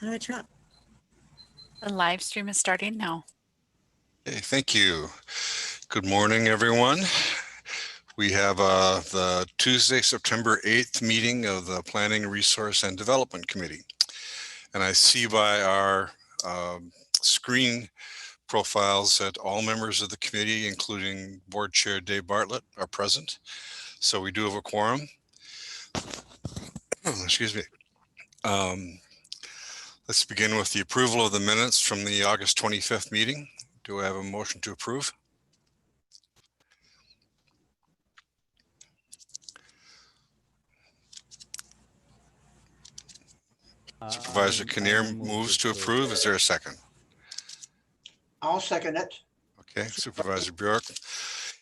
How do I drop? The live stream is starting now. Okay, thank you. Good morning, everyone. We have the Tuesday, September 8th meeting of the Planning, Resource, and Development Committee. And I see by our screen profiles that all members of the committee, including Board Chair Dave Bartlett, are present. So we do have a quorum. Excuse me. Let's begin with the approval of the minutes from the August 25th meeting. Do I have a motion to approve? Supervisor Kinnear moves to approve. Is there a second? I'll second it. Okay, Supervisor Bjork.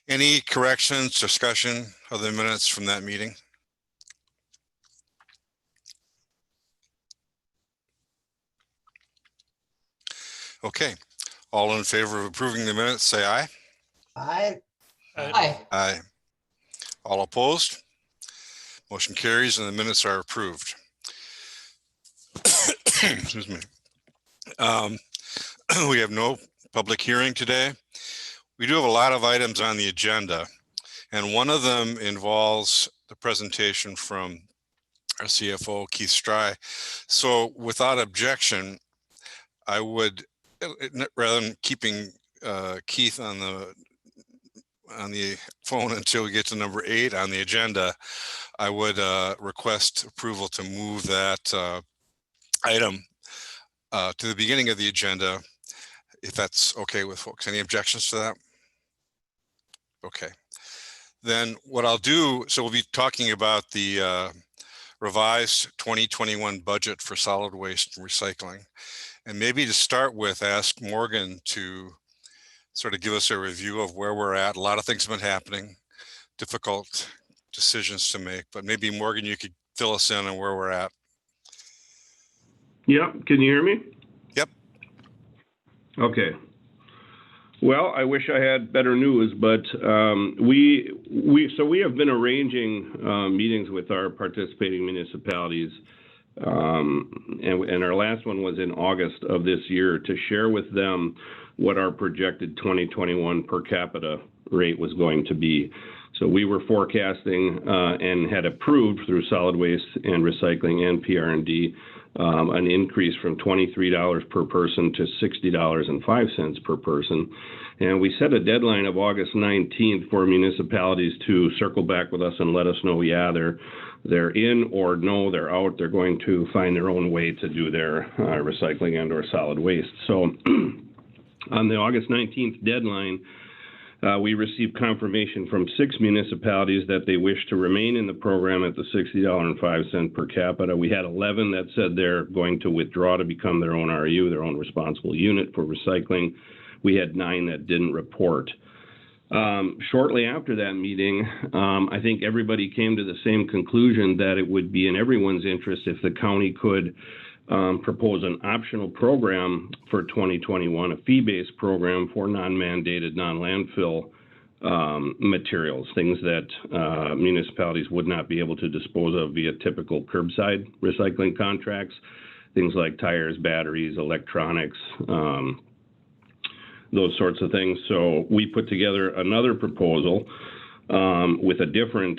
Any corrections, discussion of the minutes from that meeting? Okay, all in favor of approving the minutes, say aye. Aye. Aye. Aye. All opposed? Motion carries and the minutes are approved. Excuse me. We have no public hearing today. We do have a lot of items on the agenda, and one of them involves the presentation from our CFO, Keith Stry. So without objection, I would, rather than keeping Keith on the phone until we get to number 8 on the agenda, I would request approval to move that item to the beginning of the agenda, if that's okay with folks. Any objections to that? Okay. Then what I'll do, so we'll be talking about the revised 2021 budget for solid waste and recycling. And maybe to start with, ask Morgan to sort of give us a review of where we're at. A lot of things have been happening, difficult decisions to make, but maybe Morgan, you could fill us in on where we're at. Yep. Can you hear me? Yep. Okay. Well, I wish I had better news, but we have been arranging meetings with our participating municipalities, and our last one was in August of this year to share with them what our projected 2021 per capita rate was going to be. So we were forecasting and had approved through solid waste and recycling and PR&D an increase from $23 per person to $60.05 per person. And we set a deadline of August 19th for municipalities to circle back with us and let us know, yeah, they're in, or no, they're out. They're going to find their own way to do their recycling and or solid waste. So on the August 19th deadline, we received confirmation from 6 municipalities that they wish to remain in the program at the $60.05 per capita. We had 11 that said they're going to withdraw to become their own RU, their own responsible unit for recycling. We had 9 that didn't report. Shortly after that meeting, I think everybody came to the same conclusion that it would be in everyone's interest if the county could propose an optional program for 2021, a fee-based program for non-mandated, non-landfill materials, things that municipalities would not be able to dispose of via typical curbside recycling contracts, things like tires, batteries, electronics, those sorts of things. So we put together another proposal with a different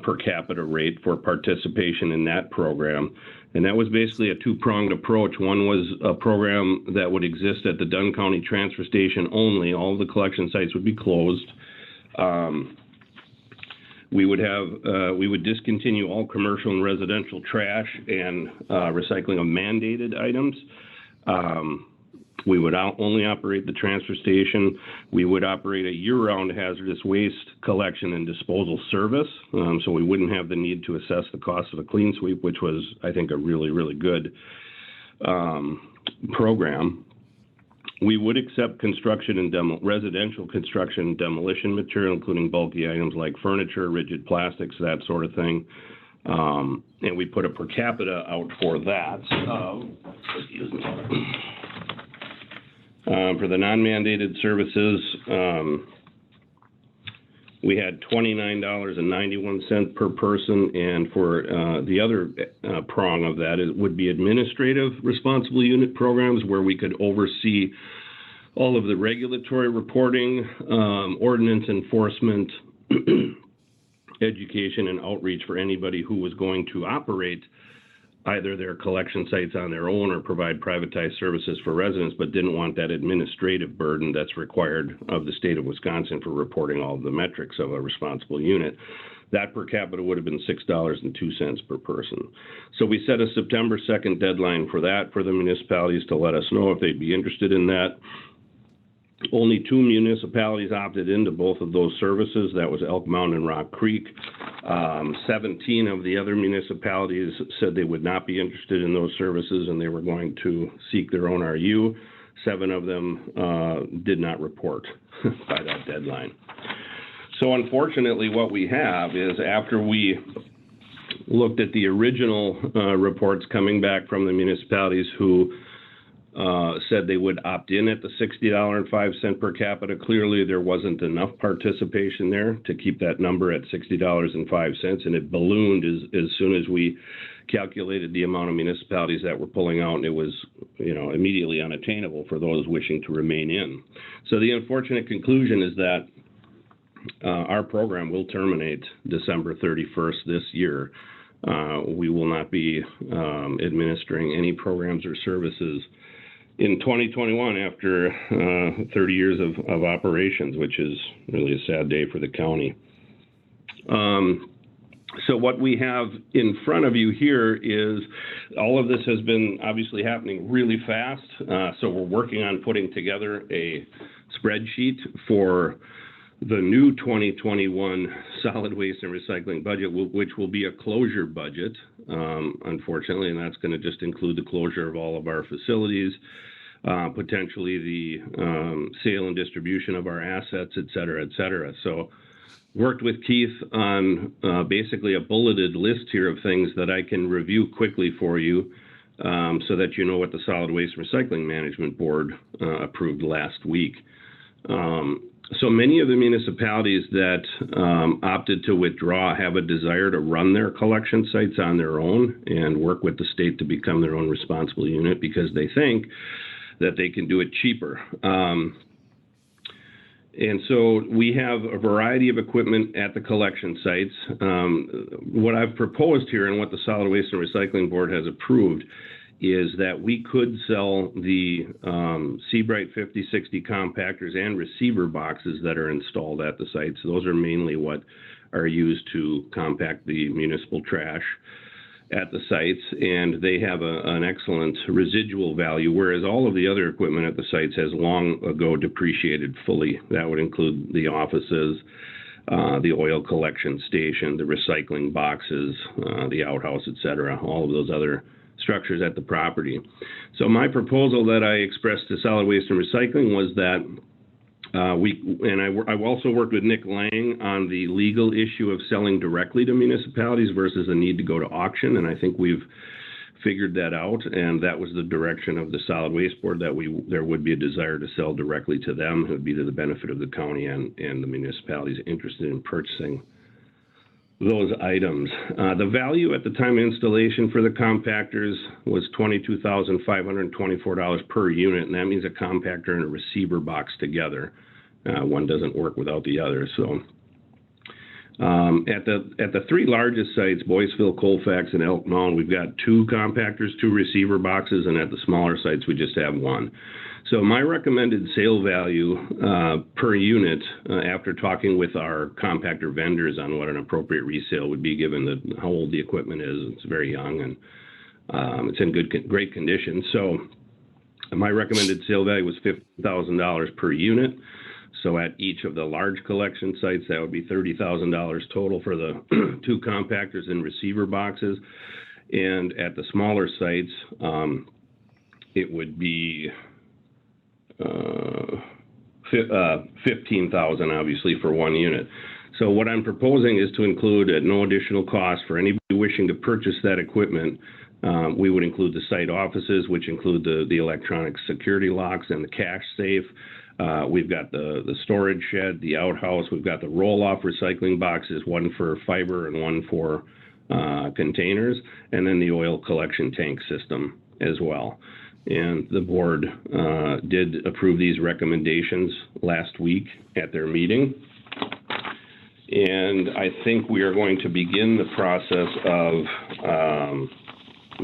per capita rate for participation in that program. And that was basically a 2-pronged approach. One was a program that would exist at the Dunn County Transfer Station only. All the collection sites would be closed. We would discontinue all commercial and residential trash and recycling of mandated items. We would only operate the transfer station. We would operate a year-round hazardous waste collection and disposal service, so we wouldn't have the need to assess the cost of a clean sweep, which was, I think, a really, really good program. We would accept construction and residential construction and demolition material, including bulky items like furniture, rigid plastics, that sort of thing. And we put a per capita out for that. Excuse me. For the non-mandated services, we had $29.91 per person, and for the other prong of that, it would be administrative responsible unit programs where we could oversee all of the regulatory reporting, ordinance enforcement, education, and outreach for anybody who was going to operate either their collection sites on their own or provide privatized services for residents, but didn't want that administrative burden that's required of the state of Wisconsin for reporting all of the metrics of a responsible unit. That per capita would have been $6.02 per person. So we set a September 2nd deadline for that for the municipalities to let us know if they'd be interested in that. Only 2 municipalities opted into both of those services. That was Elk Mound and Rock Creek. 17 of the other municipalities said they would not be interested in those services and they were going to seek their own RU. 7 of them did not report by that deadline. So unfortunately, what we have is after we looked at the original reports coming back from the municipalities who said they would opt in at the $60.05 per capita. Clearly, there wasn't enough participation there to keep that number at $60.05, and it ballooned as soon as we calculated the amount of municipalities that were pulling out, and it was, immediately unattainable for those wishing to remain in. So the unfortunate conclusion is that our program will terminate December 31st this year. We will not be administering any programs or services in 2021 after 30 years of operations, which is really a sad day for the county. So what we have in front of you here is all of this has been obviously happening really fast. So we're working on putting together a spreadsheet for the new 2021 solid waste and recycling budget, which will be a closure budget, unfortunately, and that's going to just include the closure of all of our facilities, potentially the sale and distribution of our assets, et cetera, et cetera. So worked with Keith on basically a bulleted list here of things that I can review quickly for you so that you know what the Solid Waste and Recycling Management Board approved last week. So many of the municipalities that opted to withdraw have a desire to run their collection sites on their own and work with the state to become their own responsible unit because they think that they can do it cheaper. And so we have a variety of equipment at the collection sites. What I've proposed here and what the Solid Waste and Recycling Board has approved is that we could sell the Seabright 5060 compactors and receiver boxes that are installed at the sites. Those are mainly what are used to compact the municipal trash at the sites, and they have an excellent residual value, whereas all of the other equipment at the sites has long ago depreciated fully. That would include the offices, the oil collection station, the recycling boxes, the outhouse, et cetera, all of those other structures at the property. So my proposal that I expressed to Solid Waste and Recycling was that I've also worked with Nick Lang on the legal issue of selling directly to municipalities versus a need to go to auction, and I think we've figured that out, and that was the direction of the Solid Waste Board, that there would be a desire to sell directly to them. It would be to the benefit of the county and the municipalities interested in purchasing those items. The value at the time of installation for the compactors was $22,524 per unit, and that means a compactor and a receiver box together. One doesn't work without the other. So at the 3 largest sites, Boyceville, Colfax, and Elk Mound, we've got 2 compactors, 2 receiver boxes, and at the smaller sites, we just have 1. So my recommended sale value per unit, after talking with our compactor vendors on what an appropriate resale would be, given how old the equipment is, it's very young and it's in great condition. So my recommended sale value was $50,000 per unit. So at each of the large collection sites, that would be $30,000 total for the 2 compactors and receiver boxes. And at the smaller sites, it would be $15,000 obviously for 1 unit. So what I'm proposing is to include at no additional cost for anybody wishing to purchase that equipment. We would include the site offices, which include the electronic security locks and the cash safe. We've got the storage shed, the outhouse. We've got the roll-off recycling boxes, one for fiber and one for containers, and then the oil collection tank system as well. And the board did approve these recommendations last week at their meeting. And I think we are going to begin the process of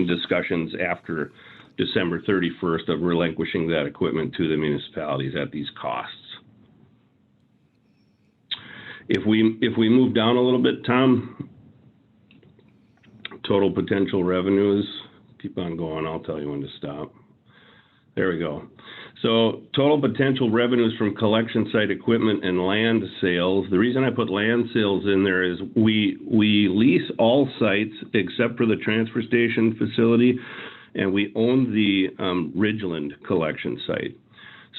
discussions after December 31st of relinquishing that equipment to the municipalities at these costs. If we move down a little bit, Tom, total potential revenues, keep on going, I'll tell you when to stop. There we go. So total potential revenues from collection site equipment and land sales. The reason I put land sales in there is we lease all sites except for the transfer station facility, and we own the Ridgeland collection site.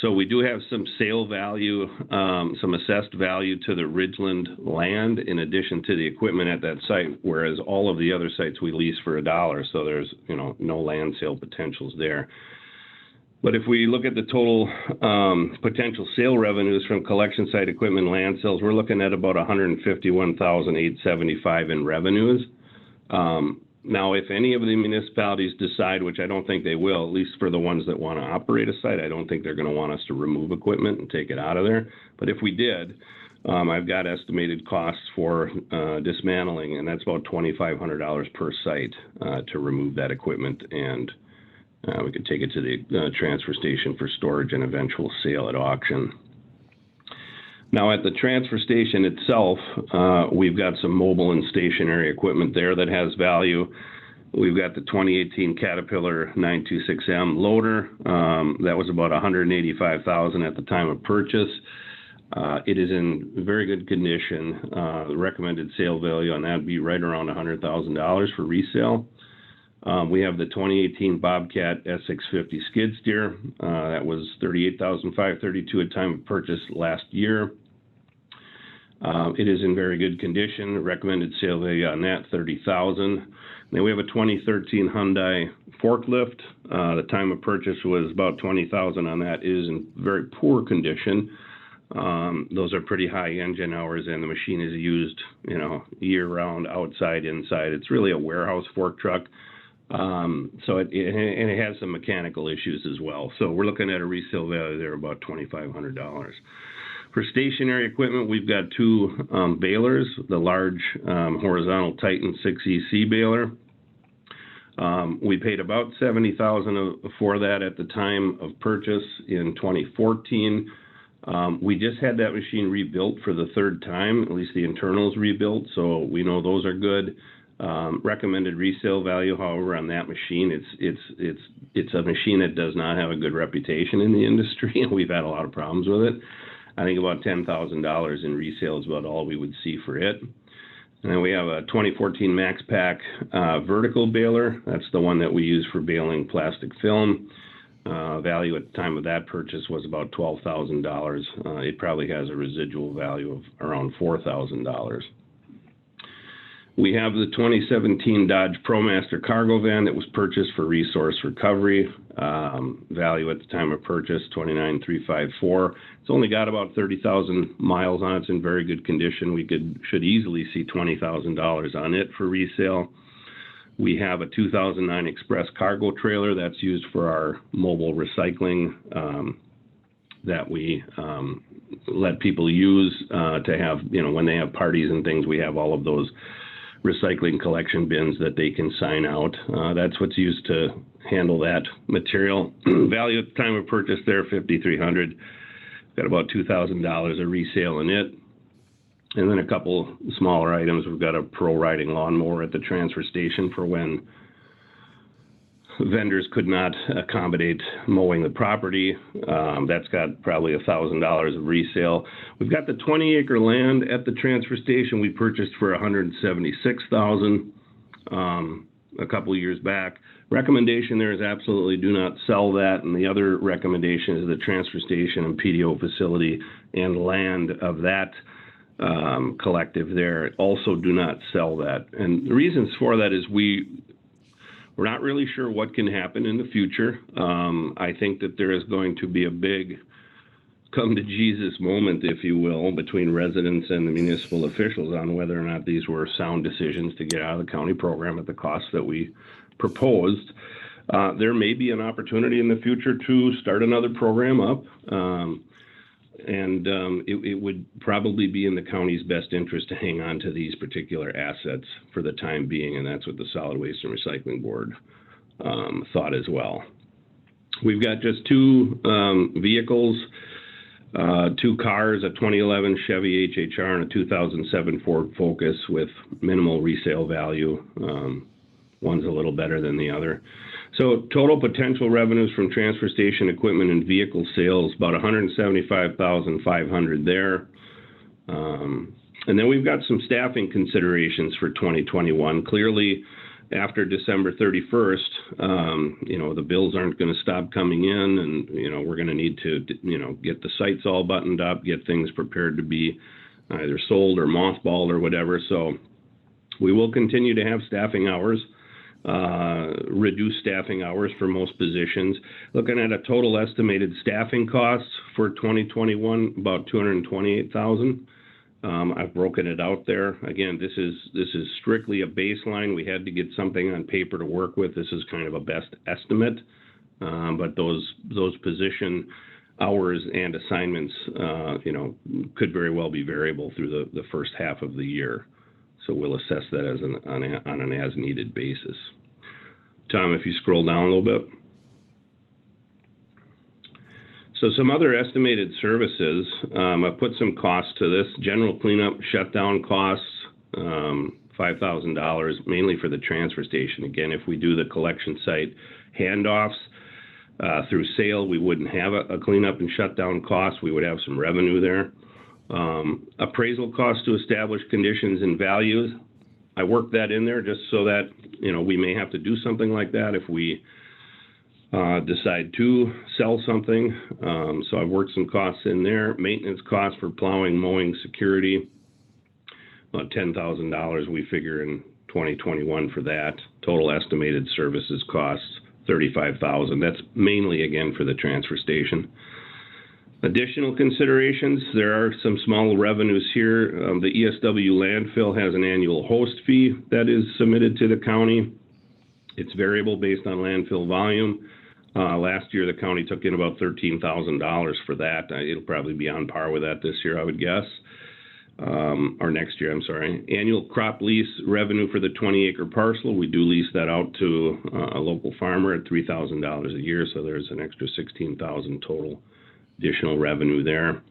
So we do have some sale value, some assessed value to the Ridgeland land in addition to the equipment at that site, whereas all of the other sites we lease for $1. So there's, no land sale potentials there. But if we look at the total potential sale revenues from collection site equipment and land sales, we're looking at about $151,875 in revenues. Now, if any of the municipalities decide, which I don't think they will, at least for the ones that want to operate a site, I don't think they're going to want us to remove equipment and take it out of there. But if we did, I've got estimated costs for dismantling, and that's about $2,500 per site to remove that equipment, and we could take it to the transfer station for storage and eventual sale at auction. Now, at the transfer station itself, we've got some mobile and stationary equipment there that has value. We've got the 2018 Caterpillar 926M loader. That was about $185,000 at the time of purchase. It is in very good condition. The recommended sale value on that would be right around $100,000 for resale. We have the 2018 Bobcat S650 skid steer. That was $38,532 at time of purchase last year. It is in very good condition. Recommended sale value on that, $30,000. Then we have a 2013 Hyundai Forklift. The time of purchase was about $20,000 on that. It is in very poor condition. Those are pretty high engine hours, and the machine is used, year-round, outside, inside. It's really a warehouse fork truck. So it has some mechanical issues as well. So we're looking at a resale value there of about $2,500. For stationary equipment, we've got two balers, the large horizontal Titan 6EC baler. We paid about $70,000 for that at the time of purchase in 2014. We just had that machine rebuilt for the third time, at least the internals rebuilt, so we know those are good. Recommended resale value, however, on that machine, it's a machine that does not have a good reputation in the industry, and we've had a lot of problems with it. I think about $10,000 in resale is about all we would see for it. And then we have a 2014 Max Pack vertical baler. That's the one that we use for baling plastic film. Value at the time of that purchase was about $12,000. It probably has a residual value of around $4,000. We have the 2017 Dodge Promaster cargo van that was purchased for resource recovery. Value at the time of purchase, $29,354. It's only got about 30,000 miles on it. It's in very good condition. We should easily see $20,000 on it for resale. We have a 2009 Express cargo trailer that's used for our mobile recycling that we let people use to have, when they have parties and things, we have all of those recycling collection bins that they can sign out. That's what's used to handle that material. Value at the time of purchase there, $5,300. Got about $2,000 of resale in it. And then a couple smaller items. We've got a pro riding lawnmower at the transfer station for when vendors could not accommodate mowing the property. That's got probably $1,000 of resale. We've got the 20-acre land at the transfer station we purchased for $176,000 a couple of years back. Recommendation there is absolutely do not sell that, and the other recommendation is the transfer station and PDO facility and land of that collective there. Also do not sell that. And the reasons for that is we're not really sure what can happen in the future. I think that there is going to be a big come to Jesus moment, if you will, between residents and the municipal officials on whether or not these were sound decisions to get out of the county program at the cost that we proposed. There may be an opportunity in the future to start another program up. It would probably be in the county's best interest to hang on to these particular assets for the time being, and that's what the Solid Waste and Recycling Board thought as well. We've got just two vehicles, two cars, a 2011 Chevy HHR and a 2007 Ford Focus with minimal resale value. One's a little better than the other. So total potential revenues from transfer station equipment and vehicle sales, about $175,500 there. And then we've got some staffing considerations for 2021. Clearly, after December 31st, the bills aren't going to stop coming in, and, we're going to need to, get the sites all buttoned up, get things prepared to be either sold or mothballed or whatever. So we will continue to have staffing hours. Reduced staffing hours for most positions. Looking at a total estimated staffing costs for 2021, about $228,000. I've broken it out there. Again, this is strictly a baseline. We had to get something on paper to work with. This is kind of a best estimate, but those position hours and assignments, could very well be variable through the first half of the year. So we'll assess that as on an as-needed basis. Tom, if you scroll down a little bit. So some other estimated services, I put some costs to this. General cleanup, shutdown costs, $5,000, mainly for the transfer station. Again, if we do the collection site handoffs through sale, we wouldn't have a cleanup and shutdown cost. We would have some revenue there. Appraisal costs to establish conditions and values. I worked that in there just so that, we may have to do something like that if we decide to sell something. So I've worked some costs in there. Maintenance costs for plowing, mowing, security, about $10,000 we figure in 2021 for that. Total estimated services costs, $35,000. That's mainly, again, for the transfer station. Additional considerations, there are some small revenues here. The ESW landfill has an annual host fee that is submitted to the county. It's variable based on landfill volume. Last year, the county took in about $13,000 for that. It'll probably be on par with that this year, I would guess. Or next year, I'm sorry. Annual crop lease revenue for the 20-acre parcel. We do lease that out to a local farmer at $3,000 a year, so there's an extra $16,000 total additional revenue there.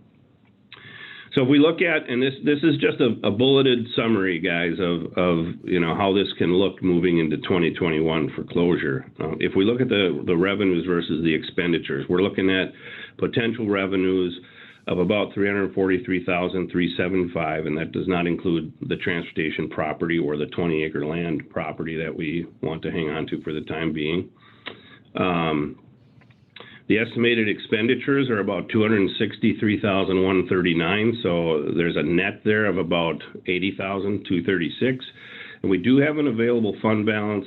So if we look at, and this is just a bulleted summary, guys, of how this can look moving into 2021 for closure. If we look at the revenues versus the expenditures, we're looking at potential revenues of about $343,375, and that does not include the transportation property or the 20-acre land property that we want to hang on to for the time being. The estimated expenditures are about $263,139, so there's a net there of about $80,236. And we do have an available fund balance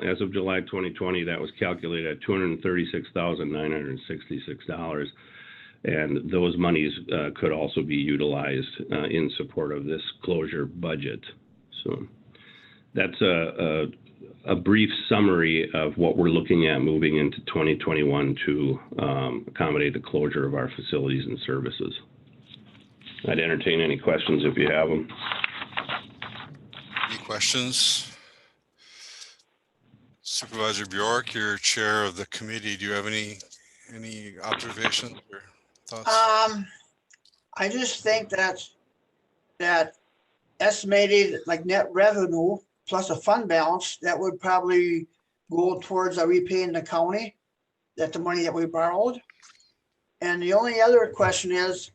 as of July 2020 that was calculated at $236,966. And those monies could also be utilized in support of this closure budget. So that's a brief summary of what we're looking at moving into 2021 to accommodate the closure of our facilities and services. I'd entertain any questions if you have them. Any questions? Supervisor Bjork, you're chair of the committee. Do you have any observations or thoughts? I just think that estimated like net revenue plus a fund balance, that would probably go towards repaying the county the money that we borrowed. And the only other question is,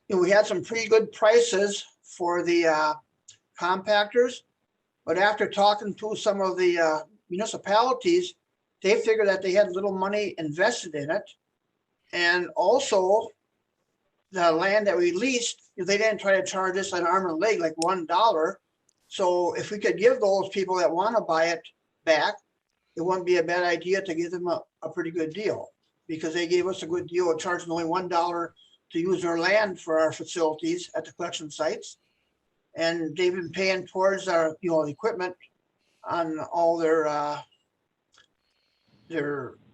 we had some pretty good prices for the compactors, but after talking to some of the municipalities, they figured that they had little money invested in it. And also the land that we leased, they didn't try to charge us an arm and a leg, like $1. So if we could give those people that want to buy it back, it wouldn't be a bad idea to give them a pretty good deal, because they gave us a good deal of charging only $1 to use our land for our facilities at the collection sites. And they've been paying towards our, equipment on all their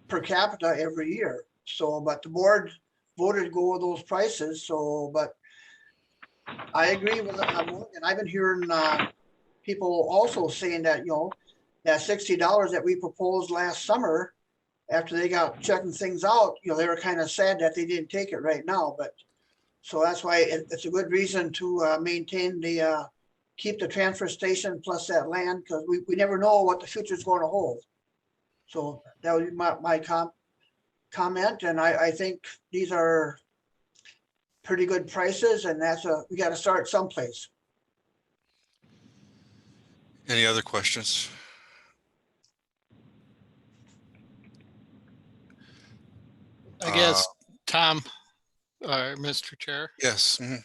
per capita every year. So, but the board voted to go with those prices. So, but I agree with them. And I've been hearing people also saying that, that $60 that we proposed last summer, after they got checking things out, they were kind of sad that they didn't take it right now. But so that's why it's a good reason to maintain keep the transfer station plus that land, because we never know what the future is going to hold. So that would be my comment. And I think these are pretty good prices, and we got to start someplace. Any other questions? I guess, Tom, Mr. Chair, Yes. Mhm.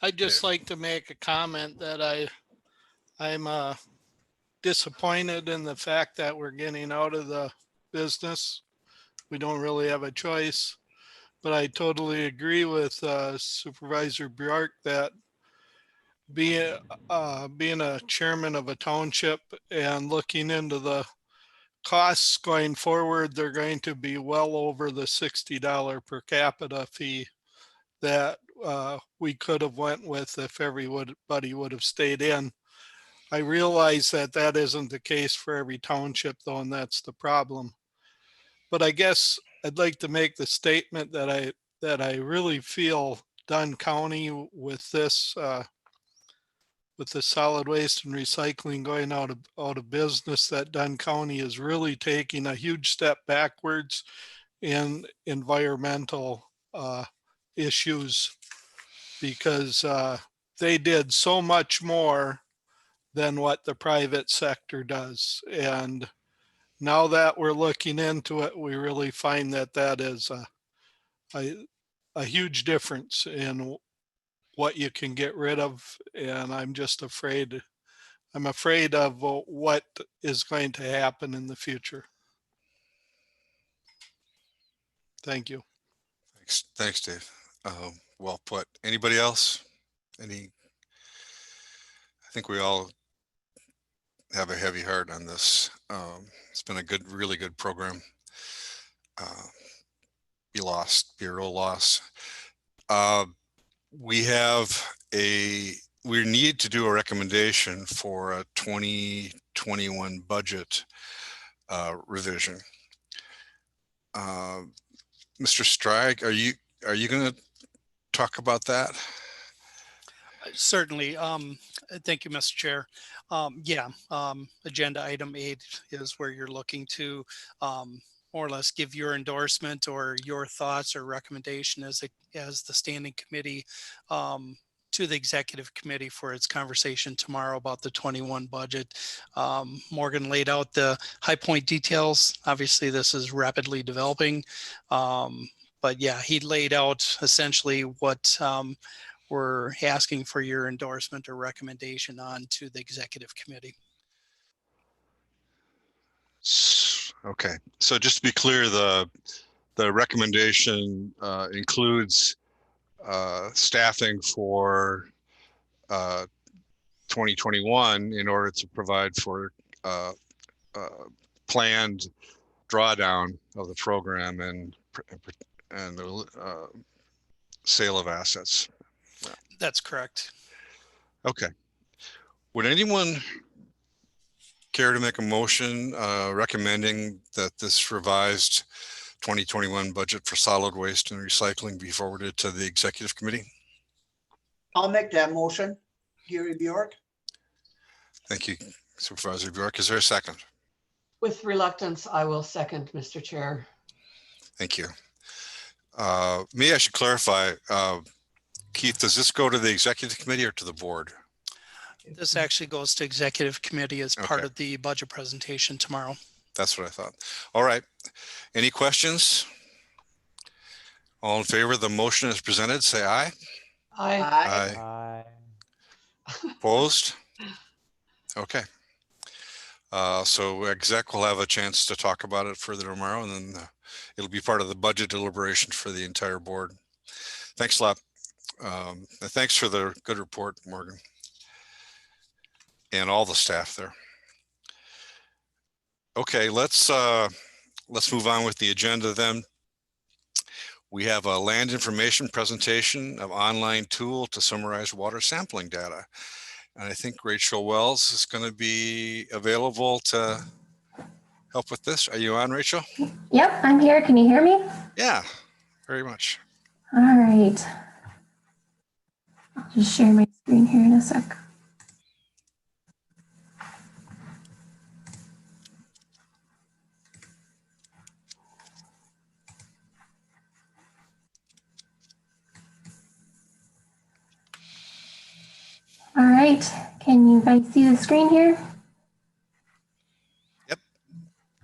I'd just Dave. like to make a comment that I'm disappointed in the fact that we're getting out of the business. We don't really have a choice, but I totally agree with Supervisor Bjork that being a chairman of a township and looking into the costs going forward, they're going to be well over the $60 per capita fee that we could have went with if everybody would have stayed in. I realize that that isn't the case for every township though, and that's the problem. But I guess I'd like to make the statement that I really feel Dunn County with this with the solid waste and recycling going out of business, that Dunn County is really taking a huge step backwards in environmental issues, because they did so much more than what the private sector does. And now that we're looking into it, we really find that that is a huge difference in what you can get rid of. And I'm afraid of what is going to happen in the future. Thank you. Thanks, Dave. Well put. Anybody else? I think we all have a heavy heart on this. It's been a really good program. Be a real loss. We need to do a recommendation for a 2021 budget revision. Mr. Strike, are you going to talk about that? Certainly. Thank you, Mr. Chair. Agenda item 8 is where you're looking to more or less give your endorsement or your thoughts or recommendation as the standing committee to the executive committee for its conversation tomorrow about the 21 budget. Morgan laid out the high point details. Obviously, this is rapidly developing. But yeah, he laid out essentially what we're asking for your endorsement or recommendation on to the executive committee. Okay, so just to be clear, the recommendation includes staffing for 2021 in order to provide for planned drawdown of the program and the sale of assets. That's correct. Okay. Would anyone care to make a motion recommending that this revised 2021 budget for solid waste and recycling be forwarded to the executive committee? I'll make that motion. Gary Bjork. Thank you, Supervisor Bjork. Is there a second? With reluctance, I will second, Mr. Chair. Thank you. Maybe I should clarify, Keith, does this go to the executive committee or to the board? This actually goes to executive committee as part Okay. of the budget presentation tomorrow. That's what I thought. All right. Any questions? All in favor of the motion as presented, say aye. Aye. Aye. Opposed? Okay. So exec will have a chance to talk about it further tomorrow, and then it'll be part of the budget deliberation for the entire board. Thanks a lot. And thanks for the good report, Morgan, and all the staff there. Okay, let's move on with the agenda then. We have a land information presentation of online tool to summarize water sampling data. And I think Rachel Wells is going to be available to help with this. Are you on, Rachel? Yep, I'm here. Can you hear me? Yeah, very much. All right. I'll just share my screen here in a sec. All right. Can you guys see the screen here? Yep.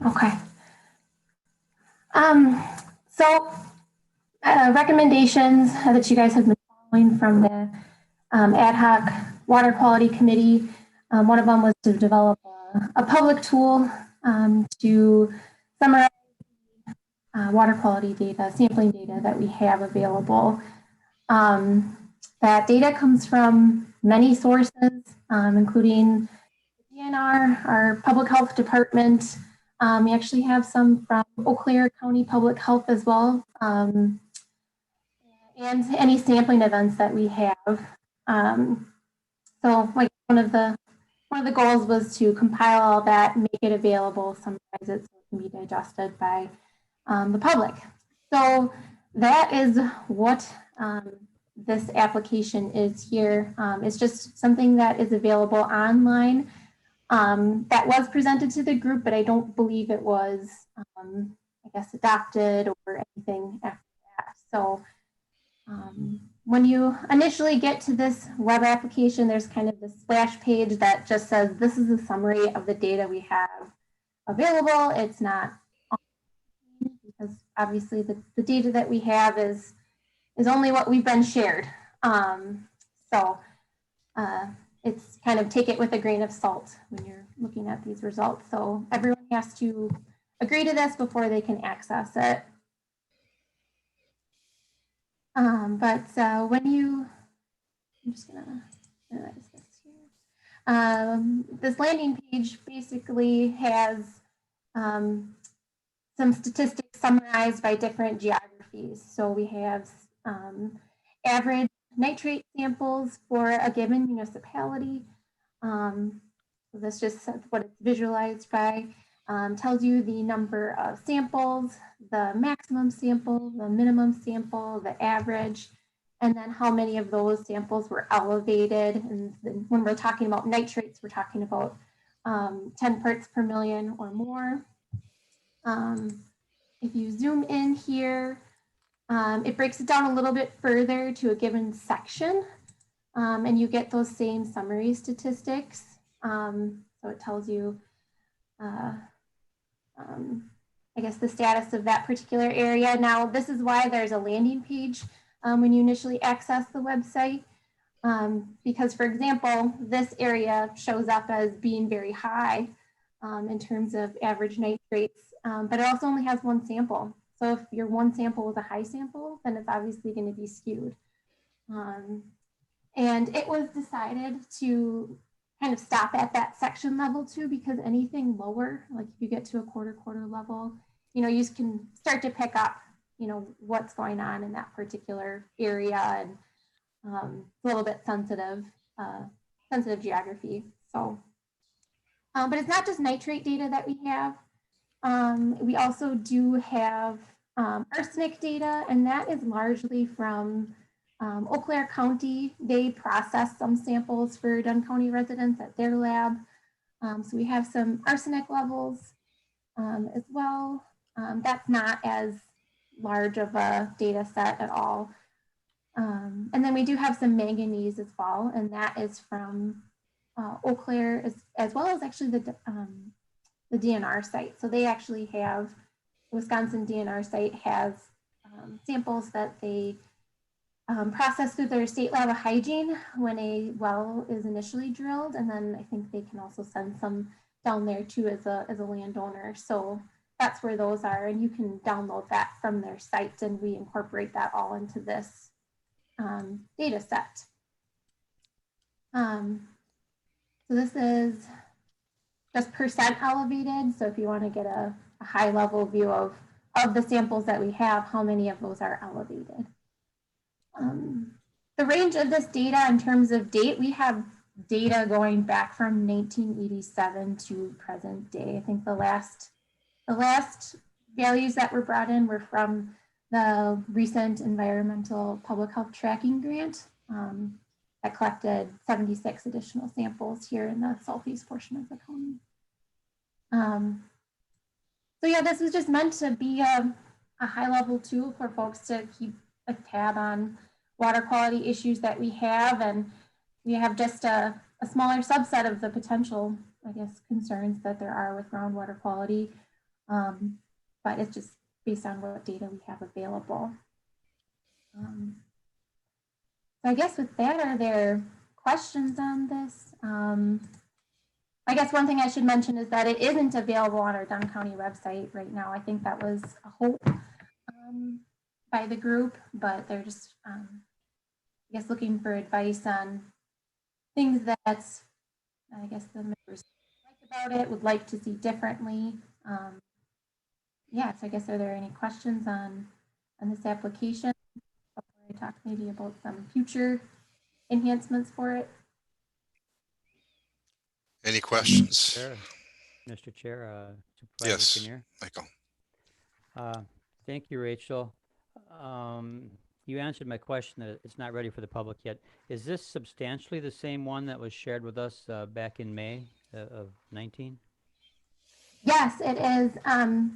Okay. So recommendations that you guys have been following from the ad hoc water quality committee. One of them was to develop a public tool to summarize water quality data, sampling data that we have available. That data comes from many sources, including DNR, our public health department. We actually have some from Eau Claire County Public Health as well, and any sampling events that we have. So like one of the goals was to compile all that, make it available, summarize it so it can be digested by the public. So that is what this application is here. It's just something that is available online that was presented to the group, but I don't believe it was, I guess, adopted or anything after that. So when you initially get to this web application, there's kind of this splash page that just says, this is a summary of the data we have available. It's not, because obviously the data that we have is only what we've been shared. So it's kind of take it with a grain of salt when you're looking at these results. So everyone has to agree to this before they can access it. But when you, I'm just gonna minimize this here. This landing page basically has some statistics summarized by different geographies. So we have average nitrate samples for a given municipality. So that's just what it's visualized by. Tells you the number of samples, the maximum sample, the minimum sample, the average, and then how many of those samples were elevated. And when we're talking about nitrates, we're talking about 10 parts per million or more. If you zoom in here, it breaks it down a little bit further to a given section, and you get those same summary statistics. So it tells you, I guess, the status of that particular area. Now, this is why there's a landing page when you initially access the website, because, for example, this area shows up as being very high in terms of average nitrates, but it also only has one sample. So if your one sample was a high sample, then it's obviously going to be skewed. And it was decided to kind of stop at that section level too, because anything lower, like if you get to a quarter level, you know, you can start to pick up, you know, what's going on in that particular area, and it's a little bit sensitive geography. So, but it's not just nitrate data that we have. We also do have arsenic data, and that is largely from Eau Claire County. They process some samples for Dunn County residents at their lab. So we have some arsenic levels as well. That's not as large of a data set at all. And then we do have some manganese as well, and that is from Eau Claire as well as actually the DNR site. So they actually have, the Wisconsin DNR site has samples that they process through their state lab of hygiene when a well is initially drilled. And then I think they can also send some down there too as a landowner. So that's where those are, and you can download that from their site, and we incorporate that all into this data set. So this is just percent elevated. So if you want to get a high level view of the samples that we have, how many of those are elevated. The range of this data in terms of date, we have data going back from 1987 to present day. I think the last values that were brought in were from the recent environmental public health tracking grant that collected 76 additional samples here in the southeast portion of the county. So yeah, this is just meant to be a high level tool for folks to keep a tab on water quality issues that we have, and we have just a smaller subset of the potential, I guess, concerns that there are with groundwater quality. But it's just based on what data we have available. So I guess with that, are there questions on this? I guess one thing I should mention is that it isn't available on our Dunn County website right now. I think that was a hope by the group, but they're just, I guess, looking for advice on things that I guess the members like about it, would like to see differently. Yeah, so I guess, are there any questions on this application before I talk maybe about some future enhancements for it? Any questions? Sure. Mr. Chair, Supervisor Yes, Kinnear. Michael. Thank you, Rachel. You answered my question that it's not ready for the public yet. Is this substantially the same one that was shared with us back in May of 19? Yes, it is.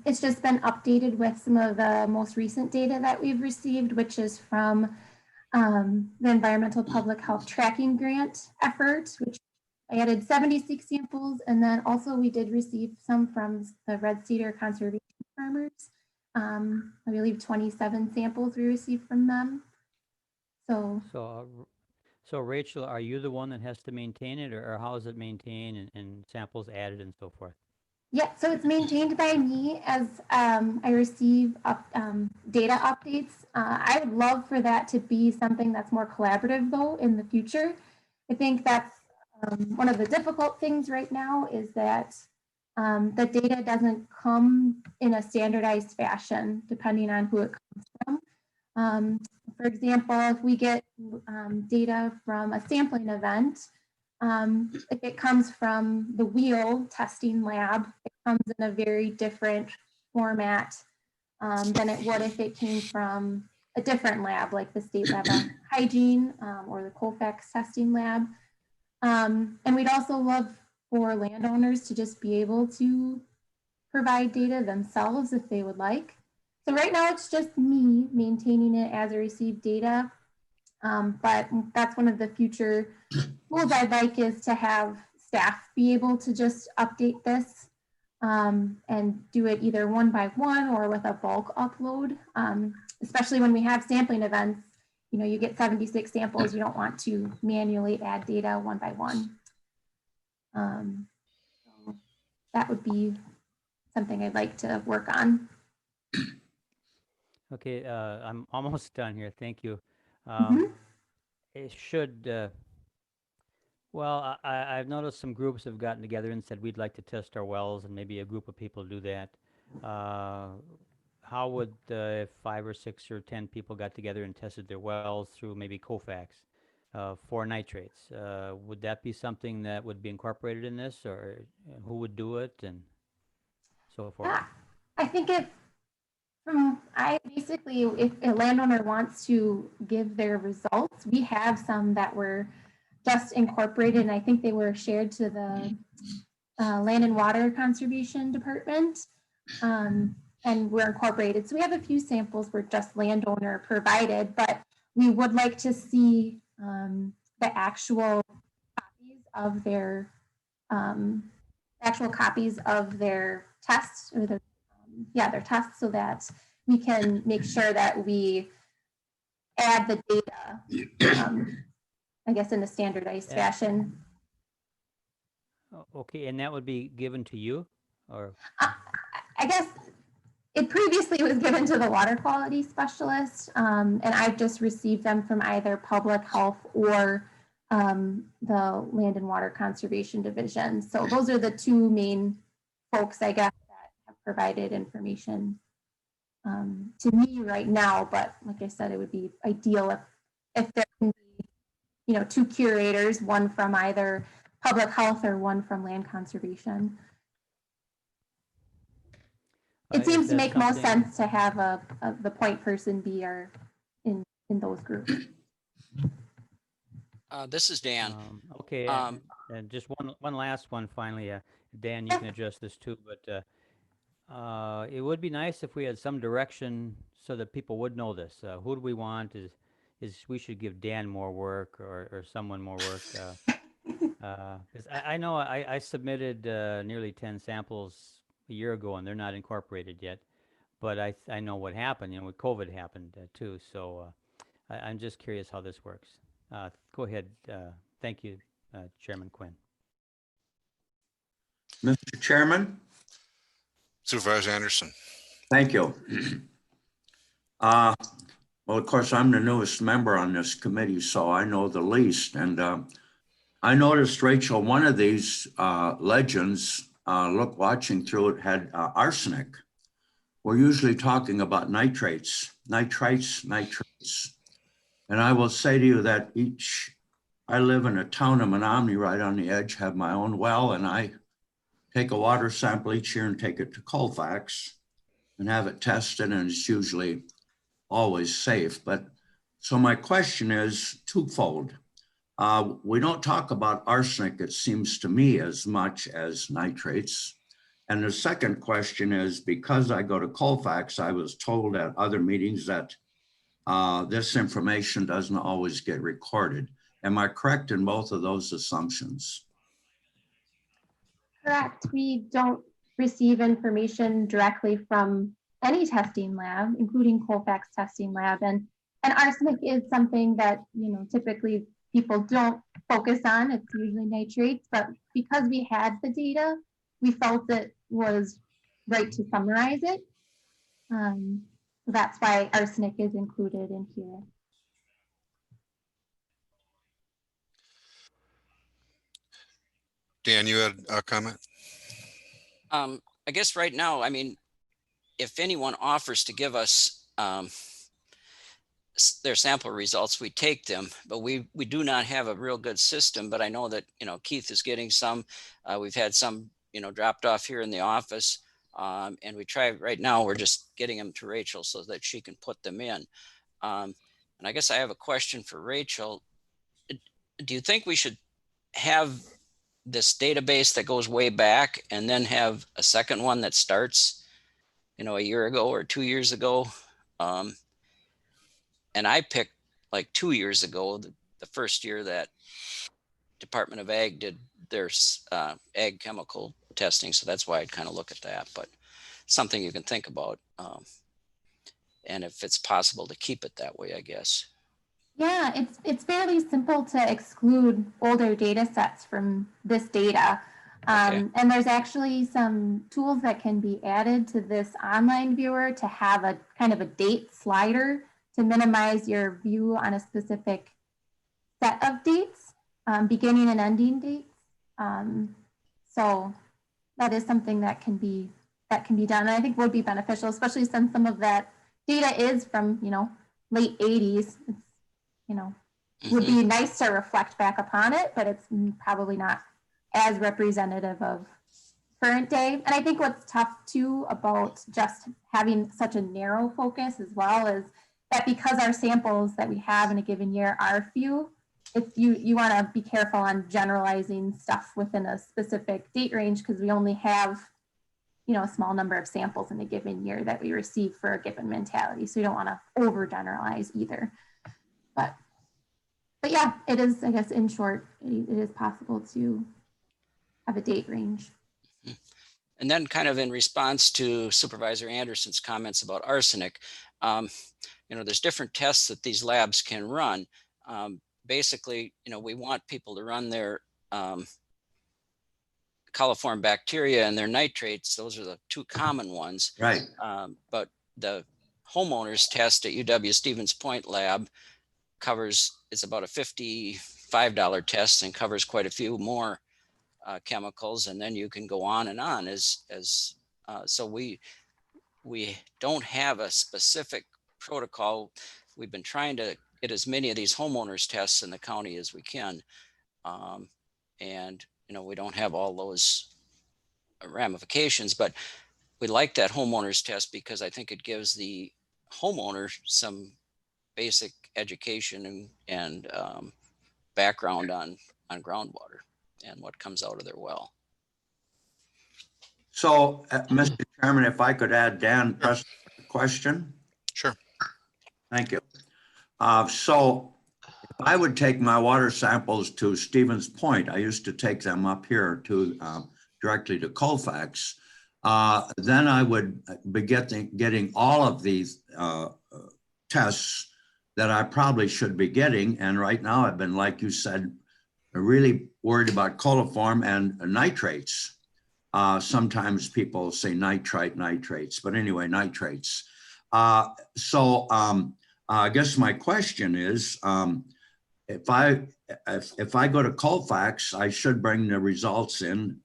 It's just been updated with some of the most recent data that we've received, which is from the Environmental Public Health Tracking Grant effort, which I added 76 samples. And then also we did receive some from the Red Cedar Conservation Farmers. I believe 27 samples we received from them. So Rachel, are you the one that has to maintain it, or how is it maintained and samples added and so forth? Yeah, so it's maintained by me as I receive data updates. I would love for that to be something that's more collaborative, though, in the future. I think that's one of the difficult things right now is that the data doesn't come in a standardized fashion, depending on who it comes from. For example, if we get data from a sampling event, if it comes from the wheel testing lab, it comes in a very different format than it would if it came from a different lab, like the State Lab of Hygiene or the Colfax testing lab. And we'd also love for landowners to just be able to provide data themselves if they would like. So right now it's just me maintaining it as I receive data. But that's one of the future tools I'd like is to have staff be able to just update this and do it either one by one or with a bulk upload, especially when we have sampling events. You know, you get 76 samples, you don't want to manually add data one by one. So that would be something I'd like to work on. Okay, I'm almost done here. Thank you. It should, well, I've noticed some groups have gotten together and said we'd like to test our wells, and maybe a group of people do that. How would if 5 or 6 or 10 people got together and tested their wells through maybe Colfax for nitrates? Would that be something that would be incorporated in this, or who would do it and so forth? Yeah, I think if if a landowner wants to give their results, we have some that were just incorporated, and I think they were shared to the Land and Water Conservation Department, and were incorporated. So we have a few samples were just landowner provided, but we would like to see the actual copies of their tests, or their tests, so that we can make sure that we add the data, I guess, in a standardized fashion. Okay, and that would be given to you, or? I guess it previously was given to the water quality specialist, and I've just received them from either public health or the Land and Water Conservation Division. So those are the two main folks, I guess, that have provided information to me right now. But like I said, it would be ideal if there can be, you know, two curators, one from either public health or one from land conservation. It seems to make most sense to have the point person be in those groups. This is Dan. Okay, and just one last one finally. Dan, you can address this too, but it would be nice if we had some direction so that people would know this. Who do we want? Is we should give Dan more work or someone more work? Because I know I submitted nearly 10 samples a year ago, and they're not incorporated yet. But I know what happened. You know, when COVID happened too. So I'm just curious how this works. Go ahead. Thank you, Chairman Quinn. Mr. Chairman, Supervisor Anderson. thank you. Well, of course, I'm the newest member on this committee, so I know the least. And I noticed, Rachel, one of these legends, watching through it, had arsenic. We're usually talking about nitrates. And I will say to you that I live in a town of Menominee right on the edge, have my own well, and I take a water sample each year and take it to Colfax and have it tested, and it's usually always safe. But so my question is twofold. We don't talk about arsenic, it seems to me, as much as nitrates. And the second question is, because I go to Colfax, I was told at other meetings that this information doesn't always get recorded. Am I correct in both of those assumptions? Correct. We don't receive information directly from any testing lab, including Colfax testing lab. And arsenic is something that, you know, typically people don't focus on. It's usually nitrates, but because we had the data, we felt it was right to summarize it. That's why arsenic is included in here. Dan, you had a comment? I guess right now, I mean, if anyone offers to give us their sample results, we take them, but we do not have a real good system. But I know that, you know, Keith is getting some. We've had some, you know, dropped off here in the office. And we try right now, we're just getting them to Rachel so that she can put them in. And I guess I have a question for Rachel. Do you think we should have this database that goes way back and then have a second one that starts, you know, a year ago or 2 years ago? And I picked like 2 years ago, the first year that Department of Ag did their ag chemical testing. So that's why I'd kind of look at that, but something you can think about. And if it's possible to keep it that way, I guess. Yeah, it's fairly simple to exclude older data sets from this data. Okay. And there's actually some tools that can be added to this online viewer to have a kind of a date slider to minimize your view on a specific set of dates, beginning and ending dates. So that is something that can be done, and I think would be beneficial, especially since some of that data is from, you know, late 80s. It's, you know, would be nice to reflect back upon it, but it's probably not as representative of current day. And I think what's tough too about just having such a narrow focus as well is that because our samples that we have in a given year are few, if you want to be careful on generalizing stuff within a specific date range, because we only have, you know, a small number of samples in a given year that we receive for a given mentality. So you don't want to overgeneralize either. But yeah, it is, I guess, in short, it is possible to have a date range. And then kind of in response to Supervisor Anderson's comments about arsenic, you know, there's different tests that these labs can run. Basically, you know, we want people to run their coliform bacteria and their nitrates. Those are the two common ones. Right. But the homeowners test at UW Stevens Point lab it's about a $55 test and covers quite a few more chemicals. And then you can go on and on so we don't have a specific protocol. We've been trying to get as many of these homeowners tests in the county as we can. And, we don't have all those ramifications, but we like that homeowners test because I think it gives the homeowner some basic education and background on groundwater and what comes out of their well. So, Mr. Chairman, if I could add Dan Preston's question? Sure. Thank you. So if I would take my water samples to Stevens Point, I used to take them up here to directly to Colfax, then I would be getting all of these tests that I probably should be getting. And right now I've been, like you said, really worried about coliform and nitrates. Sometimes people say nitrates, but anyway, nitrates. So I guess my question is, if I go to Colfax, I should bring the results in,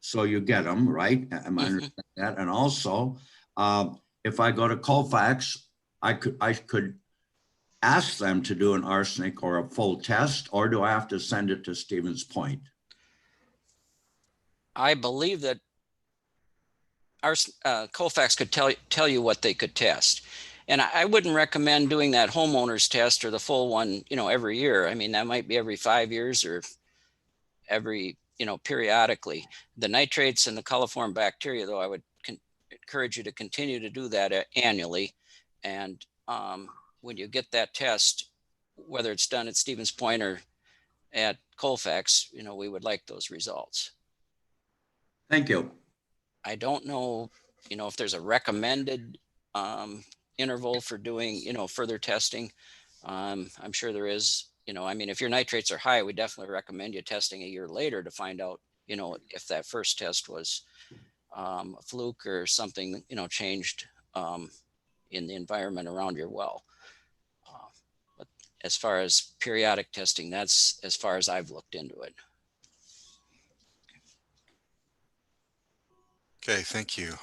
so you get them, right? Am I understand that? And also, if I go to Colfax, I could ask them to do an arsenic or a full test, or do I have to send it to Stevens Point? I believe that our Colfax could tell you what they could test. And I wouldn't recommend doing that homeowners test or the full one, every year. I mean, that might be every 5 years or every, periodically. The nitrates and the coliform bacteria, though, I would encourage you to continue to do that annually. And when you get that test, whether it's done at Stevens Point or at Colfax, we would like those results. Thank you. I don't know, if there's a recommended interval for doing, further testing. I'm sure there is, if your nitrates are high, we definitely recommend you testing a year later to find out, if that first test was a fluke or something, changed in the environment around your well. But as far as periodic testing, that's as far as I've looked into it. Okay, thank you.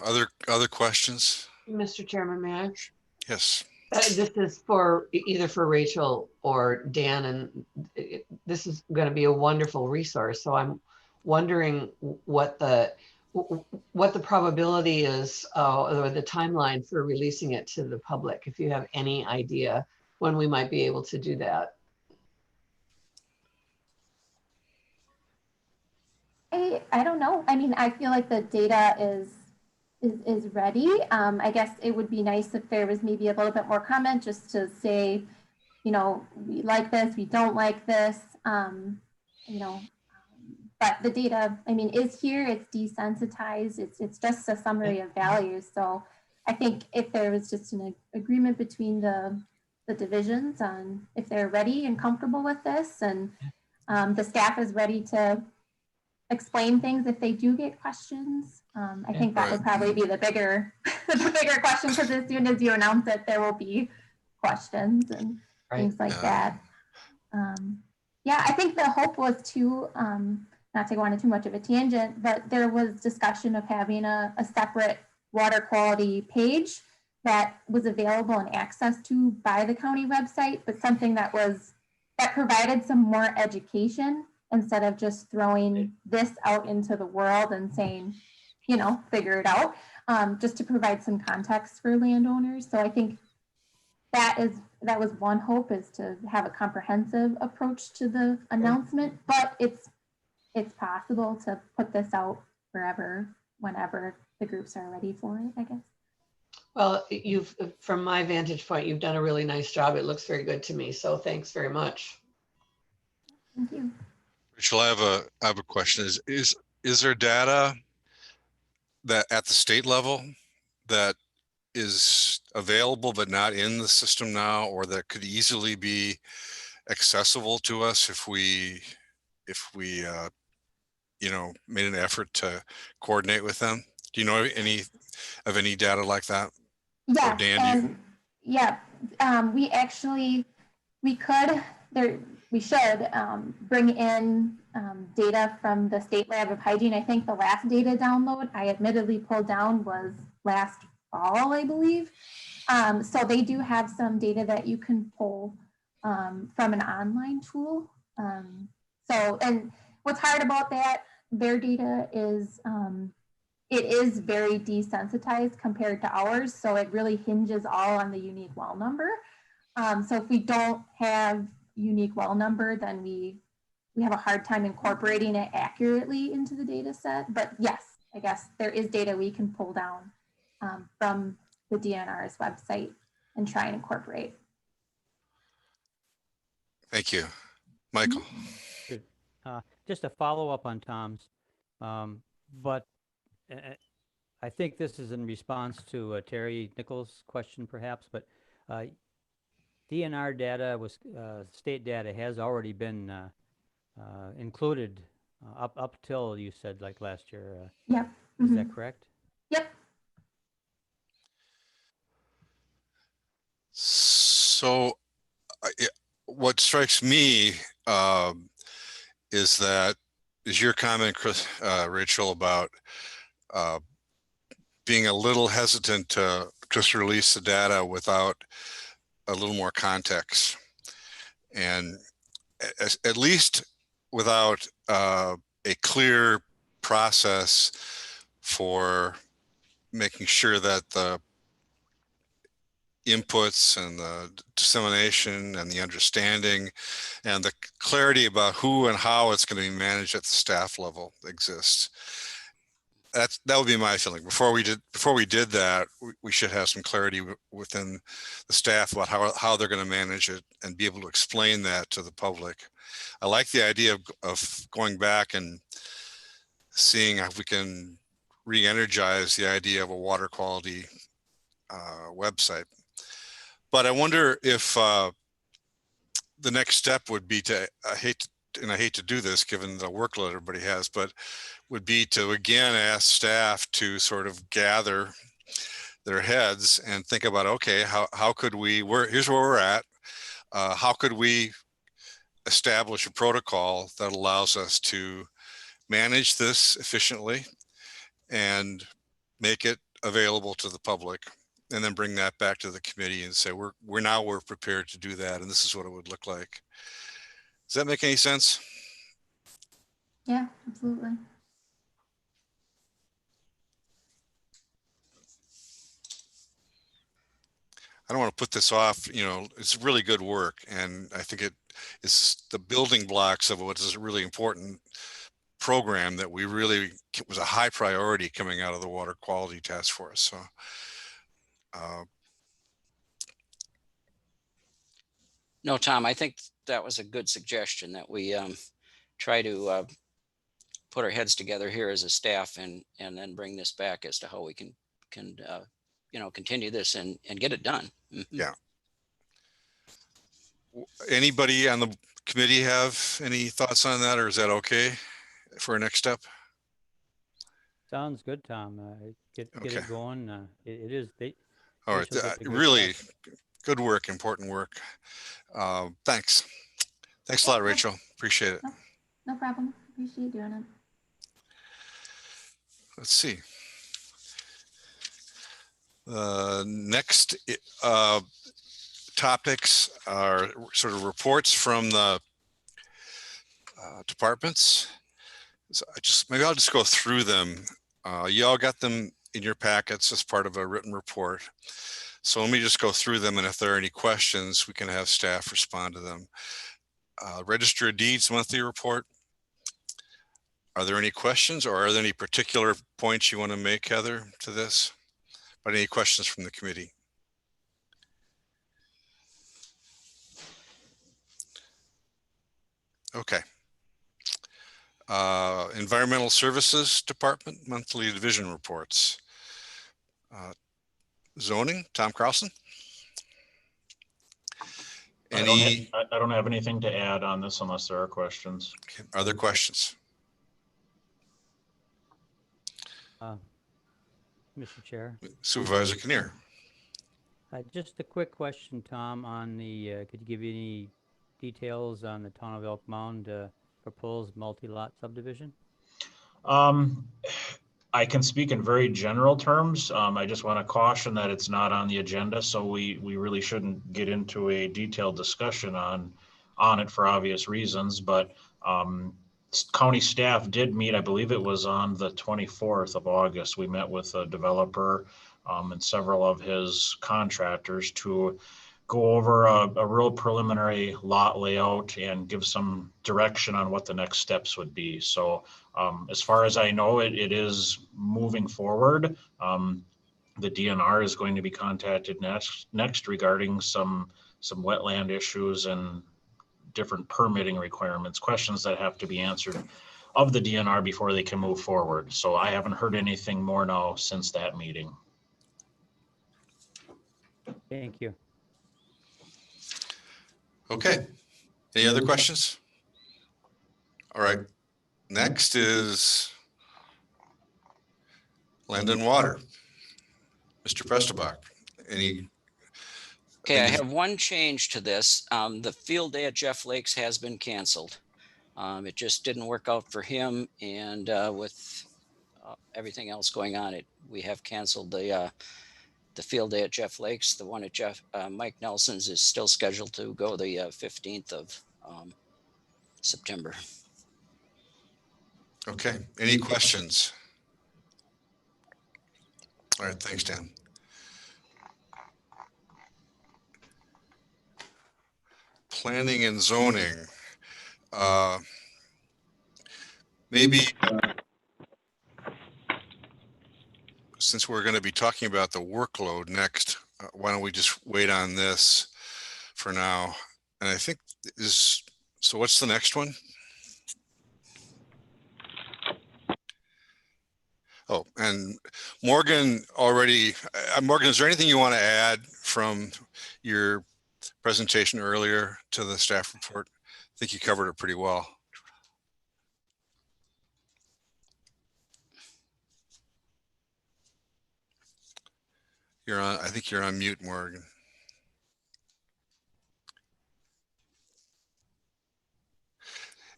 Other questions? Mr. Chairman, may I? Yes. This is for either for Rachel or Dan, and this is going to be a wonderful resource. So I'm wondering what the probability is, or the timeline for releasing it to the public, if you have any idea when we might be able to do that. I don't know. I mean, I feel like the data is ready. I guess it would be nice if there was maybe a little bit more comment just to say, we like this, we don't like this, but the data, is here, it's desensitized, it's just a summary of values. So I think if there was just an agreement between the divisions on if they're ready and comfortable with this, and the staff is ready to explain things if they do get questions. I think that would probably be the bigger question, because as soon as you announce it, there will be questions and things like that. Yeah, I think the hope was to, not to go on too much of a tangent, but there was discussion of having a separate water quality page that was available and accessed to by the county website, but something that provided some more education instead of just throwing this out into the world and saying, figure it out, just to provide some context for landowners. So I think that was one hope, is to have a comprehensive approach to the announcement, but it's possible to put this out wherever, whenever the groups are ready for it, I guess. Well, from my vantage point, you've done a really nice job. It looks very good to me. So thanks very much. Thank you. Rachel, I have a question. Is there data that at the state level that is available but not in the system now, or that could easily be accessible to us if we made an effort to coordinate with them? Do you know any data like that? Yes, Dan, and yeah, we should bring in data from the State Lab of Hygiene. I think the last data download I admittedly pulled down was last fall, I believe. So they do have some data that you can pull from an online tool. And what's hard about that, their data is, it is very desensitized compared to ours. So it really hinges all on the unique well number. So if we don't have unique well number, then we have a hard time incorporating it accurately into the data set. But yes, I guess there is data we can pull down from the DNR's website and try and incorporate. Thank you. Michael. Good. Just a follow up on Tom's, but I think this is in response to Terry Nichols' question perhaps, but DNR data state data has already been included up till you said like last year. Yep. Is that correct? Yep. So what strikes me is your comment, Rachel, about being a little hesitant to just release the data without a little more context, and at least without a clear process for making sure that the inputs and the dissemination and the understanding and the clarity about who and how it's going to be managed at the staff level exists. That would be my feeling. Before we did that, we should have some clarity within the staff about how they're going to manage it and be able to explain that to the public. I like the idea of going back and seeing if we can re-energize the idea of a water quality website. But I wonder if the next step would be to, I hate to do this given the workload everybody has, but would be to again ask staff to sort of gather their heads and think about, okay, how could we, here's where we're at. How could we establish a protocol that allows us to manage this efficiently and make it available to the public, and then bring that back to the committee and say, we're prepared to do that, and this is what it would look like. Does that make any sense? Yeah, absolutely. I don't want to put this off, it's really good work. And I think it is the building blocks of what is a really important program that was a high priority coming out of the water quality task force. So, No, Tom, I think that was a good suggestion that we try to put our heads together here as a staff and then bring this back as to how we can continue this and get it done. Yeah. Anybody on the committee have any thoughts on that, or is that okay for a next step? Sounds good, Tom. Get it going. It is. All right. Really good work, important work. Thanks a lot, Rachel. Appreciate it. No problem. Appreciate doing it. Let's see. Next topics are sort of reports from the departments. So maybe I'll just go through them. You all got them in your packets as part of a written report. So let me just go through them, and if there are any questions, we can have staff respond to them. Register of Deeds monthly report. Are there any questions, or are there any particular points you want to make, Heather, to this? But any questions from the committee? Okay. Environmental Services Department monthly division reports. Zoning, Tom Carlson. I don't have anything to add on this unless there are questions. Okay. Are there questions? Mr. Chair. Supervisor Kinnear. Just a quick question, Tom, on the, could you give any details on the Town of Elk Mound proposed multi-lot subdivision? I can speak in very general terms. I just want to caution that it's not on the agenda, so we really shouldn't get into a detailed discussion on it for obvious reasons. But county staff did meet, I believe it was on the 24th of August. We met with a developer and several of his contractors to go over a real preliminary lot layout and give some direction on what the next steps would be. So as far as I know, it is moving forward. The DNR is going to be contacted next regarding some wetland issues and different permitting requirements, questions that have to be answered of the DNR before they can move forward. So I haven't heard anything more now since that meeting. Thank you. Okay. Any other questions? All right. Next is Land and Water. Mr. Prestebach, any? Okay, I have one change to this. The field day at Jeff Lakes has been canceled. It just didn't work out for him, and with everything else going on, we have canceled the field day at Jeff Lakes. The one at Mike Nelson's is still scheduled to go the 15th of September. Okay, any questions? All right, thanks, Dan. Planning and zoning. Maybe since we're going to be talking about the workload next, why don't we just wait on this for now? And I think so what's the next one? Oh, and Morgan already, Morgan, is there anything you want to add from your presentation earlier to the staff report? I think you covered it pretty well. You're on, I think you're on mute, Morgan.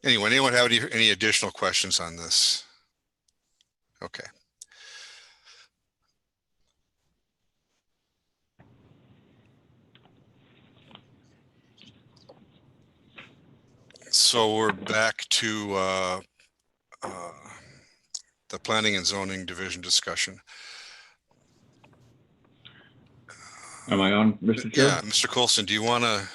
Anyway, anyone have any additional questions on this? Okay. So we're back to the Planning and Zoning Division discussion. Am I on, Mr. Chair? Yeah, Mr. Coulson, do you want to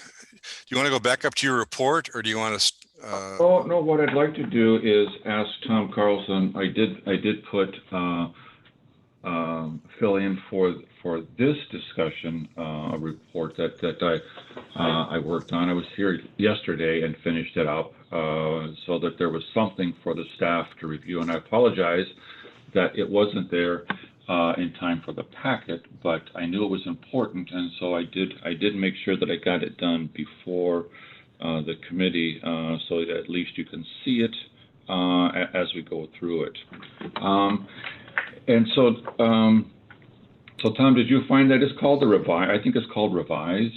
go back up to your report, or do you want to? Oh no, what I'd like to do is ask Tom Carlson. I did put fill in for this discussion a report that I worked on. I was here yesterday and finished it up so that there was something for the staff to review. And I apologize that it wasn't there in time for the packet, but I knew it was important, and so I did make sure that I got it done before the committee, so that at least you can see it as we go through it. And so, so Tom, did you find that it's called the revised? I think it's called revised.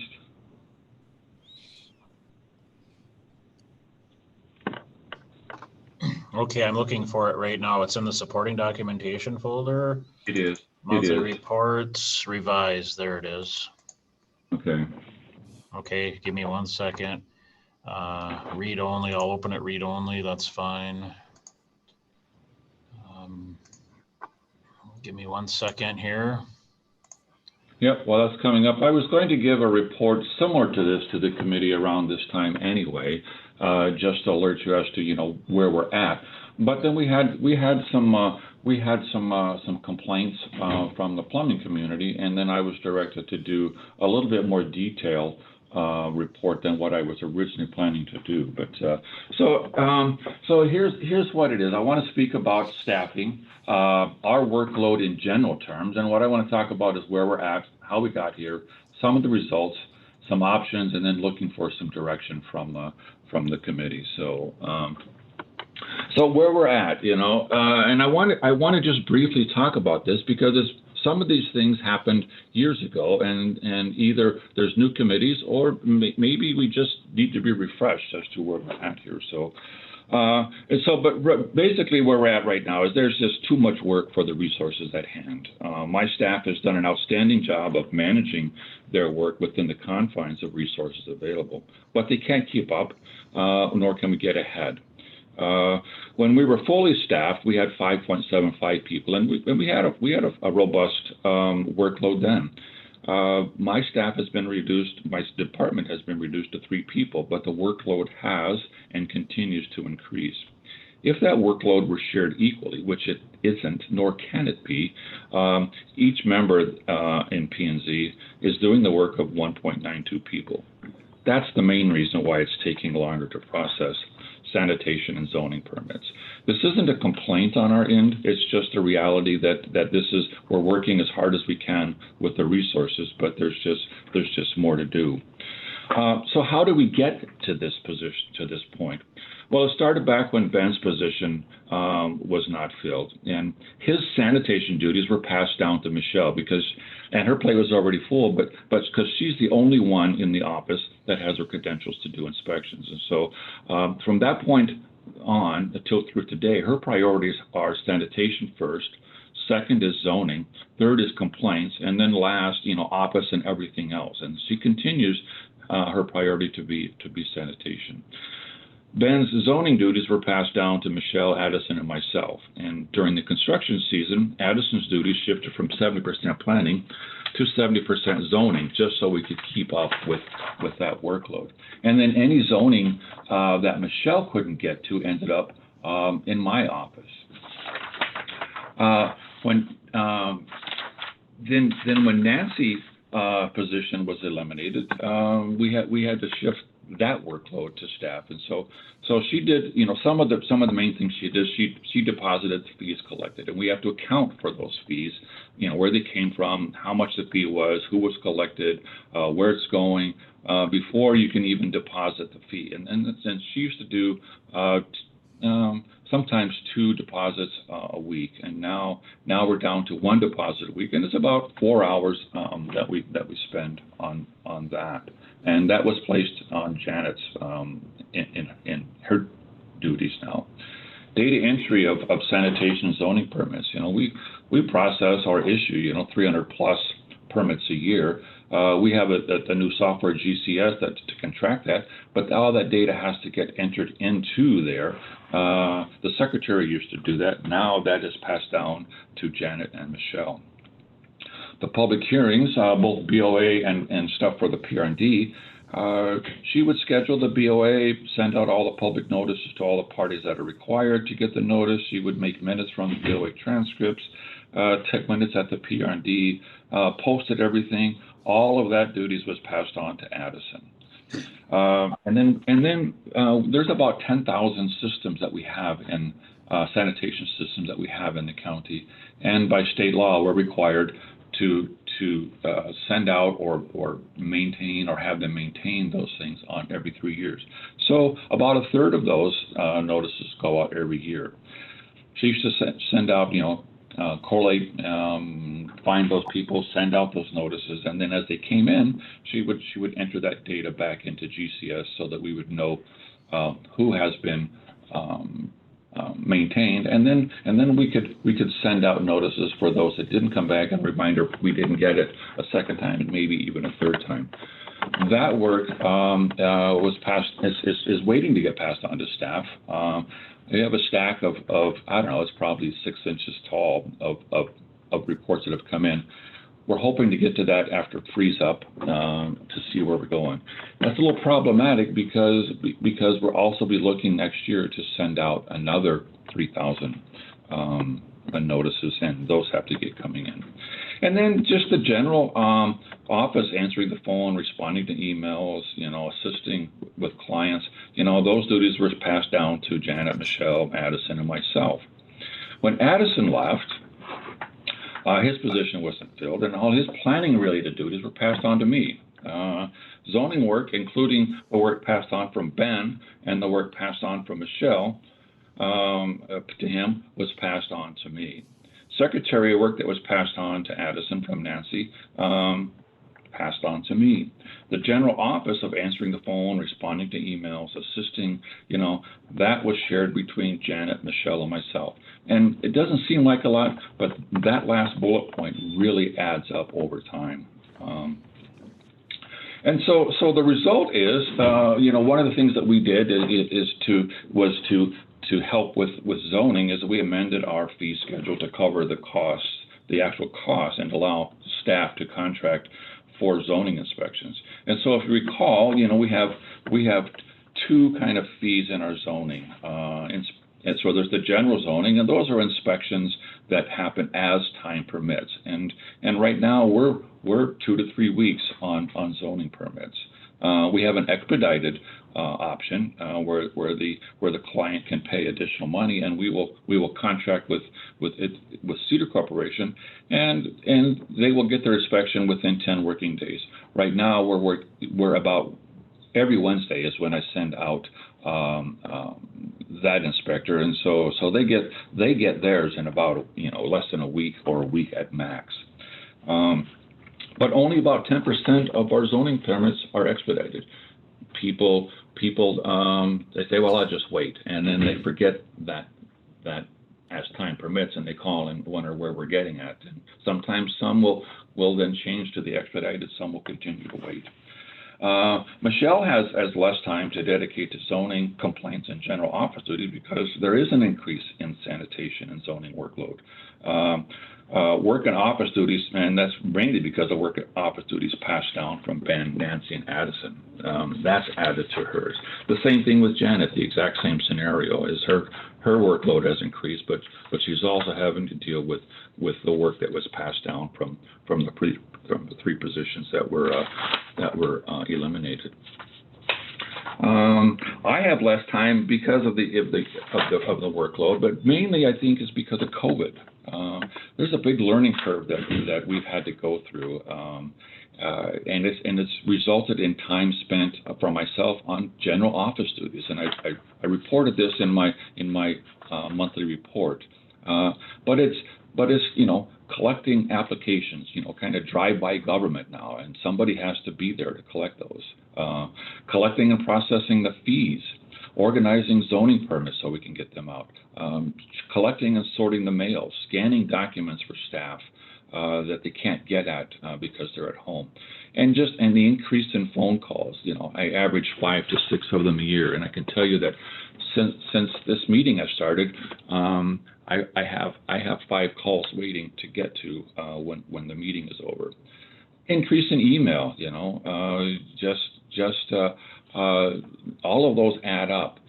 Okay, I'm looking for it right now. It's in the supporting documentation folder. It is. Monthly reports, revised. There it is. Okay. Okay, give me 1 second. Read only. I'll open it read only. That's fine. Give me 1 second here. Yep, well, that's coming up. I was going to give a report similar to this to the committee around this time anyway, just to alert you as to where we're at. But then we had some complaints from the plumbing community, and then I was directed to do a little bit more detail report than what I was originally planning to do. But so here's what it is. I want to speak about staffing, our workload in general terms, and what I want to talk about is where we're at, how we got here, some of the results, some options, and then looking for some direction from the committee. So So where we're at, and I want to just briefly talk about this because some of these things happened years ago, and either there's new committees or maybe we just need to be refreshed as to where we're at here. So, but basically where we're at right now is there's just too much work for the resources at hand. My staff has done an outstanding job of managing their work within the confines of resources available, but they can't keep up, nor can we get ahead. When we were fully staffed, we had 5.75 people, and we had a robust workload then. My staff has been reduced, my department has been reduced to 3 people, but the workload has and continues to increase. If that workload were shared equally, which it isn't, nor can it be, each member in P&Z is doing the work of 1.92 people. That's the main reason why it's taking longer to process sanitation and zoning permits. This isn't a complaint on our end. It's just a reality that we're working as hard as we can with the resources, but there's just more to do. So how do we get to this position, to this point? Well, it started back when Ben's position was not filled, and his sanitation duties were passed down to Michelle and her plate was already full, but because she's the only one in the office that has her credentials to do inspections. And so from that point on until through today, her priorities are sanitation first, second is zoning, third is complaints, and then last, office and everything else. And she continues her priority to be sanitation. Ben's zoning duties were passed down to Michelle, Addison, and myself. And during the construction season, Addison's duties shifted from 70% planning to 70% zoning, just so we could keep up with that workload. And then any zoning that Michelle couldn't get to ended up in my office. When Nancy's position was eliminated, we had to shift that workload to staff, and so she did. Some of the main things she did. She deposited the fees collected, and we have to account for those fees. Where they came from, how much the fee was, who was collected, where it's going, before you can even deposit the fee. And she used to do sometimes 2 deposits a week, and now we're down to 1 deposit a week, and it's about 4 hours that we spend on that. And that was placed on Janet's in her duties now. Data entry of sanitation and zoning permits. We process or issue 300 plus permits a year. We have a new software, GCS, to can track that, but all that data has to get entered into there. The secretary used to do that. Now that is passed down to Janet and Michelle. The public hearings, both BOA and stuff for the PR&D, she would schedule the BOA, send out all the public notices to all the parties that are required to get the notice. She would make minutes from the BOA transcripts, take minutes at the PR&D, posted everything. All of that duties was passed on to Addison. And then there's about 10,000 systems that we have in sanitation systems that we have in the county, and by state law we're required to send out or maintain or have them maintain those things on every 3 years. So about a third of those notices go out every year. She used to send out, collate, find those people, send out those notices, and then as they came in, she would enter that data back into GCS so that we would know who has been maintained, and then we could send out notices for those that didn't come back and remind her we didn't get it a second time and maybe even a third time. That work was passed is waiting to get passed on to staff. We have a stack of I don't know, it's probably 6 inches tall of reports that have come in. We're hoping to get to that after freeze up to see where we're going. That's a little problematic because we'll also be looking next year to send out another 3,000 notices, and those have to get coming in. And then just the general office, answering the phone, responding to emails, assisting with clients, those duties were passed down to Janet, Michelle, Addison, and myself. When Addison left, his position wasn't filled, and all his planning-related duties were passed on to me. Zoning work, including the work passed on from Ben and the work passed on from Michelle, to him was passed on to me. Secretary work that was passed on to Addison from Nancy, passed on to me. The general office of answering the phone, responding to emails, assisting, that was shared between Janet, Michelle, and myself. And it doesn't seem like a lot, but that last bullet point really adds up over time. And so the result is, one of the things that we did was to help with zoning is we amended our fee schedule to cover the costs, the actual costs, and allow staff to contract for zoning inspections. And so if you recall, we have two kind of fees in our zoning. And so there's the general zoning, and those are inspections that happen as time permits. And right now we're 2 to 3 weeks on zoning permits. We have an expedited option where the client can pay additional money, and we will contract with Cedar Corporation, and they will get their inspection within 10 working days. Right now we're about every Wednesday is when I send out that inspector, and so they get theirs in about less than a week or a week at max. But only about 10% of our zoning permits are expedited. People they say, well, I'll just wait, and then they forget that as time permits, and they call and wonder where we're getting at. And sometimes some will then change to the expedited, some will continue to wait. Michelle has less time to dedicate to zoning, complaints, and general office duty because there is an increase in sanitation and zoning workload. Work and office duties, and that's mainly because of work and office duties passed down from Ben, Nancy, and Addison. That's added to hers. The same thing with Janet, the exact same scenario is her workload has increased, but she's also having to deal with the work that was passed down from the three positions that were eliminated. I have less time because of the workload, but mainly I think is because of COVID. There's a big learning curve that we've had to go through, and it's resulted in time spent for myself on general office duties. And I reported this in my monthly report, but it's collecting applications, kind of drive-by government now, and somebody has to be there to collect those. Collecting and processing the fees, organizing zoning permits so we can get them out, collecting and sorting the mail, scanning documents for staff that they can't get at because they're at home, and the increase in phone calls. I average 5 to 6 of them a year, and I can tell you that since this meeting has started, I have 5 calls waiting to get to when the meeting is over. Increase in email, all of those add up.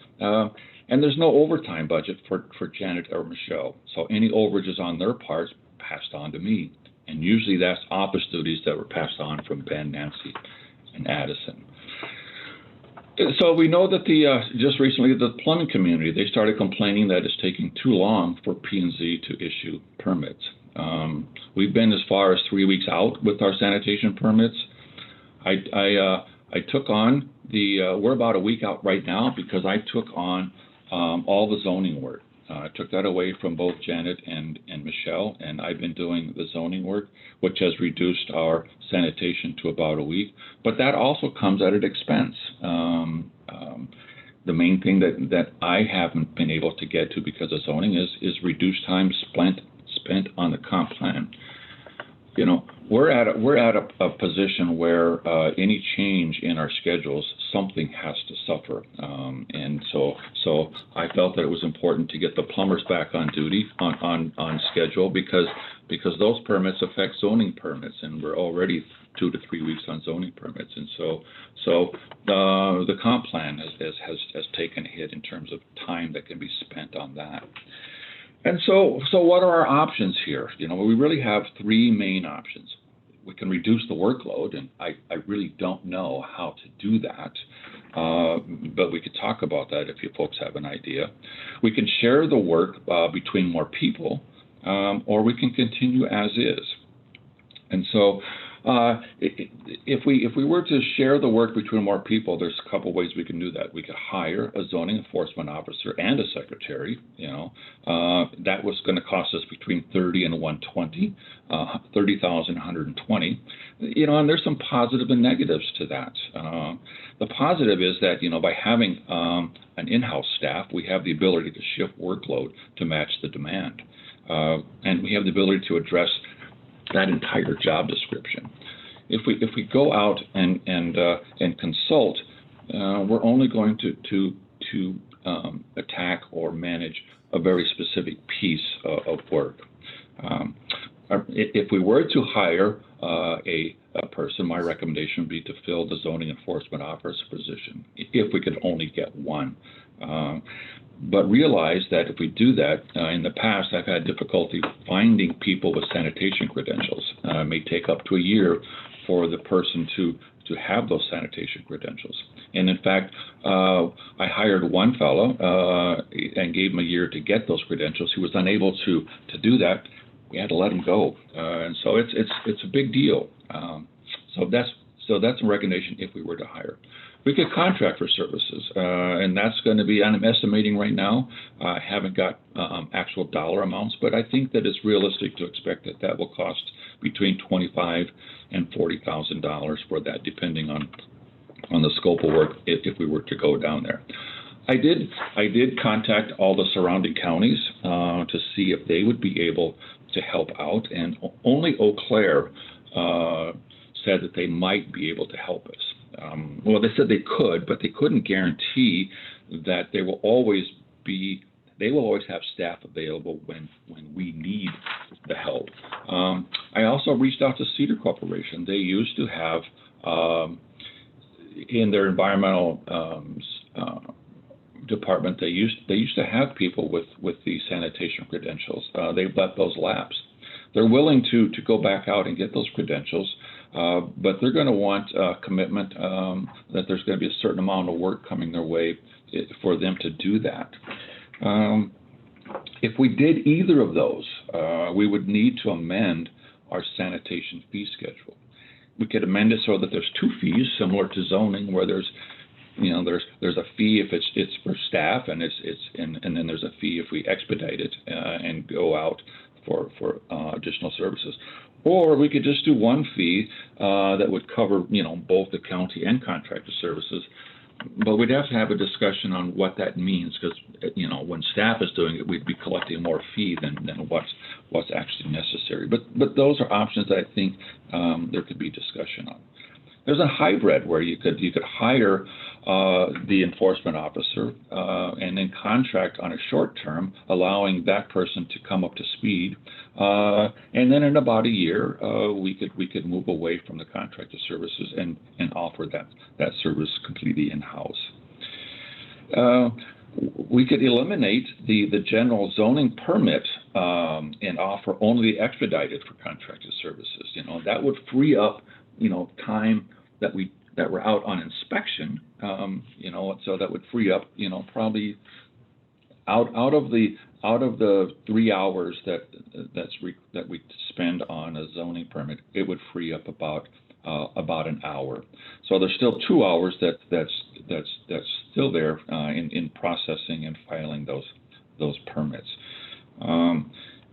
And there's no overtime budget for Janet or Michelle, so any overages on their parts passed on to me. And usually that's office duties that were passed on from Ben, Nancy, and Addison. So we know that just recently the plumbing community, they started complaining that it's taking too long for P&Z to issue permits. We've been as far as 3 weeks out with our sanitation permits. I took on we're about a week out right now because I took on all the zoning work. I took that away from both Janet and Michelle, and I've been doing the zoning work, which has reduced our sanitation to about a week. But that also comes at an expense. The main thing that I haven't been able to get to because of zoning is reduced time spent on the comp plan. We're at a position where any change in our schedules, something has to suffer, and so I felt that it was important to get the plumbers back on duty on schedule because those permits affect zoning permits, and we're already 2 to 3 weeks on zoning permits, and so the comp plan has taken a hit in terms of time that can be spent on that. And so what are our options here? We really have 3 main options. We can reduce the workload, and I really don't know how to do that, but we could talk about that if you folks have an idea. We can share the work between more people, or we can continue as is. And so If we were to share the work between more people, there's a couple ways we can do that. We could hire a zoning enforcement officer and a secretary. That was going to cost us between 30 and 120, 30,000, 120. And there's some positive and negatives to that. The positive is that by having an in-house staff, we have the ability to shift workload to match the demand, and we have the ability to address that entire job description. If we go out and consult, we're only going to attack or manage a very specific piece of work. If we were to hire a person, my recommendation would be to fill the zoning enforcement officer position, if we could only get one. But realize that if we do that, in the past, I've had difficulty finding people with sanitation credentials. It may take up to a year for the person to have those sanitation credentials. And in fact, I hired one fellow and gave him a year to get those credentials. He was unable to do that. We had to let him go. And so it's a big deal. So that's a recommendation if we were to hire. We could contract for services, and that's going to be, I'm estimating right now, I haven't got actual dollar amounts, but I think that it's realistic to expect that will cost between $25,000 and $40,000 for that, depending on the scope of work if we were to go down there. I did contact all the surrounding counties to see if they would be able to help out, and only Eau Claire said that they might be able to help us. Well, they said they could, but they couldn't guarantee that they will always have staff available when we need the help. I also reached out to Cedar Corporation. They used to have in their environmental department, they used to have people with the sanitation credentials. They've let those lapse. They're willing to go back out and get those credentials, but they're going to want a commitment that there's going to be a certain amount of work coming their way for them to do that. If we did either of those, we would need to amend our sanitation fee schedule. We could amend it so that there's two fees, similar to zoning, where there's a fee if it's for staff, and then there's a fee if we expedite it and go out for additional services. Or we could just do one fee that would cover both the county and contractor services. But we'd have to have a discussion on what that means, because when staff is doing it, we'd be collecting more fee than what's actually necessary. But those are options that I think there could be discussion on. There's a hybrid where you could hire the enforcement officer and then contract on a short term, allowing that person to come up to speed, and then in about a year we could move away from the contractor services and offer that service completely in house. We could eliminate the general zoning permit and offer only expedited for contracted services. That would free up time that we're out on inspection, so that would free up, probably out of the 3 hours that we spend on a zoning permit, it would free up about an hour. So there's still 2 hours that's still there in processing and filing those permits.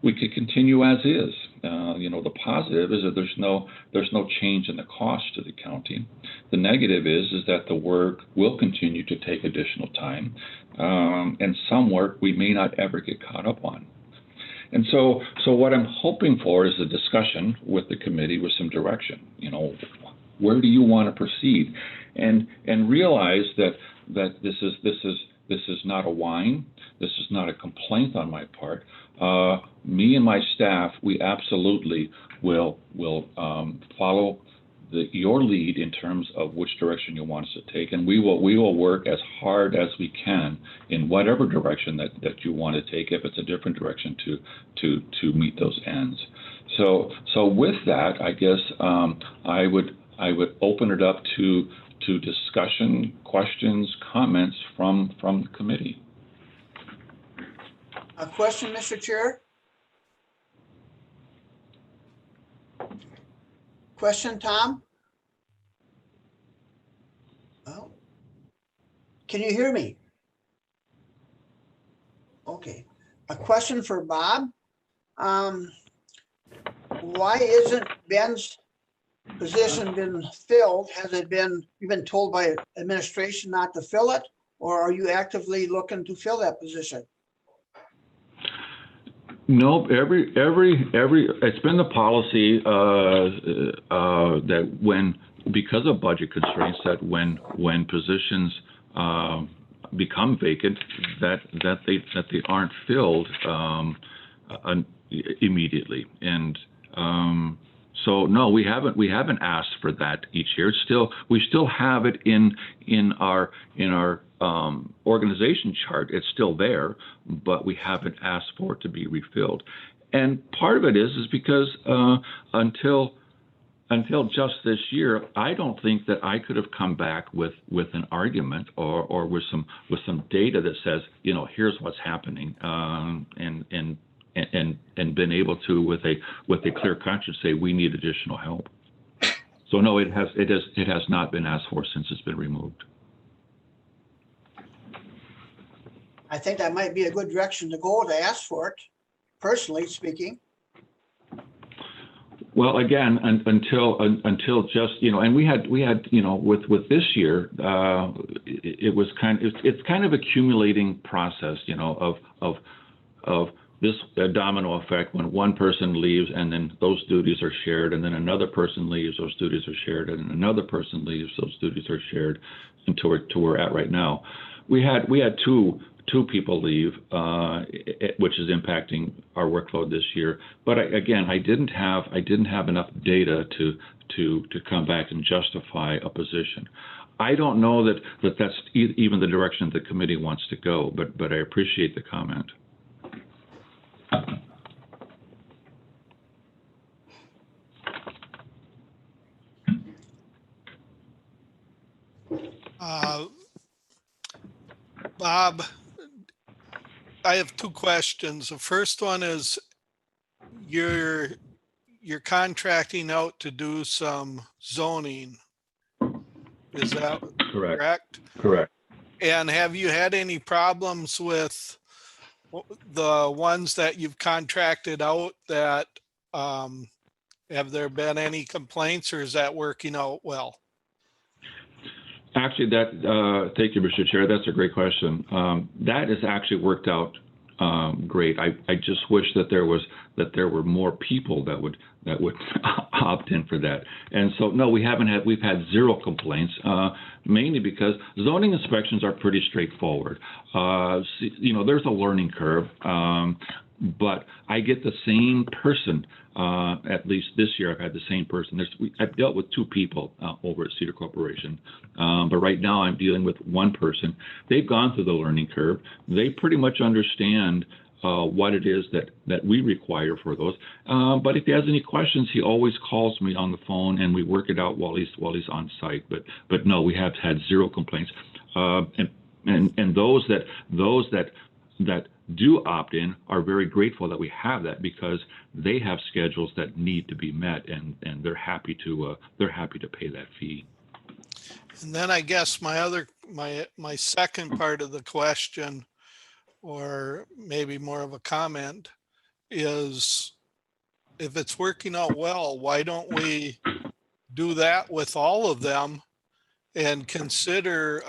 We could continue as is. The positive is that there's no change in the cost to the county. The negative is that the work will continue to take additional time, and some work we may not ever get caught up on. And so what I'm hoping for is a discussion with the committee with some direction. Where do you want to proceed? And realize that this is not a whine. This is not a complaint on my part. Me and my staff, we absolutely will follow your lead in terms of which direction you want us to take, and we will work as hard as we can in whatever direction that you want to take, if it's a different direction to meet those ends. So with that, I guess I would open it up to discussion, questions, comments from the committee. A question, Mr. Chair? Question, Tom? Oh. Can you hear me? Okay. A question for Bob. Why isn't Ben's position been filled? Has it been, you've been told by administration not to fill it? Or are you actively looking to fill that position? Nope, it's been the policy that because of budget constraints, that when positions become vacant, that they aren't filled immediately. And so no, we haven't asked for that each year. We still have it in our organization chart. It's still there, but we haven't asked for it to be refilled. And part of it is because until just this year, I don't think that I could have come back with an argument or with some data that says, here's what's happening, and been able to with a clear conscience say we need additional help. So no, it has not been asked for since it's been removed. I think that might be a good direction to go to ask for it, personally speaking. Well, again, until just, and we had with this year, it's kind of accumulating process, of this domino effect when one person leaves and then those duties are shared, and then another person leaves, those duties are shared, and another person leaves, those duties are shared, until where we're at right now. We had two people leave, which is impacting our workload this year. But I didn't have enough data to come back and justify a position. I don't know that's even the direction the committee wants to go, but I appreciate the comment. Bob, I have two questions. The first one is you're contracting out to do some zoning. Is that correct? Correct. And have you had any problems with the ones that you've contracted out that have there been any complaints, or is that working out well? Actually, thank you, Mr. Chair. That's a great question. That has actually worked out great. I just wish that there were more people that would opt in for that. And so no, we've had zero complaints, mainly because zoning inspections are pretty straightforward. There's a learning curve, but I get the same person. At least this year, I've had the same person. I've dealt with two people over at Cedar Corporation, but right now I'm dealing with one person. They've gone through the learning curve. They pretty much understand what it is that we require for those. But if he has any questions, he always calls me on the phone, and we work it out while he's on site. But no, we have had zero complaints. And those that do opt in are very grateful that we have that, because they have schedules that need to be met, and they're happy to pay that fee. And then I guess my second part of the question, or maybe more of a comment, is if it's working out well, why don't we do that with all of them and consider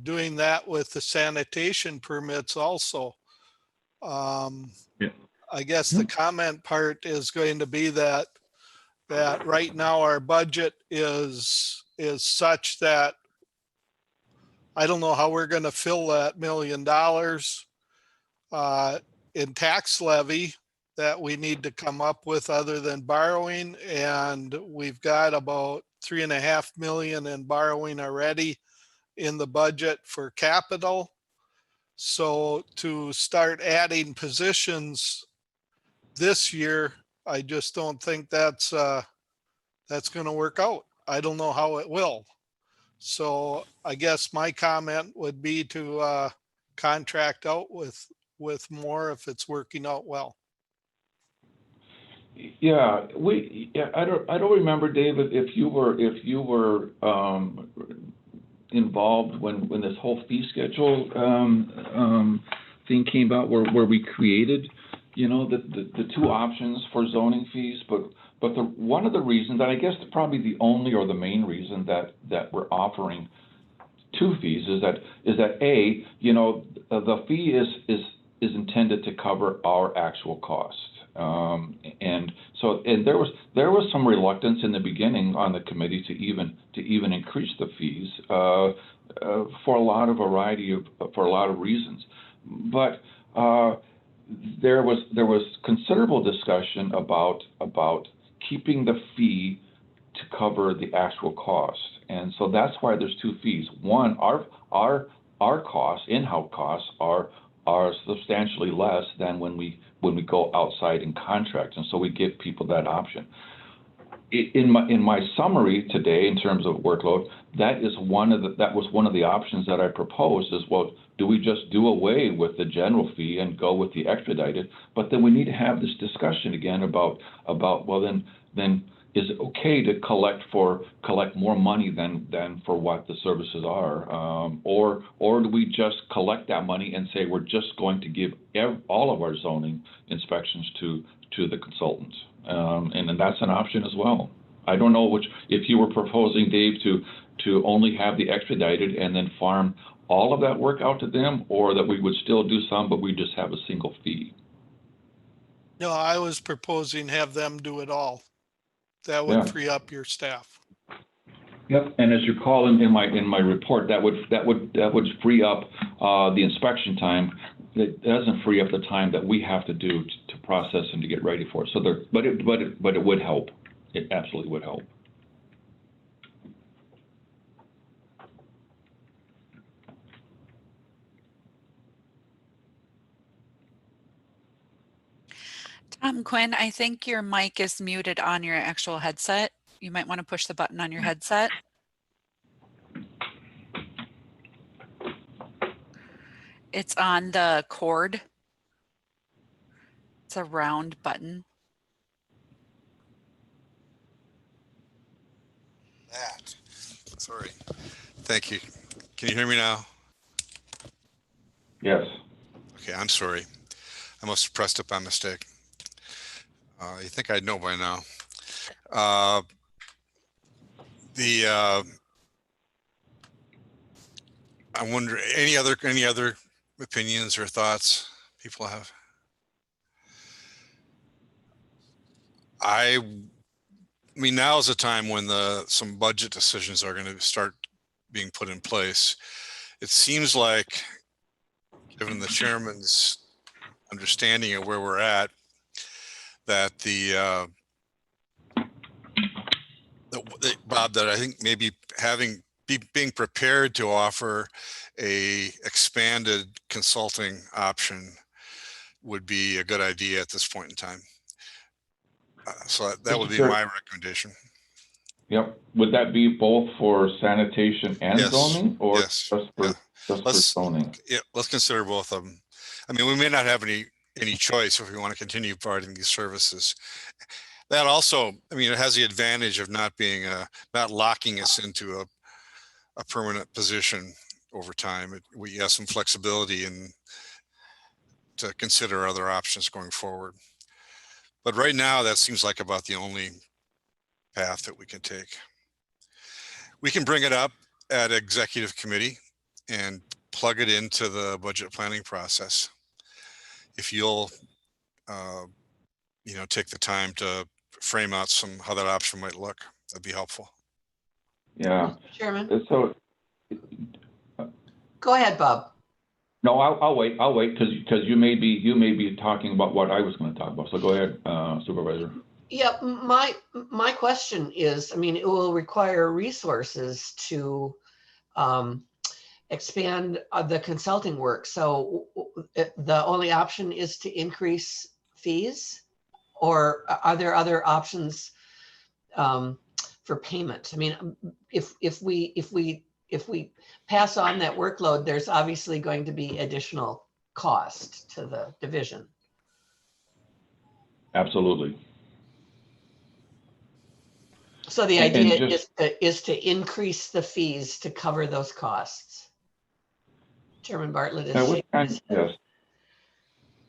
doing that with the sanitation permits also? I guess the comment part is going to be that right now our budget is such that I don't know how we're going to fill that $1 million in tax levy that we need to come up with other than borrowing. And we've got about $3.5 million in borrowing already in the budget for capital. So to start adding positions this year, I just don't think that's going to work out. I don't know how it will. So I guess my comment would be to contract out with more if it's working out well. Yeah, I don't remember, David, if you were involved when this whole fee schedule thing came about, where we created, the two options for zoning fees, but one of the reasons, and I guess probably the only or the main reason that we're offering two fees is that A, the fee is intended to cover our actual cost. And there was some reluctance in the beginning on the committee to even increase the fees for a lot of reasons. But there was considerable discussion about keeping the fee to cover the actual cost, and so that's why there's two fees. One, our costs, in-house costs, are substantially less than when we go outside in contract, and so we give people that option. In my summary today, in terms of workload, that was one of the options that I proposed. Is, well, do we just do away with the general fee and go with the expedited? But then we need to have this discussion again about well, then is it okay to collect more money than for what the services are, or do we just collect that money and say we're just going to give all of our zoning inspections to the consultants, and then that's an option as well. I don't know if you were proposing, Dave, to only have the expedited and then farm all of that work out to them, or that we would still do some but we just have a single fee. No, I was proposing have them do it all. That would free up your staff. Yep, and as you call in my report, that would free up the inspection time. It doesn't free up the time that we have to do to process and to get ready for it. So but it would help. It absolutely would help. Quinn, I think your mic is muted on your actual headset. You might want to push the button on your headset. It's on the cord. It's a round button. Sorry. Thank you. Can you hear me now? Yes. Okay, I'm sorry. I must have pressed it by mistake. You think I'd know by now. I wonder, any other opinions or thoughts people have? I mean, now is the time when some budget decisions are going to start being put in place. It seems like, given the chairman's understanding of where we're at, that Bob, that I think maybe being prepared to offer a expanded consulting option would be a good idea at this point in time. So that would be my recommendation. Yep. Would that be both for sanitation and zoning, or just for zoning? Yeah, let's consider both of them. I mean, we may not have any choice if we want to continue providing these services. That also, I mean, it has the advantage of not locking us into a permanent position over time. We have some flexibility to consider other options going forward. But right now, that seems like about the only path that we can take. We can bring it up at executive committee and plug it into the budget planning process. If you'll, take the time to frame out how that option might look, that'd be helpful. Yeah. Chairman. So. Go ahead, Bob. No, I'll wait because you may be talking about what I was going to talk about. So go ahead, Supervisor. Yeah, my question is, I mean, it will require resources to expand the consulting work. So the only option is to increase fees, or are there other options for payment? I mean, if we pass on that workload, there's obviously going to be additional cost to the division. Absolutely. So the And idea just- is to increase the fees to cover those costs. Chairman Bartlett is shaking his head.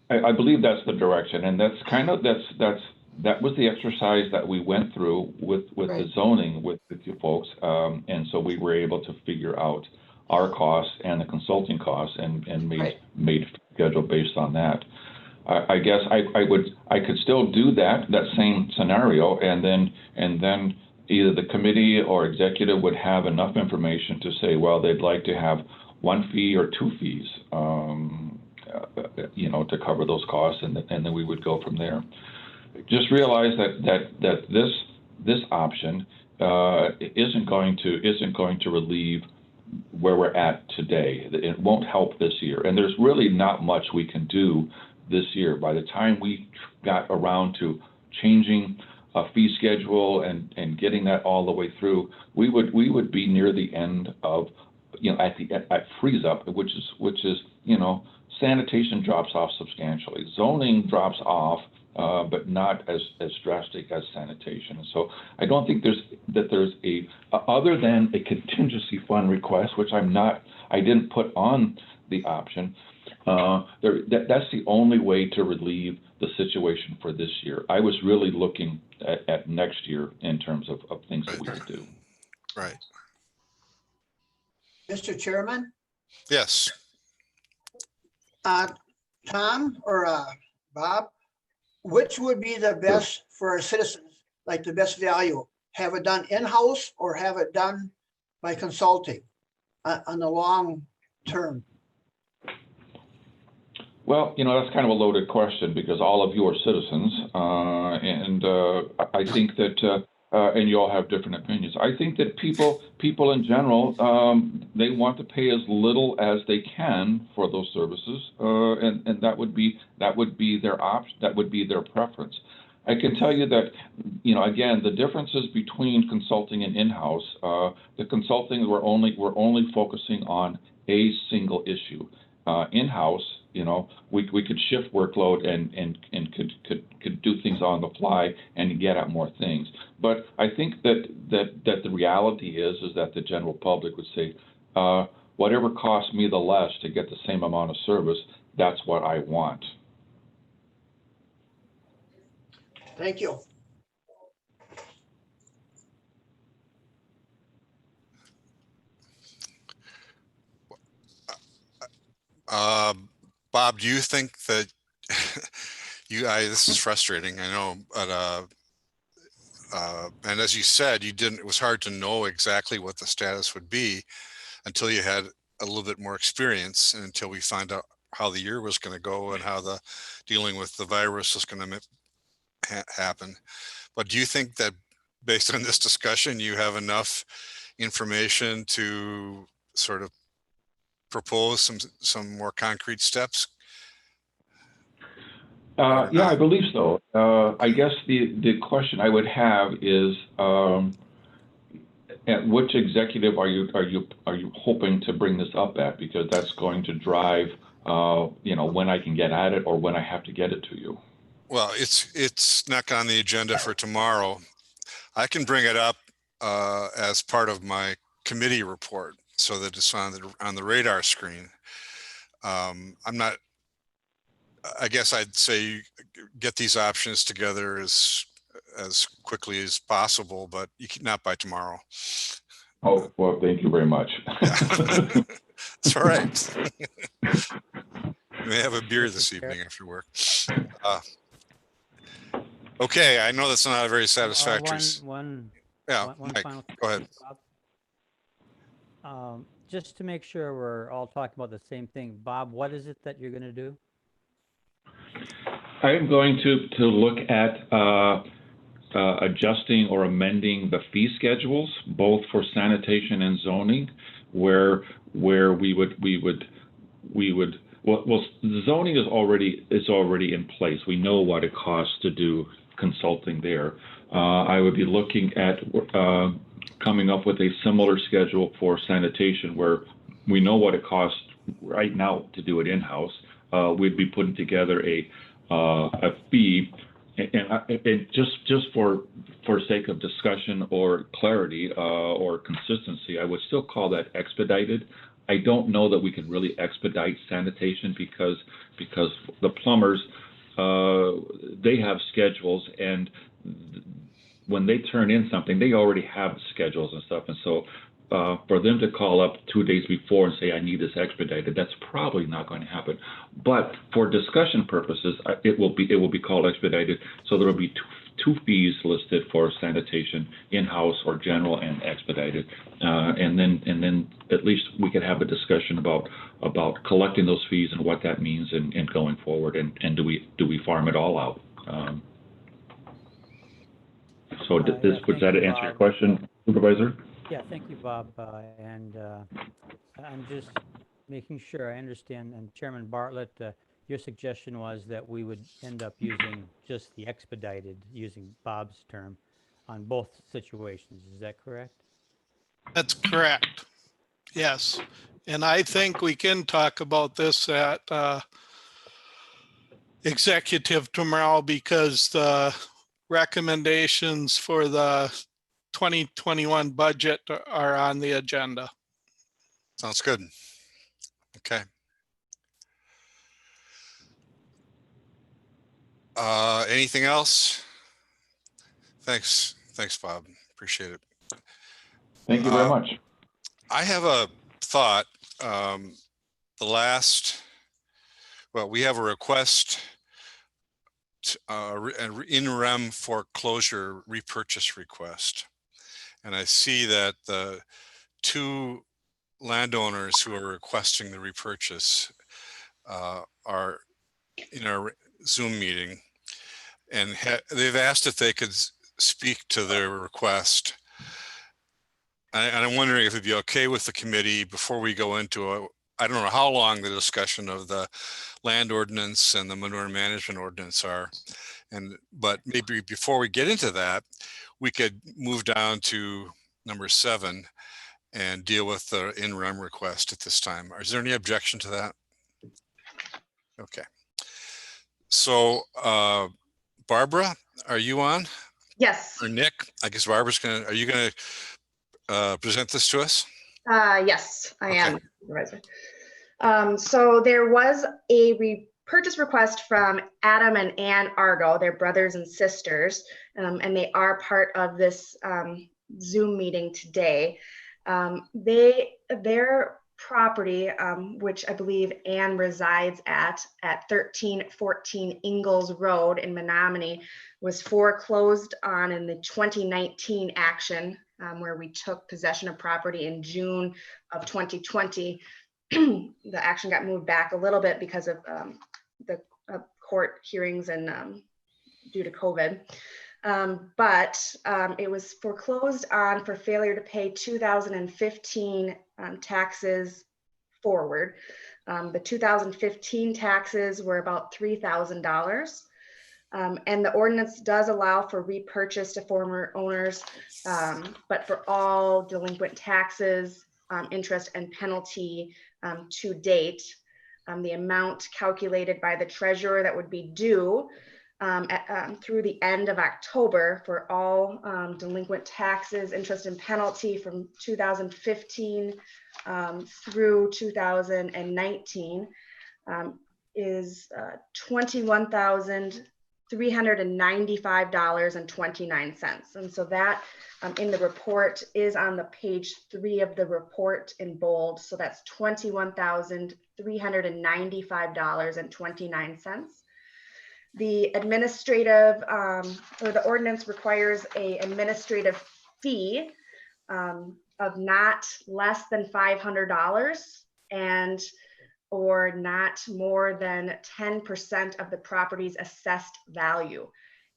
Yes. I believe that's the direction, and that's kind of, that was the exercise that we went through with the Right. zoning with you folks. And so we were able to figure out our costs and the consulting costs and Right. made a schedule based on that. I guess I could still do that same scenario, and then either the committee or executive would have enough information to say, well, they'd like to have one fee or two fees, to cover those costs, and then we would go from there. Just realize that this option isn't going to relieve where we're at today. It won't help this year, and there's really not much we can do this year. By the time we got around to changing a fee schedule and getting that all the way through, we would be near the end of, at freeze up, which is sanitation drops off substantially. Zoning drops off, but not as drastic as sanitation. So I don't think there's a other than a contingency fund request, which I didn't put on the option. That's the only way to relieve the situation for this year. I was really looking at next year in terms of things that we could do. Right. Mr. Chairman, Yes. Tom or Bob, which would be the best for our citizens, like the best value? Have it done in-house or have it done by consulting on the long term? Well, that's kind of a loaded question because all of you are citizens, and I think that, and you all have different opinions. I think that people in general, they want to pay as little as they can for those services, and that would be their option. That would be their preference. I can tell you that, again, the differences between consulting and in-house. The consulting, we're only focusing on a single issue. In-house, we could shift workload and could do things on the fly and get at more things. But I think that the reality is that the general public would say, whatever costs me the less to get the same amount of service, that's what I want. Thank you. Bob, do you think that this is frustrating, I know, but and as you said, it was hard to know exactly what the status would be until you had a little bit more experience and until we found out how the year was going to go and how the dealing with the virus was going to happen. But do you think that based on this discussion, you have enough information to sort of propose some more concrete steps? Yeah, I believe so. I guess the question I would have is, at which executive are you hoping to bring this up at? Because that's going to drive, when I can get at it or when I have to get it to you. Well, it's not on the agenda for tomorrow. I can bring it up as part of my committee report so that it's on the radar screen. I guess I'd say get these options together as quickly as possible, but not by tomorrow. Oh, well, thank you very much. It's all right. We may have a beer this evening after work. Okay, I know that's not a very satisfactory. One Mike, final go ahead. Bob. Just to make sure we're all talking about the same thing, Bob, what is it that you're going to do? I am going to look at adjusting or amending the fee schedules, both for sanitation and zoning, where we would well, the zoning is already in place. We know what it costs to do consulting there. I would be looking at coming up with a similar schedule for sanitation, where we know what it costs right now to do it in-house. We'd be putting together a fee And just for sake of discussion or clarity or consistency, I would still call that expedited. I don't know that we can really expedite sanitation because the plumbers, they have schedules, and when they turn in something, they already have schedules and stuff. And so for them to call up 2 days before and say, I need this expedited, that's probably not going to happen. But for discussion purposes, it will be called expedited. So there will be two fees listed for sanitation, in-house or general and expedited. And then at least we could have a discussion about collecting those fees and what that means and going forward. And do we farm it all out? So Yeah, would that thank you, answer your Bob. question, Supervisor? Yeah, thank you, Bob. And I'm just making sure I understand. And Chairman Bartlett, your suggestion was that we would end up using just the expedited, using Bob's term, on both situations. Is that correct? That's correct. Yes. And I think we can talk about this at executive tomorrow, because the recommendations for the 2021 budget are on the agenda. Sounds good. Okay. Anything else? Thanks, Bob. Appreciate it. Thank you very much. I have a thought. We have a request, an in rem foreclosure repurchase request. And I see that the two landowners who are requesting the repurchase are in our Zoom meeting, and they've asked if they could speak to their request. And I'm wondering if it'd be okay with the committee before we go into I don't know how long the discussion of the land ordinance and the manure management ordinance are. But maybe before we get into that, we could move down to number 7 and deal with the in rem request at this time. Is there any objection to that? Okay. So Barbara, are you on? Yes. Or Nick? I guess Barbara's are you gonna present this to us? Yes, I am, Supervisor. So there was a repurchase request from Adam and Ann Argo. They're brothers and sisters, and they are part of this Zoom meeting today. Their property, which I believe Ann resides at 1314 Ingalls Road in Menominee, was foreclosed on in the 2019 action, where we took possession of property in June of 2020. The action got moved back a little bit because of the court hearings and due to COVID. But it was foreclosed on for failure to pay 2015 taxes forward. The 2015 taxes were about $3,000. And the ordinance does allow for repurchase to former owners, but for all delinquent taxes, interest and penalty to date, the amount calculated by the treasurer that would be due through the end of October for all delinquent taxes, interest and penalty from 2015 through 2019 is $21,395.29. And so that in the report is on the page 3 of the report in bold. So that's $21,395.29. The administrative or the ordinance requires a administrative fee of not less than $500 and or not more than 10% of the property's assessed value.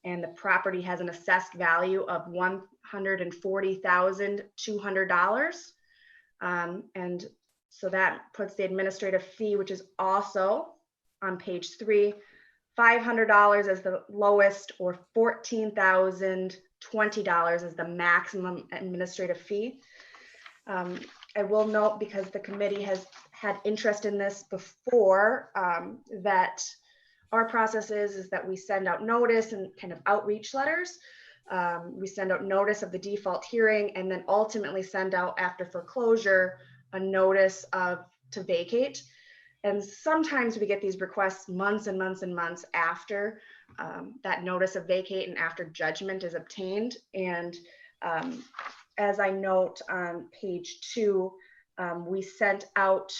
And the property has an assessed value of $140,200. And so that puts the administrative fee, which is also on page 3, $500 as the lowest, or $14,020 as the maximum administrative fee. I will note, because the committee has had interest in this before, that our process is that we send out notice and kind of outreach letters. We send out notice of the default hearing and then ultimately send out after foreclosure a notice to vacate. And sometimes we get these requests months and months and months after that notice of vacate and after judgment is obtained. And as I note on page 2, we sent out,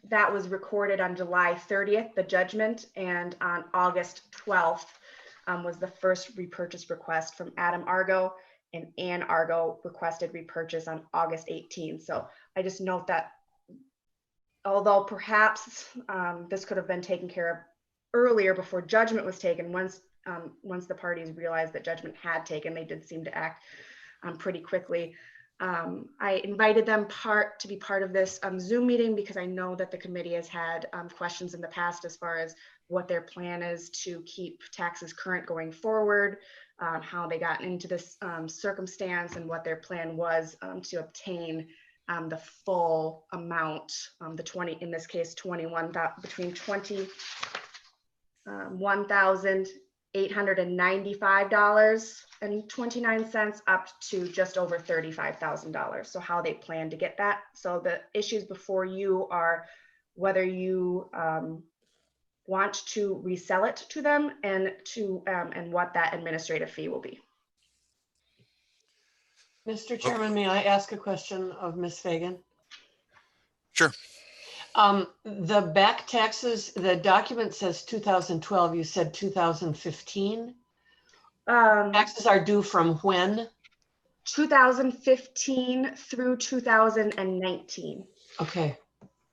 that was recorded on July 30th, the judgment, and on August 12th was the first repurchase request from Adam Argo, and Ann Argo requested repurchase on August 18th. So I just note that although perhaps this could have been taken care of earlier before judgment was taken, once the parties realized that judgment had taken, they did seem to act pretty quickly. I invited them to be part of this Zoom meeting because I know that the committee has had questions in the past as far as what their plan is to keep taxes current going forward, how they got into this circumstance, and what their plan was to obtain the full amount, the 20, in this case, 21, between $21,895.29 up to just over $35,000. So how they plan to get that. So the issues before you are whether you want to resell it to them and what that administrative fee will be. Mr. Chairman, may I ask a question of Ms. Fagan? Sure. The back taxes, the document says 2012, you said 2015. Taxes are due from when? 2015 through 2019. Okay.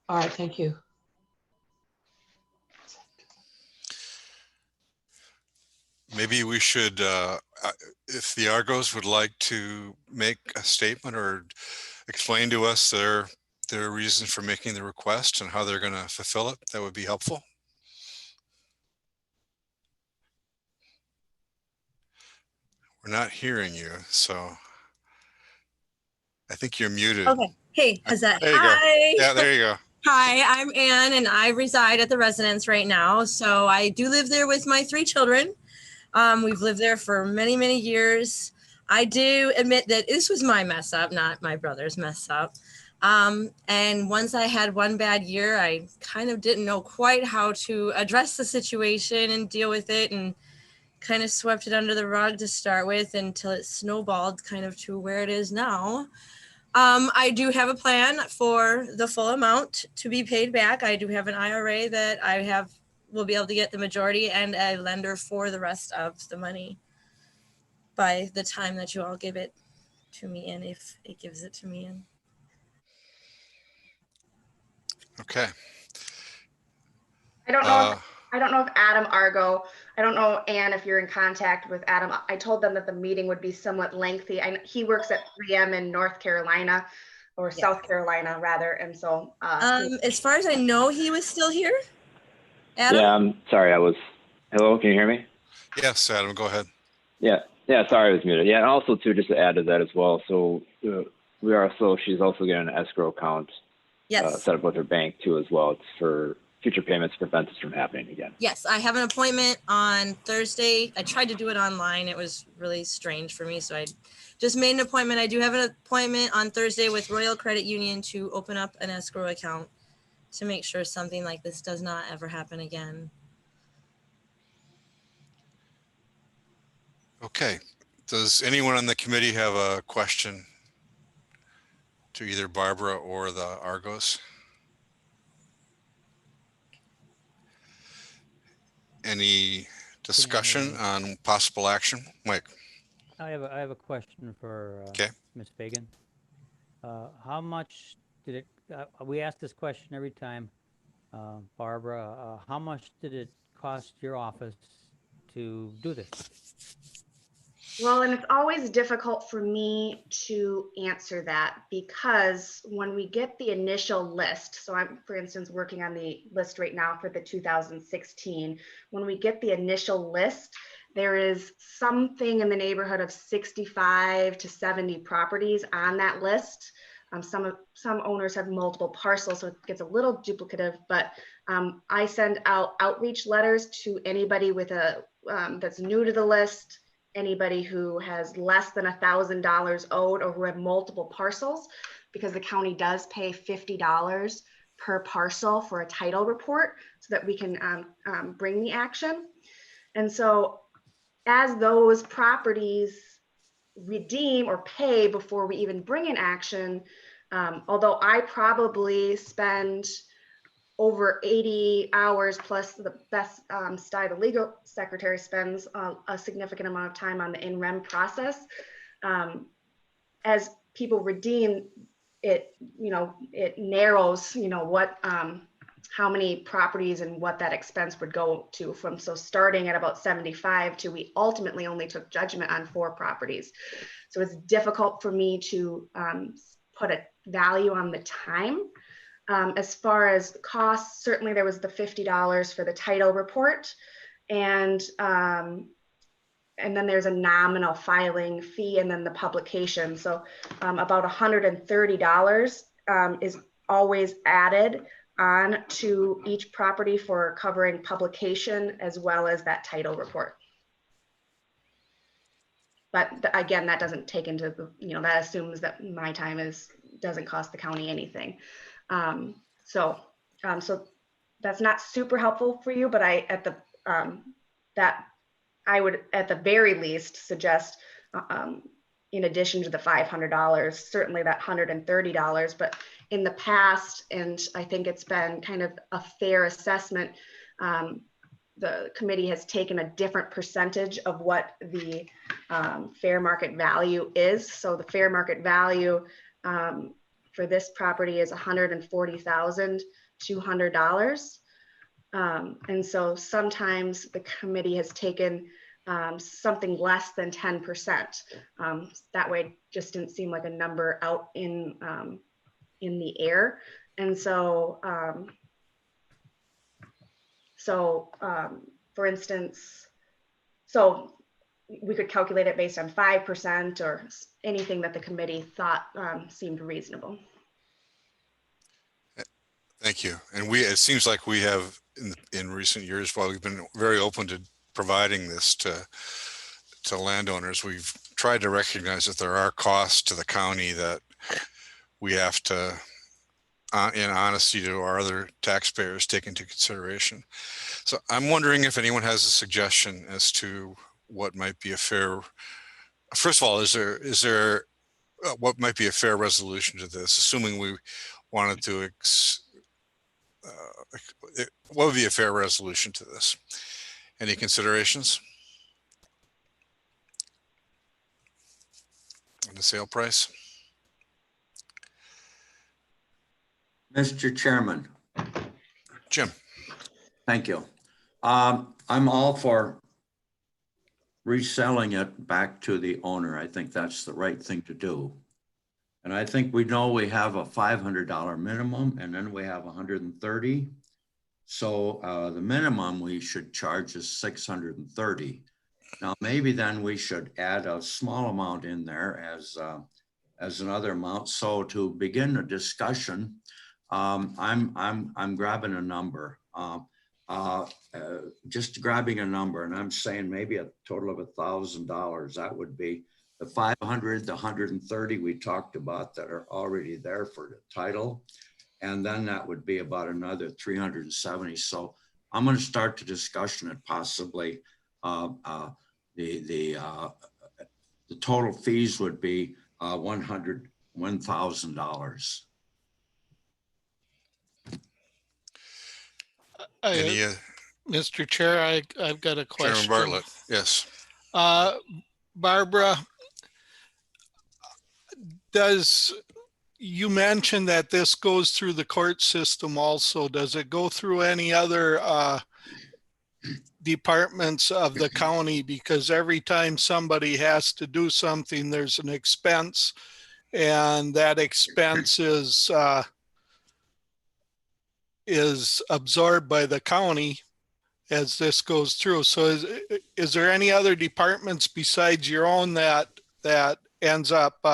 All right, thank you. Maybe we should, if the Argos would like to make a statement or explain to us their reason for making the request and how they're going to fulfill it, that would be helpful. We're not hearing you, so I think you're muted. Okay. Hey, how's that? There you Hi. go. Yeah, there you go. Hi, I'm Ann and I reside at the residence right now. So I do live there with my 3 children. We've lived there for many, many years. I do admit that this was my mess up, not my brother's mess up. And once I had one bad year, I kind of didn't know quite how to address the situation and deal with it, and kind of swept it under the rug to start with until it snowballed kind of to where it is now. I do have a plan for the full amount to be paid back. I do have an IRA that will be able to get the majority, and a lender for the rest of the money by the time that you all give it to me, and if it gives it to me in. Okay. I don't know if Adam Argo, I don't know, Ann, if you're in contact with Adam. I told them that the meeting would be somewhat lengthy. He works at 3M in North Carolina, or yeah. South Carolina rather. And so as far as I know, he was still here. Adam? Yeah, I'm sorry. Hello, can you hear me? Yes, Adam, go ahead. Yeah, sorry I was muted. Yeah, and also too, just to add to that as well. So she's also getting an escrow account set up with her bank too as well. It's for future payments to prevent this from happening again. Yes, I have an appointment on Thursday. I tried to do it online. It was really strange for me. So I just made an appointment. I do have an appointment on Thursday with Royal Credit Union to open up an escrow account to make sure something like this does not ever happen again. Okay. Does anyone on the committee have a question to either Barbara or the Argos? Any discussion on possible action? Mike? I have a question for Ms. Fagan. How much did it, we ask this question every time, Barbara, how much did it cost your office to do this? Well, and it's always difficult for me to answer that because when we get the initial list, so I'm, for instance, working on the list right now for the 2016, when we get the initial list, there is something in the neighborhood of 65 to 70 properties on that list. Some owners have multiple parcels, so it gets a little duplicative, but I send out outreach letters to anybody with a that's new to the list, anybody who has less than $1,000 owed or who have multiple parcels, because the county does pay $50 per parcel for a title report so that we can bring the action. And so as those properties redeem or pay before we even bring an action, although I probably spend over 80 hours plus the best the legal secretary spends a significant amount of time on the in rem process. As people redeem it, it narrows, what how many properties and what that expense would go to from. So starting at about 75 to we ultimately only took judgment on 4 properties. So it's difficult for me to put a value on the time. As far as costs, certainly there was the $50 for the title report, and then there's a nominal filing fee and then the publication. So about $130 is always added on to each property for covering publication as well as that title report. But again, that doesn't take into the, that assumes that my time doesn't cost the county anything. So that's not super helpful for you, but I would at the very least suggest, in addition to the $500, certainly that $130, but in the past, and I think it's been kind of a fair assessment, the committee has taken a different percentage of what the fair market value is. So the fair market value for this property is $140,200. And so sometimes the committee has taken something less than 10%. That way it just didn't seem like a number out in the air. And so, for instance, so we could calculate it based on 5% or anything that the committee thought seemed reasonable. Thank you. And it seems like we have in recent years, while we've been very open to providing this to landowners, we've tried to recognize that there are costs to the county that we have to, in honesty to our other taxpayers, take into consideration. So I'm wondering if anyone has a suggestion as to what might be a fair, first of all, is there what might be a fair resolution to this, assuming we wanted to, what would be a fair resolution to this? Any considerations on the sale price? Mr. Chairman. Jim. Thank you. I'm all for reselling it back to the owner. I think that's the right thing to do. And I think we know we have a $500 minimum and then we have 130. So the minimum we should charge is 630. Now maybe then we should add a small amount in there as another amount. So to begin the discussion, I'm grabbing a number, just grabbing a number, and I'm saying maybe a total of $1,000. That would be the 500, the 130 we talked about that are already there for the title. And then that would be about another 370. So I'm going to start the discussion at possibly the total fees would be $1,000. Mr. Chair, I've got a question. Chairman Bartlett, yes. Barbara, you mentioned that this goes through the court system also. Does it go through any other departments of the county? Because every time somebody has to do something, there's an expense, and that expense is absorbed by the county as this goes through. So is there any other departments besides your own that ends up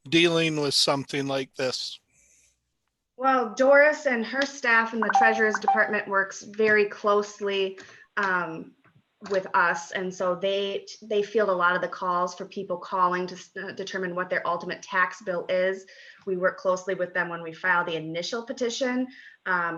dealing with something like this? Well, Doris and her staff in the treasurer's department works very closely with us. And so they field a lot of the calls for people calling to determine what their ultimate tax bill is. We work closely with them when we file the initial petition,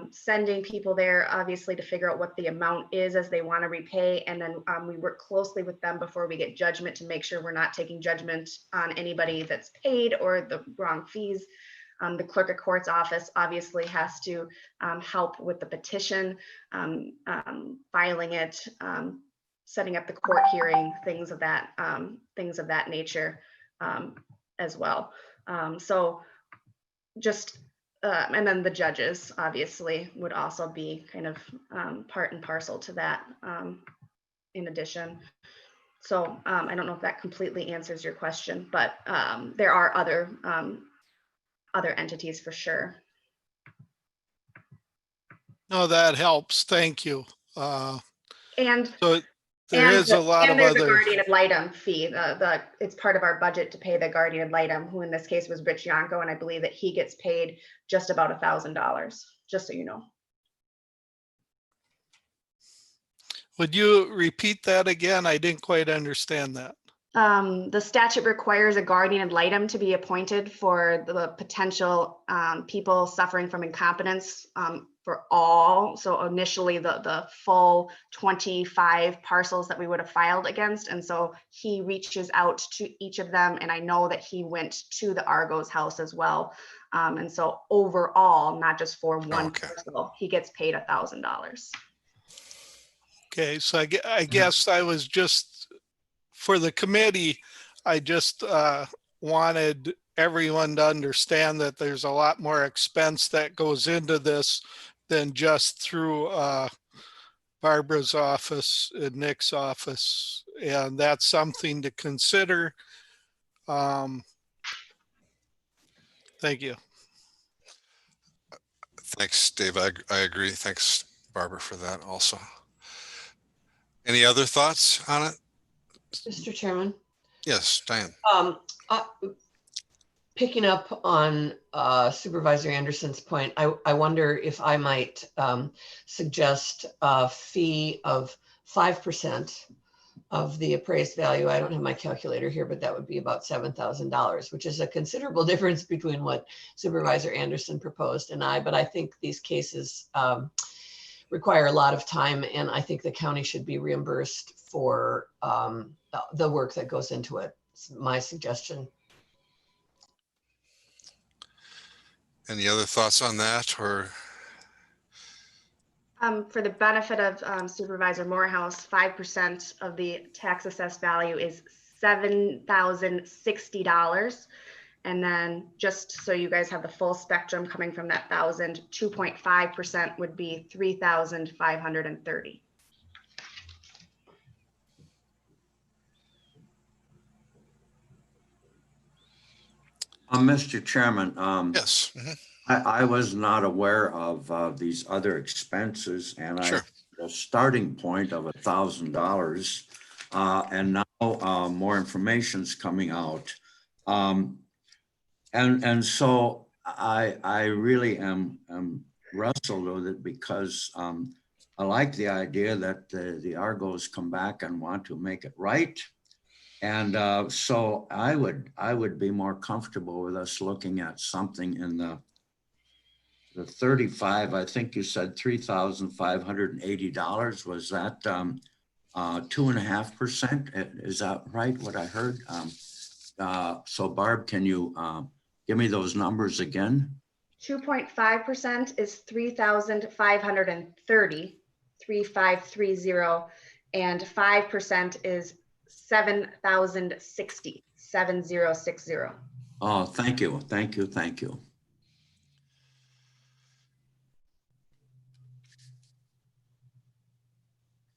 sending people there obviously to figure out what the amount is as they want to repay. And then we work closely with them before we get judgment to make sure we're not taking judgment on anybody that's paid or the wrong fees. The clerk of court's office obviously has to help with the petition, filing it, setting up the court hearing, things of that nature as well. So just and then the judges obviously would also be kind of part and parcel to that in addition. So I don't know if that completely answers your question, but there are other entities for sure. No, that helps. Thank you. And so there is a lot of there's other a guardian ad litem fee. It's part of our budget to pay the guardian ad litem, who in this case was Rich Yanko, and I believe that he gets paid just about $1,000. Just so you know. Would you repeat that again? I didn't quite understand that. The statute requires a guardian ad litem to be appointed for the potential people suffering from incompetence for all. So initially the full 25 parcels that we would have filed against. And so he reaches out to each of them. And I know that he went to the Argo's house as well. And so overall, not just for one parcel, he gets paid $1,000. Okay, so I guess I was just, for the committee, I just wanted everyone to understand that there's a lot more expense that goes into this than just through Barbara's office and Nick's office. And that's something to consider. Thank you. Thanks, Dave. I agree. Thanks, Barbara, for that also. Any other thoughts on it? Mr. Chairman? Yes, Diane. Picking up on Supervisor Anderson's point, I wonder if I might suggest a fee of 5% of the appraised value. I don't have my calculator here, but that would be about $7,000, which is a considerable difference between what Supervisor Anderson proposed and I. But I think these cases require a lot of time, and I think the county should be reimbursed for the work that goes into it. It's my suggestion. Any other thoughts on that, or? For the benefit of Supervisor Morehouse, 5% of the tax assessed value is $7,060. And then just so you guys have the full spectrum coming from that 1,000, 2.5% would be $3,530. Mr. Chairman, yes, I was not aware of these other expenses, and sure. A starting point of $1,000, and now more information's coming out, and so I really am wrestled with it because I like the idea that the Argos come back and want to make it right. And so I would be more comfortable with us looking at something in the 35. I think you said $3,580. Was that 2.5%? Is that right? What I heard? So Barb, can you give me those numbers again? 2.5% is 3,530, 3,530, and 5% is 7,060, 7060. Oh, thank you.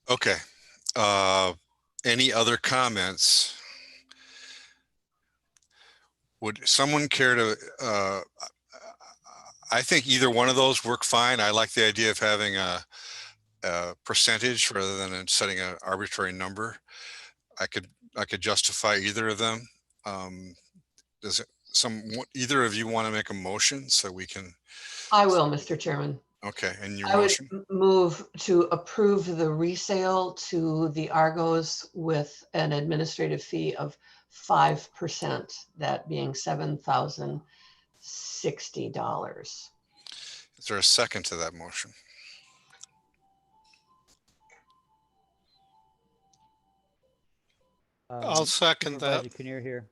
Okay. Any other comments? Would someone care to, I think either one of those work fine. I like the idea of having a percentage rather than setting an arbitrary number. I could justify either of them. either of you want to make a motion so we can? I will, Mr. Chairman. Okay, and your I would motion? move to approve the resale to the Argos with an administrative fee of 5%, that being $7,060. Is there a second to that motion? I'll second that. Supervisor Kinnear here.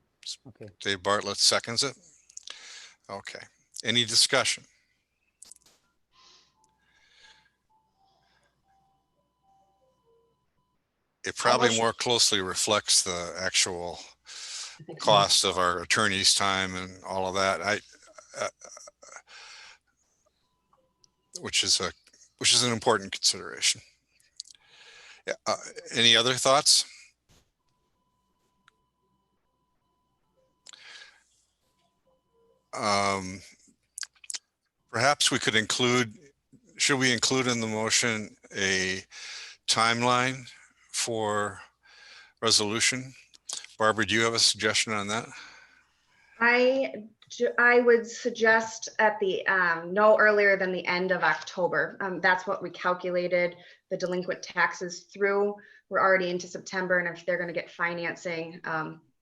Okay. Dave Bartlett seconds it. Okay. Any discussion? It probably more closely reflects the actual cost of our attorney's time and all of that. Which is an important consideration. Yeah, any other thoughts? Perhaps we could should we include in the motion a timeline for resolution? Barbara, do you have a suggestion on that? I would suggest at the no earlier than the end of October. That's what we calculated the delinquent taxes through. We're already into September, and if they're going to get financing,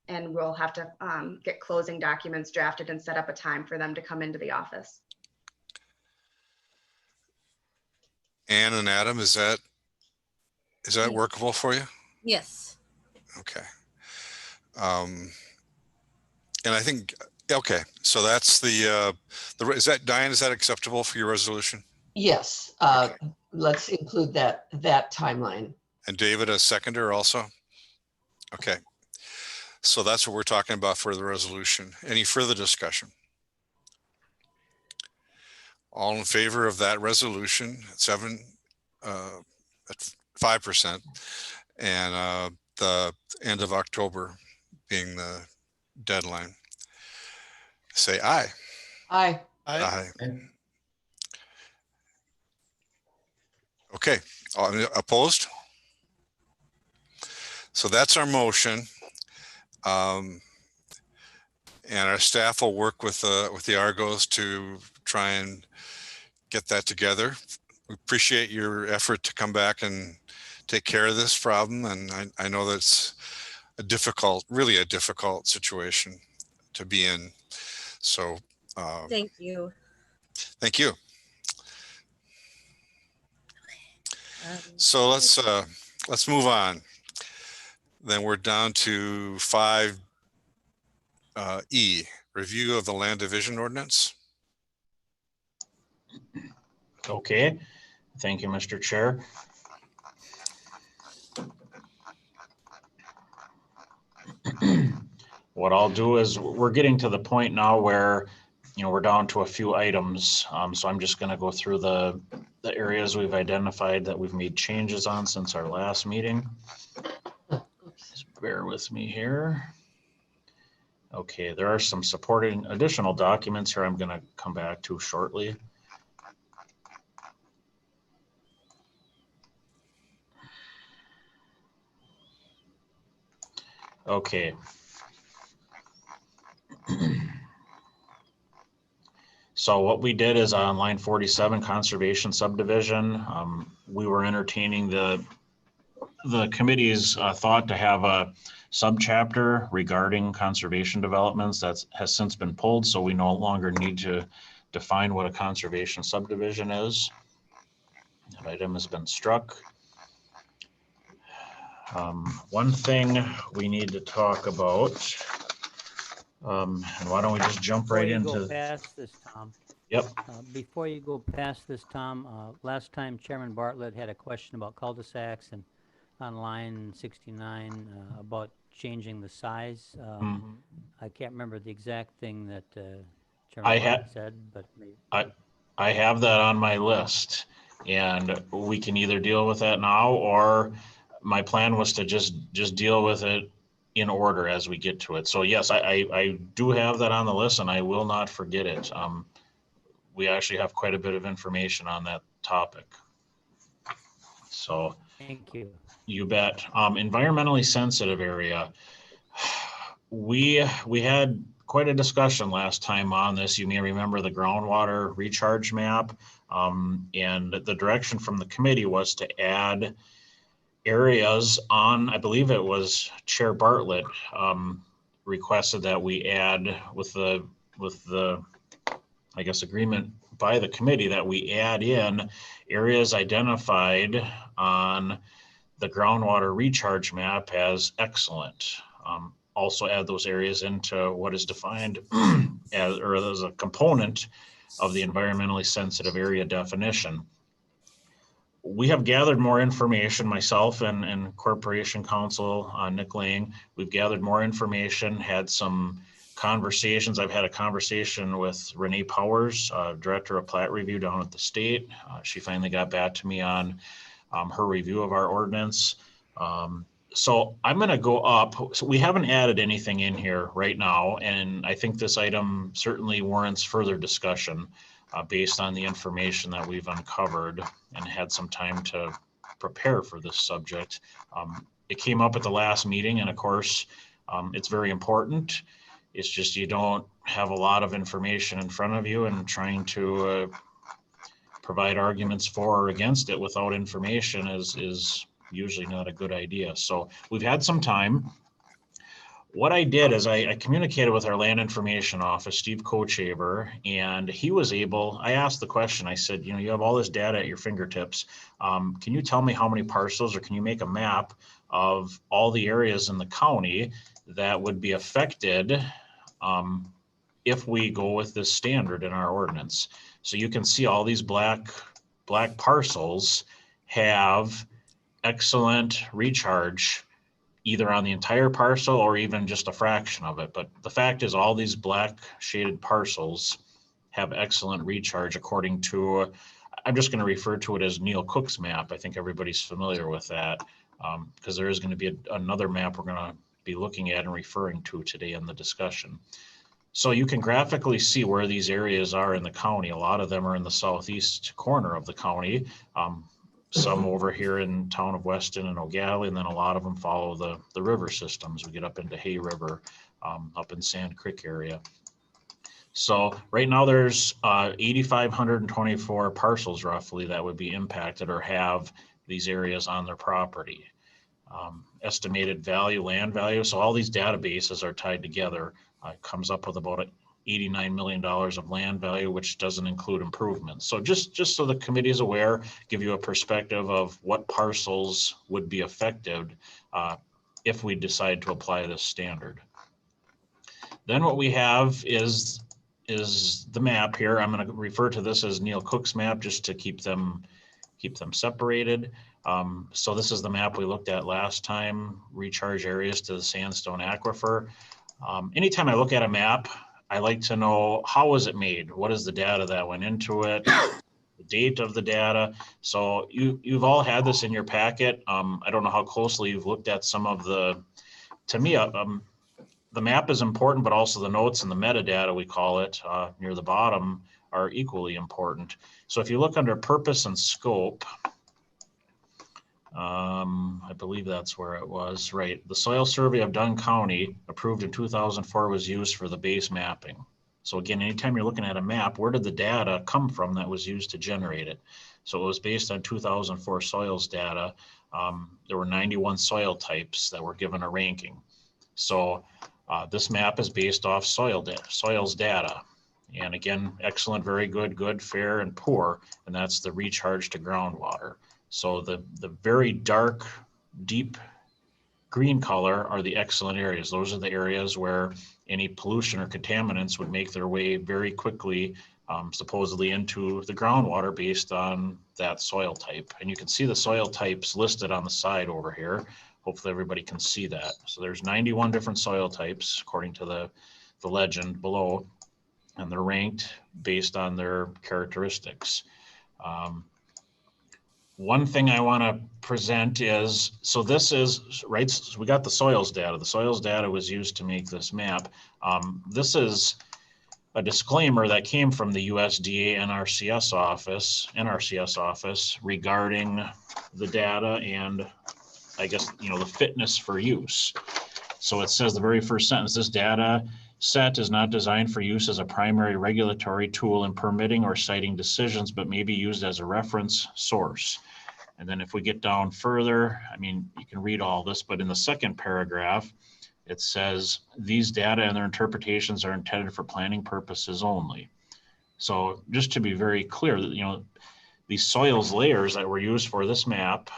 and we'll have to get closing documents drafted and set up a time for them to come into the office. Ann and Adam, is that workable for you? Yes. Okay. And I think, okay, so that's is that, Diane, is that acceptable for your resolution? Yes, Okay. let's include that timeline. And David, a seconder also? Okay. So that's what we're talking about for the resolution. Any further discussion? All in favor of that resolution at 5%, and the end of October being the deadline, say aye. Aye. Aye. Okay, opposed? So that's our motion. And our staff will work with the Argos to try and get that together. We appreciate your effort to come back and take care of this problem. And I know that's really a difficult situation to be in. So Thank you. thank you. So let's move on. Then we're down to 5E, review of the land division ordinance. Okay, thank you, Mr. Chair. What I'll do is, we're getting to the point now where, we're down to a few items. So I'm just going to go through the areas we've identified that we've made changes on since our last meeting. Just bear with me here. Okay, there are some supporting additional documents here I'm going to come back to shortly. Okay. So what we did is on line 47, conservation subdivision, we were entertaining the committee's thought to have a subchapter regarding conservation developments that has since been pulled. So we no longer need to define what a conservation subdivision is. That item has been struck. One thing we need to talk about, and why don't we just jump right into past this, Tom? Yep. Before you go past this, Tom, last time Chairman Bartlett had a question about cul-de-sacs and on line 69 about changing the size. I can't remember the exact thing that Chairman Bartlett said, but maybe. I have that on my list, and we can either deal with that now, or my plan was to just deal with it in order as we get to it. So yes, I do have that on the list, and I will not forget it. We actually have quite a bit of information on that topic. So thank you. You bet. Environmentally sensitive area. We had quite a discussion last time on this. You may remember the groundwater recharge map. And the direction from the committee was to add areas on, I believe it was Chair Bartlett requested that we add with the, I guess, agreement by the committee that we add in areas identified on the groundwater recharge map as excellent. Also add those areas into what is defined as a component of the environmentally sensitive area definition. We have gathered more information, myself and Corporation Counsel Nick Lang. We've gathered more information, had some conversations. I've had a conversation with Renee Powers, Director of Plat Review down at the state. She finally got back to me on her review of our ordinance. So I'm going to go up. So we haven't added anything in here right now, and I think this item certainly warrants further discussion based on the information that we've uncovered and had some time to prepare for this subject. It came up at the last meeting, and of course, it's very important. It's just you don't have a lot of information in front of you, and trying to provide arguments for or against it without information is usually not a good idea. So we've had some time. What I did is I communicated with our land information office, Steve Kochaber, and he was able, I asked the question, I said, you know, you have all this data at your fingertips. Can you tell me how many parcels, or can you make a map of all the areas in the county that would be affected if we go with this standard in our ordinance? So you can see all these black parcels have excellent recharge either on the entire parcel or even just a fraction of it. But the fact is all these black shaded parcels have excellent recharge according to, I'm just going to refer to it as Neil Cook's map. I think everybody's familiar with that because there is going to be another map we're going to be looking at and referring to today in the discussion. So you can graphically see where these areas are in the county. A lot of them are in the southeast corner of the county. Some over here in town of Weston and O'Galley, and then a lot of them follow the river systems. We get up into Hay River, up in Sand Creek area. So right now there's 8,524 parcels roughly that would be impacted or have these areas on their property. Estimated value, land value. So all these databases are tied together. Comes up with about $89 million of land value, which doesn't include improvements. So just so the committee is aware, give you a perspective of what parcels would be affected if we decide to apply this standard. Then what we have is the map here. I'm going to refer to this as Neil Cook's map just to keep them separated. So this is the map we looked at last time, recharge areas to the sandstone aquifer. Anytime I look at a map, I like to know how was it made? What is the data that went into it? The date of the data. So you've all had this in your packet. I don't know how closely you've looked at some of to me, the map is important, but also the notes and the metadata, we call it, near the bottom are equally important. So if you look under purpose and scope, I believe that's where it was, right? The soil survey of Dunn County approved in 2004 was used for the base mapping. So again, anytime you're looking at a map, where did the data come from that was used to generate it? So it was based on 2004 soils data. There were 91 soil types that were given a ranking. So this map is based off soils data. And again, excellent, very good, good, fair, and poor. And that's the recharge to groundwater. So the very dark, deep green color are the excellent areas. Those are the areas where any pollution or contaminants would make their way very quickly, supposedly into the groundwater based on that soil type. And you can see the soil types listed on the side over here. Hopefully everybody can see that. So there's 91 different soil types according to the legend below, and they're ranked based on their characteristics. One thing I want to present is, so this is, right, so we got the soils data. The soils data was used to make this map. This is a disclaimer that came from the USDA NRCS office regarding the data and I guess, you know, the fitness for use. So it says the very first sentence, this data set is not designed for use as a primary regulatory tool in permitting or citing decisions, but may be used as a reference source. And then if we get down further, I mean, you can read all this, but in the second paragraph, it says these data and their interpretations are intended for planning purposes only. So just to be very clear, you know, these soils layers that were used for this map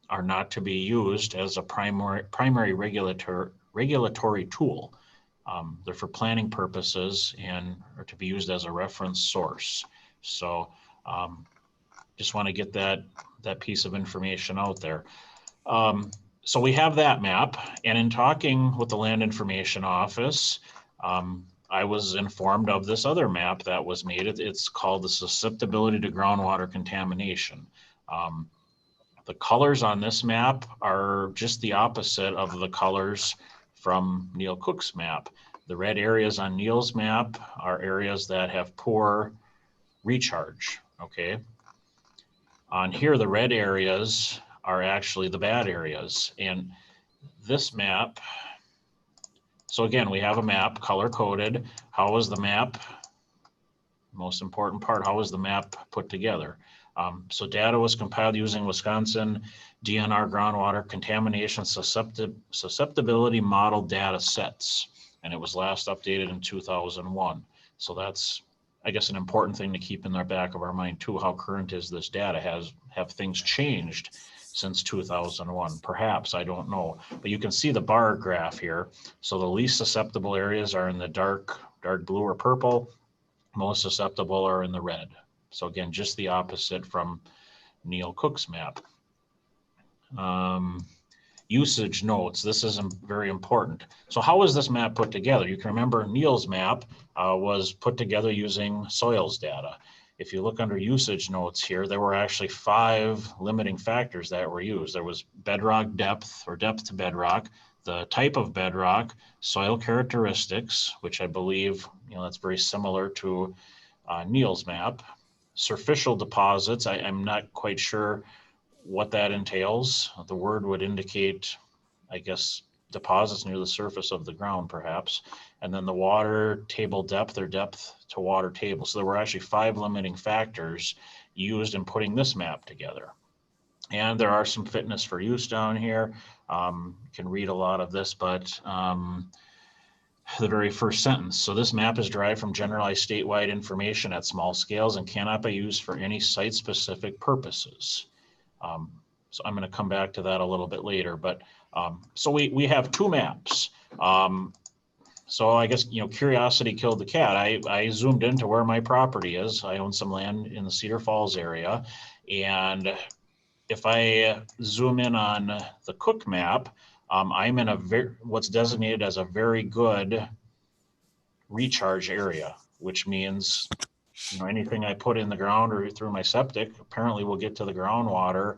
are not to be used as a primary regulatory tool. They're for planning purposes and are to be used as a reference source. So just want to get that piece of information out there. So we have that map, and in talking with the Land Information Office, I was informed of this other map that was made. It's called the Susceptibility to Groundwater Contamination. The colors on this map are just the opposite of the colors from Neil Cook's map. The red areas on Neil's map are areas that have poor recharge, okay? On here, the red areas are actually the bad areas. And this map, so again, we have a map color coded. How was the map? Most important part, how was the map put together? So data was compiled using Wisconsin DNR groundwater contamination susceptibility model data sets. And it was last updated in 2001. So that's, I guess, an important thing to keep in the back of our mind too. How current is this data? Have things changed since 2001? Perhaps, I don't know. But you can see the bar graph here. So the least susceptible areas are in the dark blue or purple. Most susceptible are in the red. So again, just the opposite from Neil Cook's map. Usage notes, this is very important. So how was this map put together? You can remember Neil's map was put together using soils data. If you look under usage notes here, there were actually 5 limiting factors that were used. There was bedrock depth or depth to bedrock, the type of bedrock, soil characteristics, which I believe, you know, that's very similar to Neil's map. Surficial deposits, I'm not quite sure what that entails. The word would indicate, I guess, deposits near the surface of the ground, perhaps. And then the water table depth or depth to water table. So there were actually 5 limiting factors used in putting this map together. And there are some fitness for use down here. You can read a lot of this, but the very first sentence. So this map is derived from generalized statewide information at small scales and cannot be used for any site-specific purposes. So I'm going to come back to that a little bit later. But so we have 2 maps. So I guess, you know, curiosity killed the cat. I zoomed into where my property is. I own some land in the Cedar Falls area. And if I zoom in on the Cook map, I'm in what's designated as a very good recharge area, which means, you know, anything I put in the ground or through my septic apparently will get to the groundwater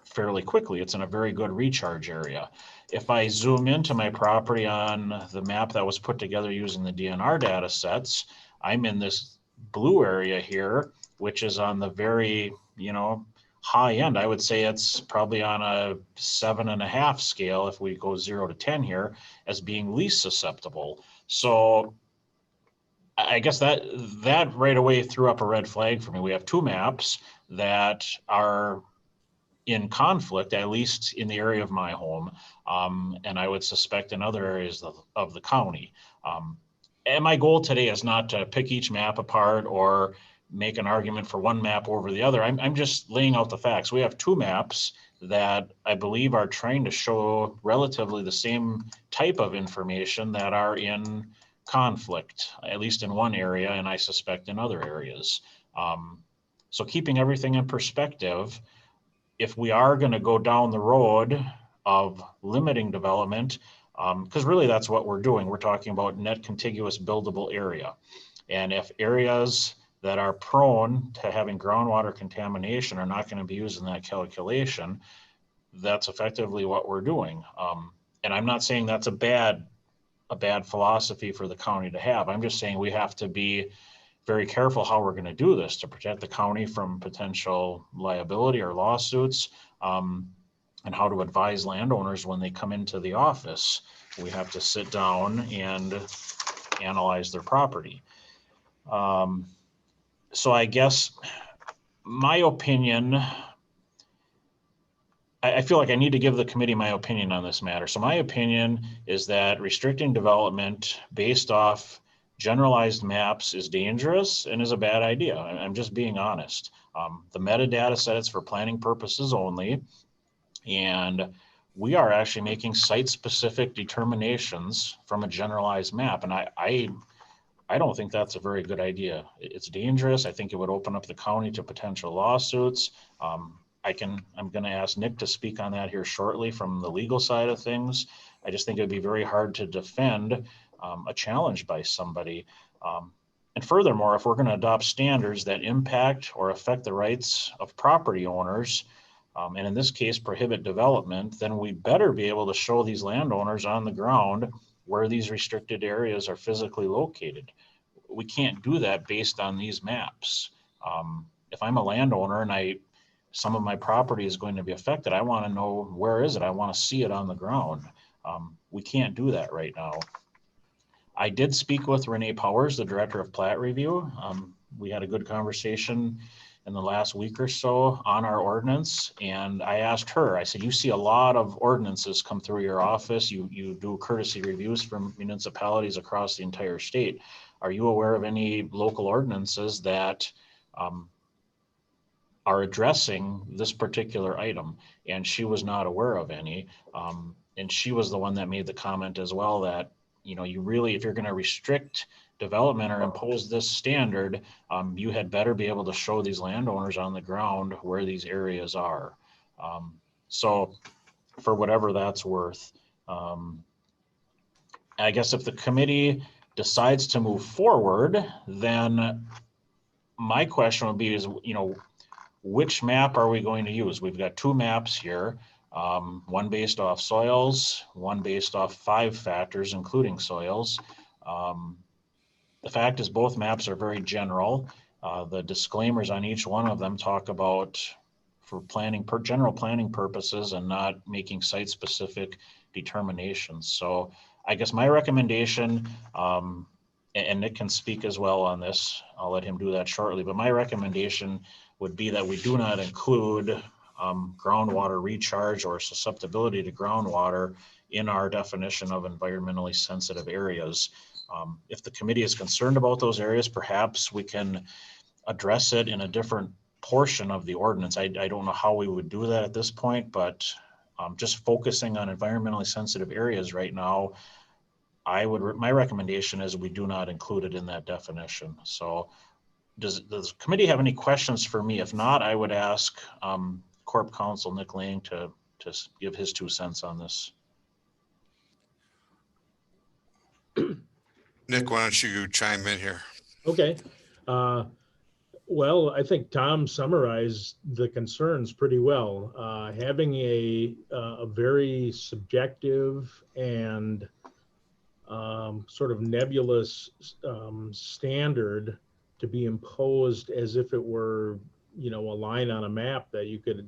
fairly quickly. It's in a very good recharge area. If I zoom into my property on the map that was put together using the DNR data sets, I'm in this blue area here, which is on the very, you know, high end. I would say it's probably on a 7.5 scale if we go 0 to 10 here as being least susceptible. So I guess that right away threw up a red flag for me. We have 2 maps that are in conflict, at least in the area of my home, and I would suspect in other areas of the county. And my goal today is not to pick each map apart or make an argument for one map over the other. I'm just laying out the facts. We have 2 maps that I believe are trying to show relatively the same type of information that are in conflict, at least in one area, and I suspect in other areas. So keeping everything in perspective, if we are going to go down the road of limiting development, because really that's what we're doing. We're talking about net contiguous buildable area. And if areas that are prone to having groundwater contamination are not going to be used in that calculation, that's effectively what we're doing. And I'm not saying that's a bad philosophy for the county to have. I'm just saying we have to be very careful how we're going to do this to protect the county from potential liability or lawsuits. and how to advise landowners when they come into the office. We have to sit down and analyze their property. So I guess my opinion, I feel like I need to give the committee my opinion on this matter. So my opinion is that restricting development based off generalized maps is dangerous and is a bad idea. I'm just being honest. The metadata said it's for planning purposes only. And we are actually making site-specific determinations from a generalized map. And I don't think that's a very good idea. It's dangerous. I think it would open up the county to potential lawsuits. I'm going to ask Nick to speak on that here shortly from the legal side of things. I just think it'd be very hard to defend a challenge by somebody. And furthermore, if we're going to adopt standards that impact or affect the rights of property owners, and in this case, prohibit development, then we better be able to show these landowners on the ground where these restricted areas are physically located. We can't do that based on these maps. If I'm a landowner and some of my property is going to be affected, I want to know where is it? I want to see it on the ground. We can't do that right now. I did speak with Renee Powers, the director of plat review. We had a good conversation in the last week or so on our ordinance. And I asked her, I said, you see a lot of ordinances come through your office. You do courtesy reviews from municipalities across the entire state. Are you aware of any local ordinances that are addressing this particular item? And she was not aware of any. And she was the one that made the comment as well that, you really, if you're going to restrict development or impose this standard, you had better be able to show these landowners on the ground where these areas are. So for whatever that's worth, I guess if the committee decides to move forward, then my question would be is, which map are we going to use? We've got two maps here, one based off soils, one based off 5 factors, including soils. The fact is both maps are very general. The disclaimers on each one of them talk about for general planning purposes and not making site-specific determinations. So I guess my recommendation, and Nick can speak as well on this, I'll let him do that shortly, but my recommendation would be that we do not include groundwater recharge or susceptibility to groundwater in our definition of environmentally sensitive areas. If the committee is concerned about those areas, perhaps we can address it in a different portion of the ordinance. I don't know how we would do that at this point, but just focusing on environmentally sensitive areas right now, my recommendation is we do not include it in that definition. So does the committee have any questions for me? If not, I would ask Corp Counsel Nick Lang to give his 2 cents on this. Nick, why don't you chime in here? Okay. Well, I think Tom summarized the concerns pretty well. Having a very subjective and sort of nebulous standard to be imposed as if it were, a line on a map that you could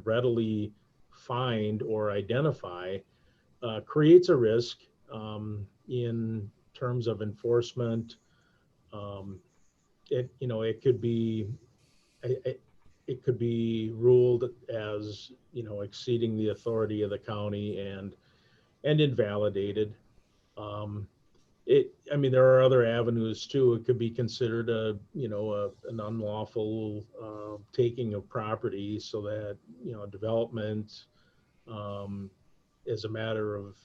readily find or identify creates a risk in terms of enforcement. It could be ruled as exceeding the authority of the county and invalidated. There are other avenues too. It could be considered an unlawful taking of property, so that development as a matter of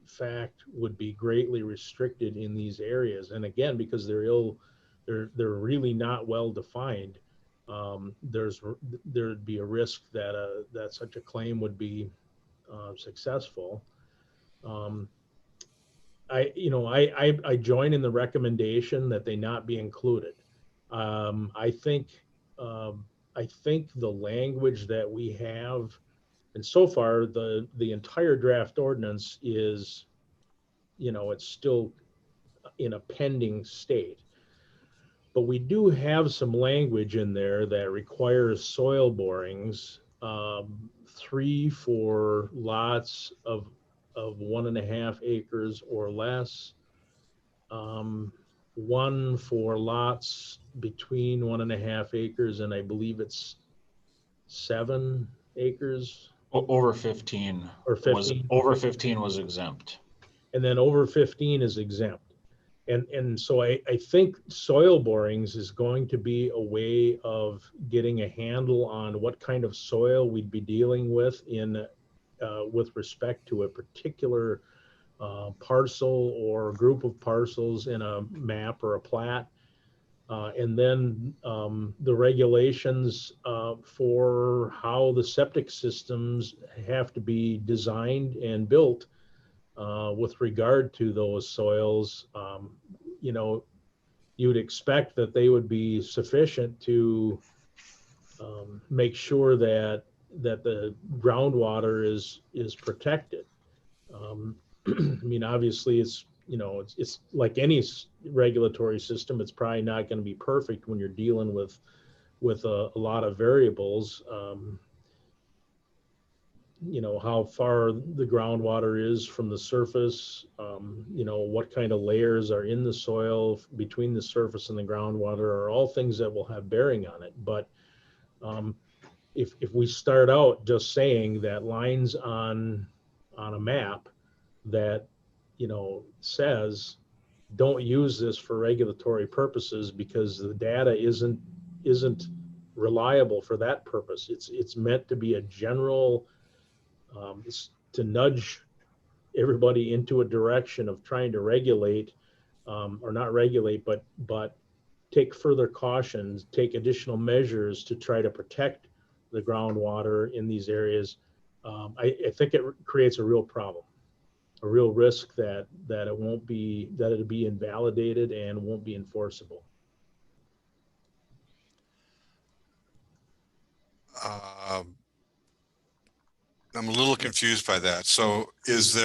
fact would be greatly restricted in these areas. And again, because they're really not well defined, there'd be a risk that such a claim would be successful. I join in the recommendation that they not be included. I think the language that we have, and so far the entire draft ordinance is, it's still in a pending state. But we do have some language in there that requires soil borings 3 for lots of 1.5 acres or less, 1 for lots between 1.5 acres and I believe it's 7 acres. Over 15. Or 15. Over 15 was exempt. And then over 15 is exempt. And so I think soil borings is going to be a way of getting a handle on what kind of soil we'd be dealing with with respect to a particular parcel or group of parcels in a map or a plat. And then the regulations for how the septic systems have to be designed and built with regard to those soils. You know, you would expect that they would be sufficient to make sure that the groundwater is protected. I mean, obviously, it's like any regulatory system. It's probably not going to be perfect when you're dealing with a lot of variables. You know, how far the groundwater is from the surface, you know, what kind of layers are in the soil between the surface and the groundwater are all things that will have bearing on it. But if we start out just saying that lines on a map that, you know, says don't use this for regulatory purposes because the data isn't reliable for that purpose. It's meant to be a general to nudge everybody into a direction of trying to regulate or not regulate, but take further cautions, take additional measures to try to protect the groundwater in these areas. I think it creates a real problem, a real risk that it'll be invalidated and won't be enforceable. I'm a little confused by that. So is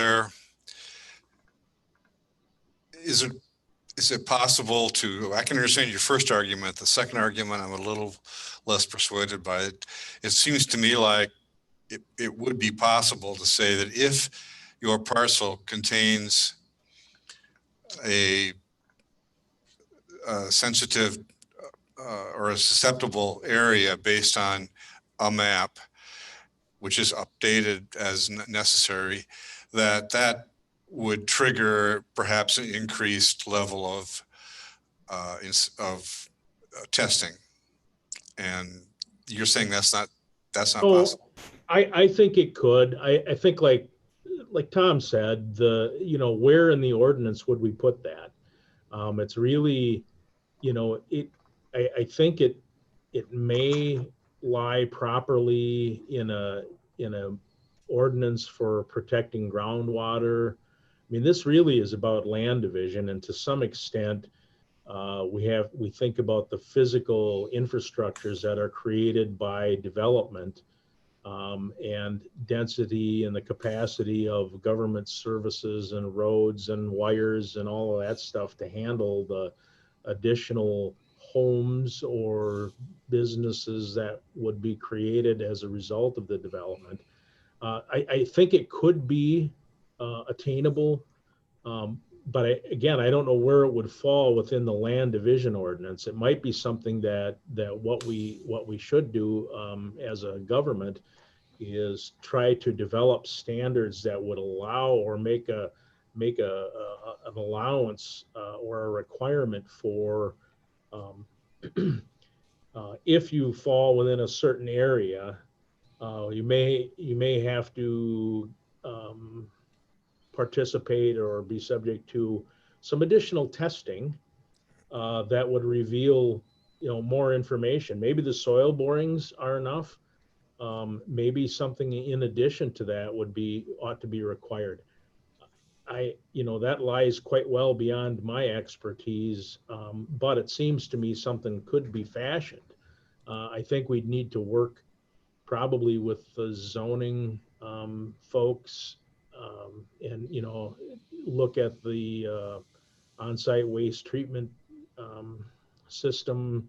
it possible to, I can understand your first argument. The second argument, I'm a little less persuaded by it. It seems to me like it would be possible to say that if your parcel contains a sensitive or a susceptible area based on a map, which is updated as necessary, that would trigger perhaps an increased level of testing. And you're saying that's not possible. I think it could. I think like Tom said, where in the ordinance would we put that? It's really, I think it may lie properly in a ordinance for protecting groundwater. I mean, this really is about land division, and to some extent, we think about the physical infrastructures that are created by development and density and the capacity of government services and roads and wires and all of that stuff to handle the additional homes or businesses that would be created as a result of the development. I think it could be attainable, but again, I don't know where it would fall within the land division ordinance. It might be something that what we should do as a government is try to develop standards that would allow or make an allowance or a requirement for if you fall within a certain area, you may have to participate or be subject to some additional testing that would reveal more information. Maybe the soil borings are enough. Maybe something in addition to that ought to be required. That lies quite well beyond my expertise, but it seems to me something could be fashioned. I think we'd need to work probably with the zoning folks and look at the on-site waste treatment system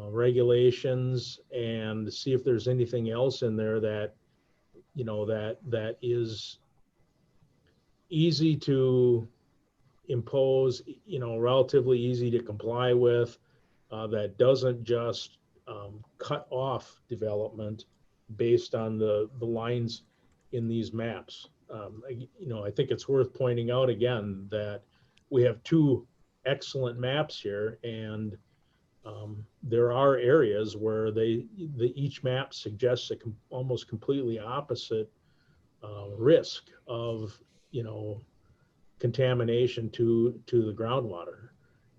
regulations and see if there's anything else in there that you know, that is easy to impose, you know, relatively easy to comply with, that doesn't just cut off development based on the lines in these maps. You know, I think it's worth pointing out again that we have two excellent maps here, and there are areas where each map suggests a almost completely opposite risk of, you know, contamination to the groundwater.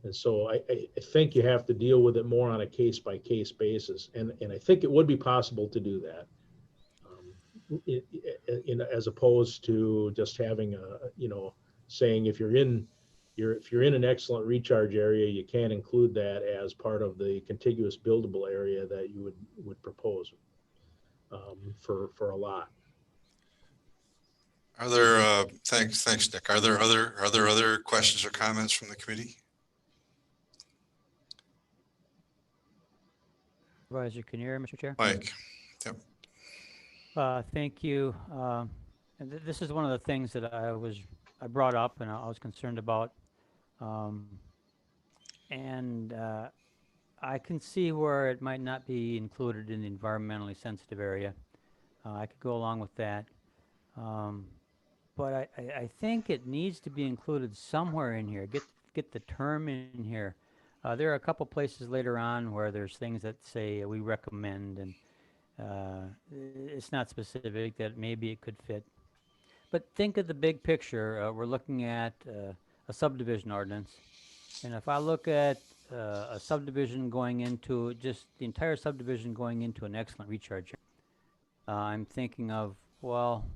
And so I think you have to deal with it more on a case by case basis. And I think it would be possible to do that. As opposed to just having a, you know, saying if you're in an excellent recharge area, you can't include that as part of the contiguous buildable area that you would propose for a lot. Are there, thanks, Nick. Are there other questions or comments from the committee? Supervisor Kinnear, Mr. Chair. Mike. Yep. Thank you. And this is one of the things that I brought up and I was concerned about. I can see where it might not be included in the environmentally sensitive area. I could go along with that. But I think it needs to be included somewhere in here. Get the term in here. There are a couple places later on where there's things that say we recommend, and it's not specific that maybe it could fit. But think of the big picture. We're looking at a subdivision ordinance. And if I look at a subdivision going into, just the entire subdivision going into an excellent recharge area, I'm thinking of, well,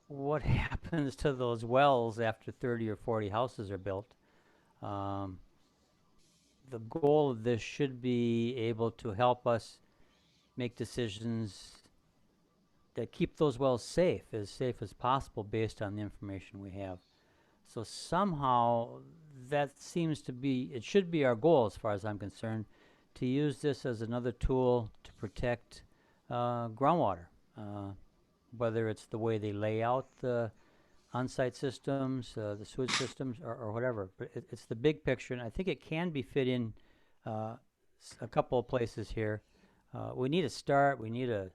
what happens to those wells after 30 or 40 houses are built? The goal of this should be able to help us make decisions that keep those wells safe as possible based on the information we have. So somehow that seems to be, it should be our goal as far as I'm concerned, to use this as another tool to protect groundwater, whether it's the way they lay out the on-site systems, the sewage systems, or whatever. But it's the big picture, and I think it can be fit in a couple of places here. We need a start. We need a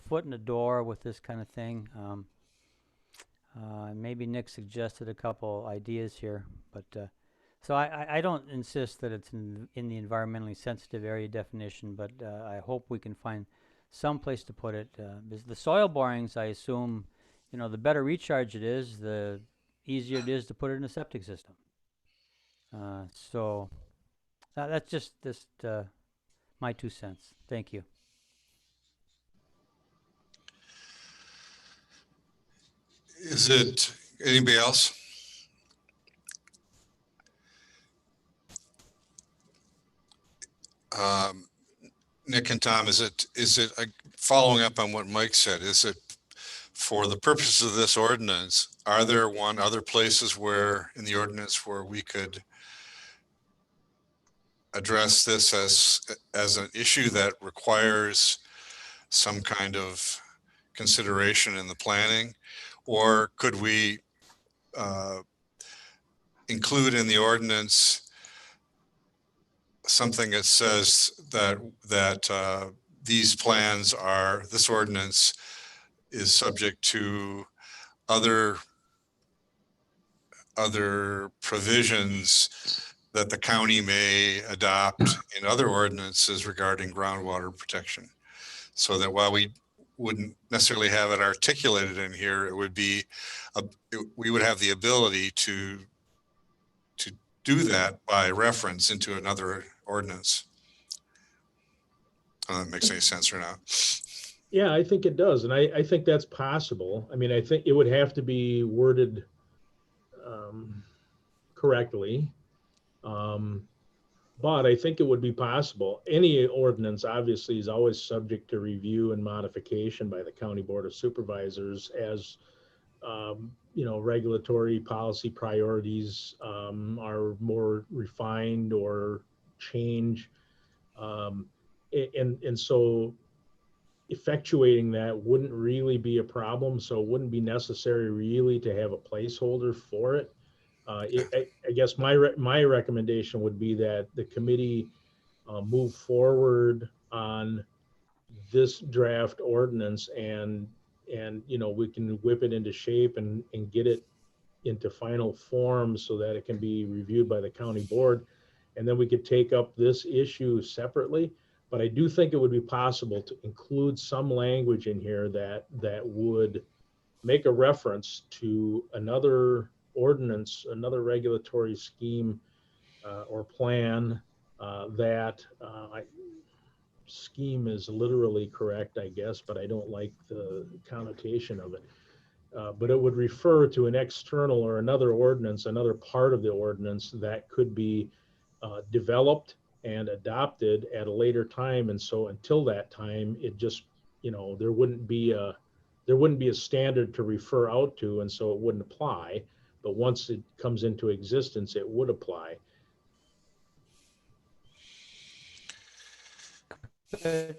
foot in the door with this kind of thing. Maybe Nick suggested a couple ideas here, but so I don't insist that it's in the environmentally sensitive area definition, but I hope we can find some place to put it. Because the soil borings, I assume, you know, the better recharge it is, the easier it is to put it in a septic system. So that's just my 2 cents. Thank you. Is it anybody else? Nick and Tom, is it following up on what Mike said? Is it for the purposes of this ordinance? Are there other places where in the ordinance where we could address this as an issue that requires some kind of consideration in the planning, or could we include in the ordinance something that says that these plans are, this ordinance is subject to other provisions that the county may adopt in other ordinances regarding groundwater protection, so that while we wouldn't necessarily have it articulated in here, it would be we would have the ability to do that by reference into another ordinance. I don't know if that makes any sense or not. Yeah, I think it does. And I think that's possible. I mean, I think it would have to be worded correctly. But I think it would be possible. Any ordinance obviously is always subject to review and modification by the County Board of Supervisors as you know, regulatory policy priorities are more refined or change. And so effectuating that wouldn't really be a problem, so it wouldn't be necessary really to have a placeholder for it. I guess my recommendation would be that the committee move forward on this draft ordinance, and we can whip it into shape and get it into final form so that it can be reviewed by the county board, and then we could take up this issue separately. But I do think it would be possible to include some language in here that would make a reference to another ordinance, another regulatory scheme or plan scheme is literally correct, I guess, but I don't like the connotation of it. But it would refer to an external or another ordinance, another part of the ordinance that could be developed and adopted at a later time. And so until that time, it just, there wouldn't be a standard to refer out to, and so it wouldn't apply. But once it comes into existence, it would apply.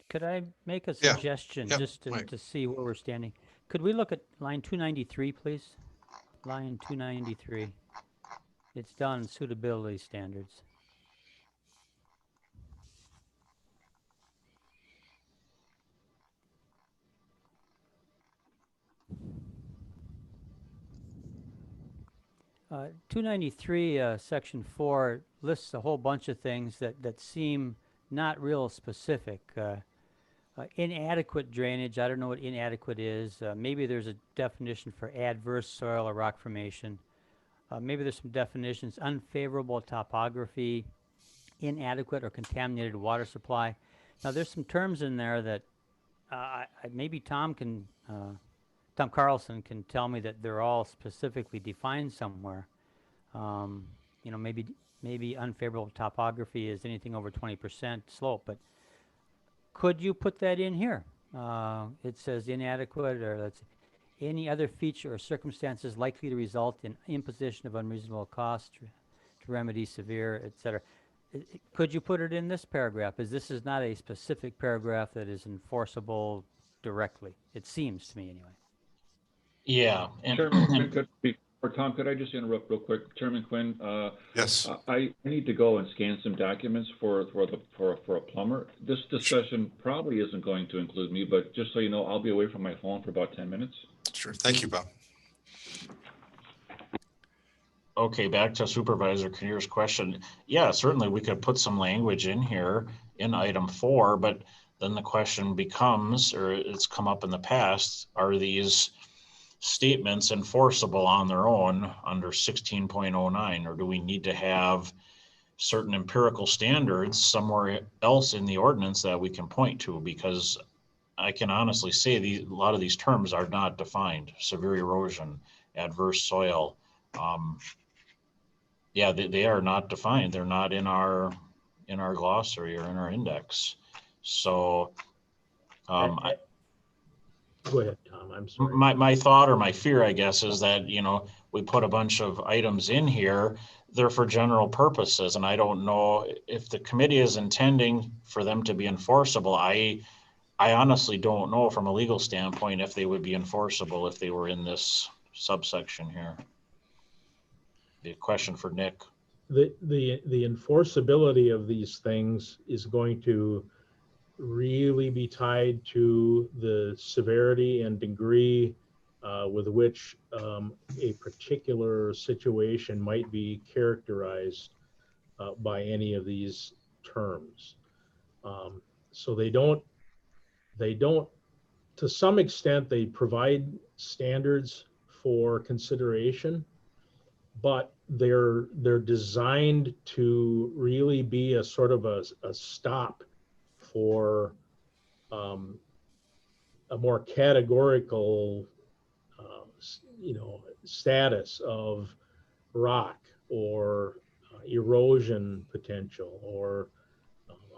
Could I make a suggestion just to see where we're standing? Could we look at line 293, please? Line 293. It's done suitability standards. Uh, 293, section 4 lists a whole bunch of things that seem not real specific. Inadequate drainage, I don't know what inadequate is. Maybe there's a definition for adverse soil or rock formation. Maybe there's some definitions: unfavorable topography, inadequate or contaminated water supply. Now there's some terms in there that maybe Tom Carlson can tell me that they're all specifically defined somewhere. Maybe unfavorable topography is anything over 20% slope, but could you put that in here? It says inadequate, or let's see, any other feature or circumstances likely to result in imposition of unreasonable cost to remedy severe, etc. Could you put it in this paragraph? As this is not a specific paragraph that is enforceable directly. It seems to me anyway. Yeah. Tom, could I just interrupt real quick? Chairman Quinn? Yes. I need to go and scan some documents for a plumber. This discussion probably isn't going to include me, but just so you know, I'll be away from my phone for about 10 minutes. Sure. Thank you, Bob. Okay, back to Supervisor Kinnear's question. Yeah, certainly we could put some language in here in item 4, but then the question becomes, or it's come up in the past, are these statements enforceable on their own under 16.09, or do we need to have certain empirical standards somewhere else in the ordinance that we can point to? Because I can honestly say a lot of these terms are not defined. Severe erosion, adverse soil. They are not defined. They're not in our glossary or in our index. So Go ahead, Tom. I'm sorry. My thought or my fear, I guess, is that, we put a bunch of items in here, they're for general purposes. And I don't know if the committee is intending for them to be enforceable. I honestly don't know from a legal standpoint if they would be enforceable if they were in this subsection here. The question for Nick. The enforceability of these things is going to really be tied to the severity and degree with which a particular situation might be characterized by any of these terms. So they don't, to some extent, they provide standards for consideration, but they're designed to really be a sort of a stop for a more categorical, status of rock or erosion potential or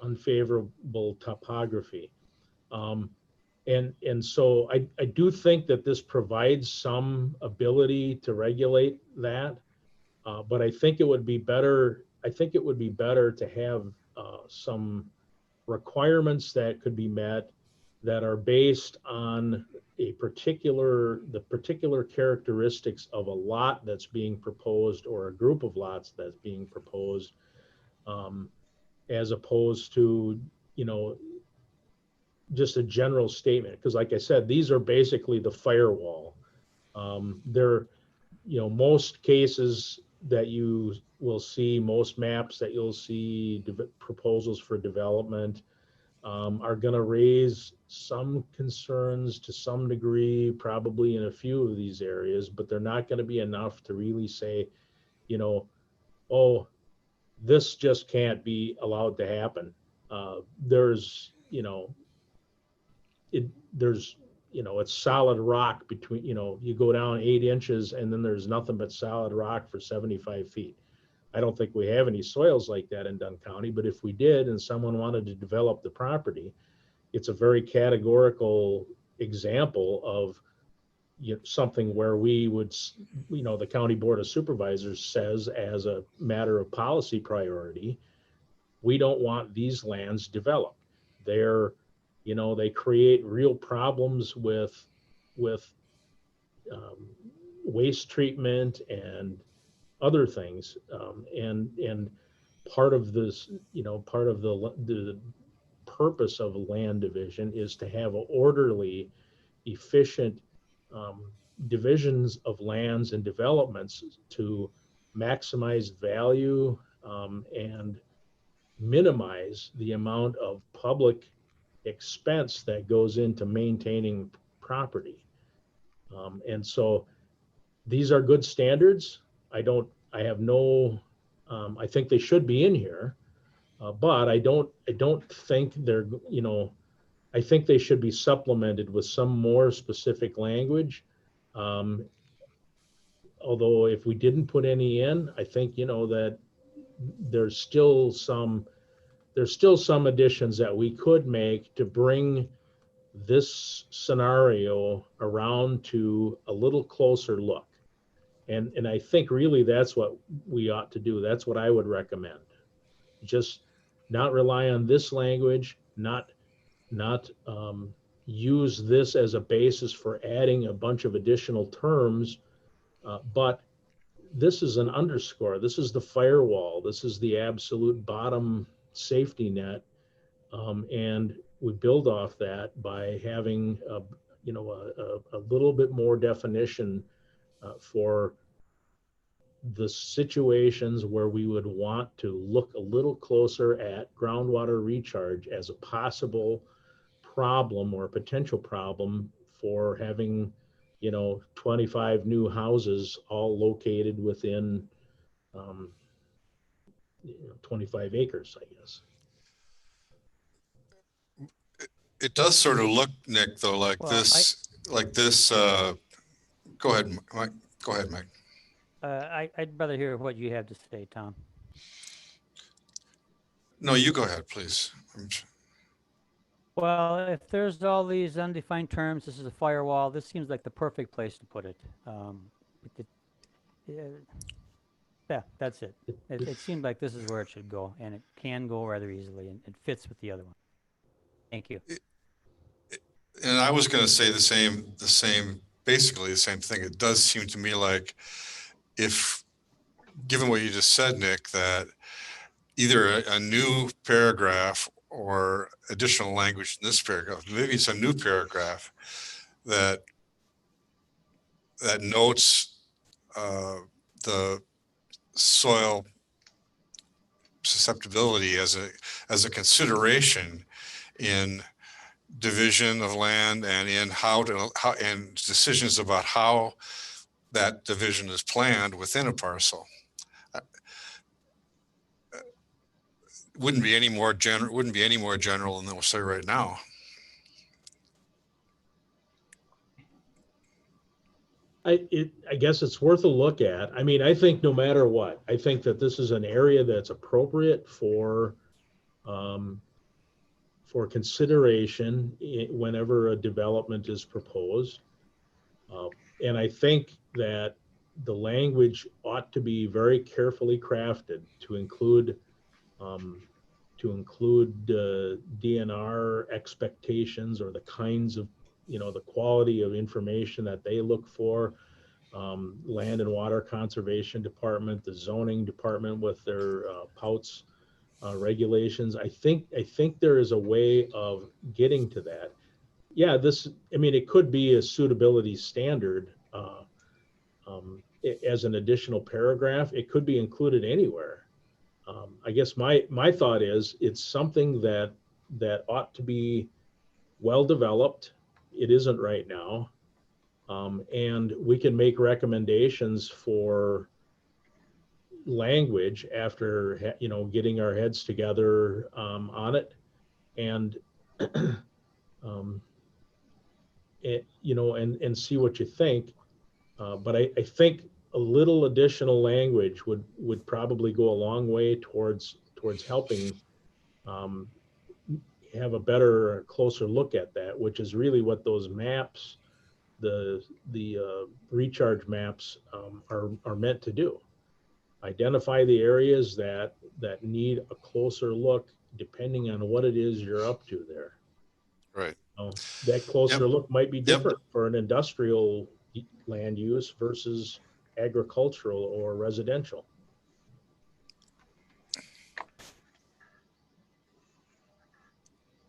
unfavorable topography. And so I do think that this provides some ability to regulate that, but I think it would be better. I think it would be better to have some requirements that could be met that are based on the particular characteristics of a lot that's being proposed or a group of lots that's being proposed, as opposed to, just a general statement. Because like I said, these are basically the firewall. They're, most cases that you will see, most maps that you'll see, proposals for development, are going to raise some concerns to some degree, probably in a few of these areas, but they're not going to be enough to really say, oh, this just can't be allowed to happen. There's, it's solid rock between, you go down 8 inches and then there's nothing but solid rock for 75 feet. I don't think we have any soils like that in Dunn County, but if we did and someone wanted to develop the property, it's a very categorical example of something where we would, the County Board of Supervisors says as a matter of policy priority, we don't want these lands developed. They're, they create real problems with waste treatment and other things. And part of this, part of the purpose of land division is to have an orderly, efficient divisions of lands and developments to maximize value and minimize the amount of public expense that goes into maintaining property. And so these are good standards. I think they should be in here, but I don't think they're, I think they should be supplemented with some more specific language. Although if we didn't put any in, I think, that there's still some additions that we could make to bring this scenario around to a little closer look. And I think really that's what we ought to do. That's what I would recommend. Just not rely on this language, not use this as a basis for adding a bunch of additional terms, but this is an underscore. This is the firewall. This is the absolute bottom safety net. And we build off that by having a little bit more definition for the situations where we would want to look a little closer at groundwater recharge as a possible problem or potential problem for having 25 new houses all located within 25 acres, I guess. It does sort of look, Nick, though, like Well, this, go ahead, Mike. Go ahead, Mike. I'd rather hear what you have to say, Tom. No, you go ahead, please. Well, if there's all these undefined terms, this is a firewall, this seems like the perfect place to put it. Yeah, that's it. It seemed like this is where it should go, and it can go rather easily, and it fits with the other one. Thank you. And I was going to say basically the same thing. It does seem to me like given what you just said, Nick, that either a new paragraph or additional language in this paragraph, maybe it's a new paragraph that notes the soil susceptibility as a consideration in division of land and in how and decisions about how that division is planned within a parcel. Wouldn't be any more general than we'll say right now. I guess it's worth a look at. I mean, I think no matter what, I think that this is an area that's appropriate for consideration whenever a development is proposed. And I think that the language ought to be very carefully crafted to include to include DNR expectations or the kinds of, the quality of information that they look for. Land and Water Conservation Department, the zoning department with their POUTS regulations. I think there is a way of getting to that. Yeah, it could be a suitability standard as an additional paragraph. It could be included anywhere. I guess my thought is it's something that ought to be well developed. It isn't right now. And we can make recommendations for language after, getting our heads together on it. And, and see what you think. But I think a little additional language would probably go a long way towards helping have a better, closer look at that, which is really what those maps, the recharge maps are meant to do. Identify the areas that need a closer look depending on what it is you're up to there. Right. That closer look might be different for an industrial land use versus agricultural or residential.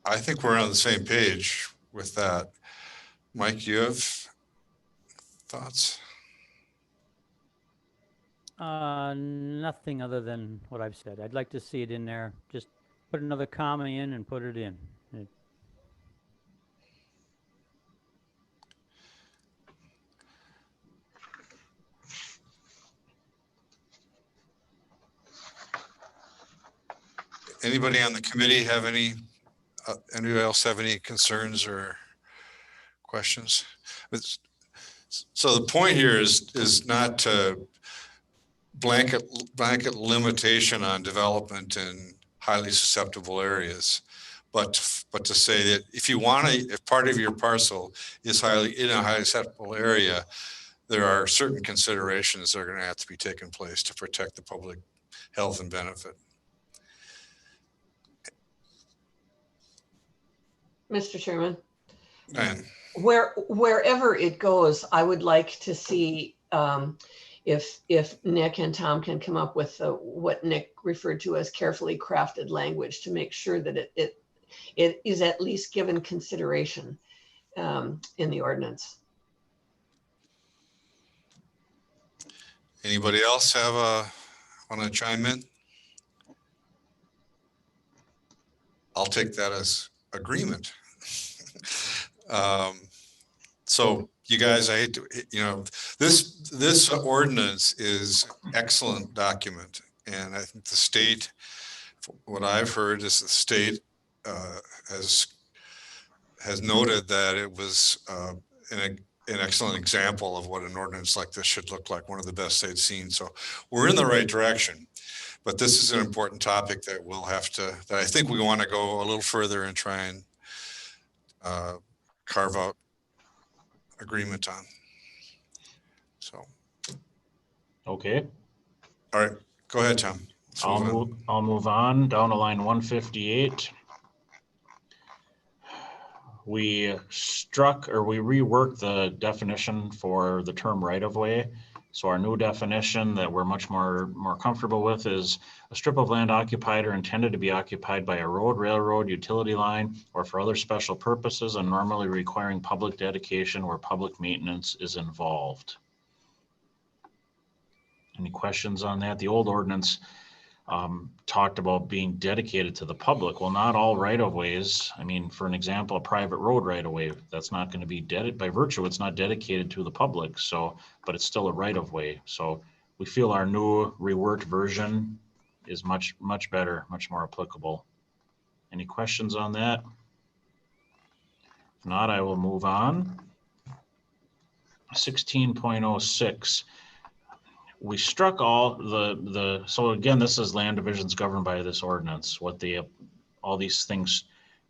I think we're on the same page with that. Mike, you have thoughts? Nothing other than what I've said. I'd like to see it in there. Just put another comma in and put it in. Anybody on the committee have anybody else have any concerns or questions? So the point here is not to blanket limitation on development in highly susceptible areas, but to say that if part of your parcel is in a highly susceptible area, there are certain considerations that are going to have to be taken place to protect the public health and benefit. Mr. Chairman, And wherever it goes, I would like to see if Nick and Tom can come up with what Nick referred to as carefully crafted language to make sure that it is at least given consideration in the ordinance. anybody else want to chime in? I'll take that as agreement. So you guys, I hate to, this ordinance is excellent document. And I think the state, what I've heard is the state has noted that it was an excellent example of what an ordinance like this should look like, one of the best they've seen. So we're in the right direction. But this is an important topic that I think we want to go a little further and try and carve out agreement on. So. Okay. All right, go ahead, Tom. I'll move on down to line 158. We reworked the definition for the term right-of-way. So our new definition that we're much more comfortable with is a strip of land occupied or intended to be occupied by a road, railroad, utility line, or for other special purposes and normally requiring public dedication where public maintenance is involved. Any questions on that? The old ordinance talked about being dedicated to the public. Well, not all right-of-ways. I mean, for an example, a private road right-of-way, that's not going to be by virtue, it's not dedicated to the public. So, but it's still a right-of-way. So we feel our new reworked version is much better, much more applicable. Any questions on that? If not, I will move on. 16.06. We struck all so again, this is land divisions governed by this ordinance, all these things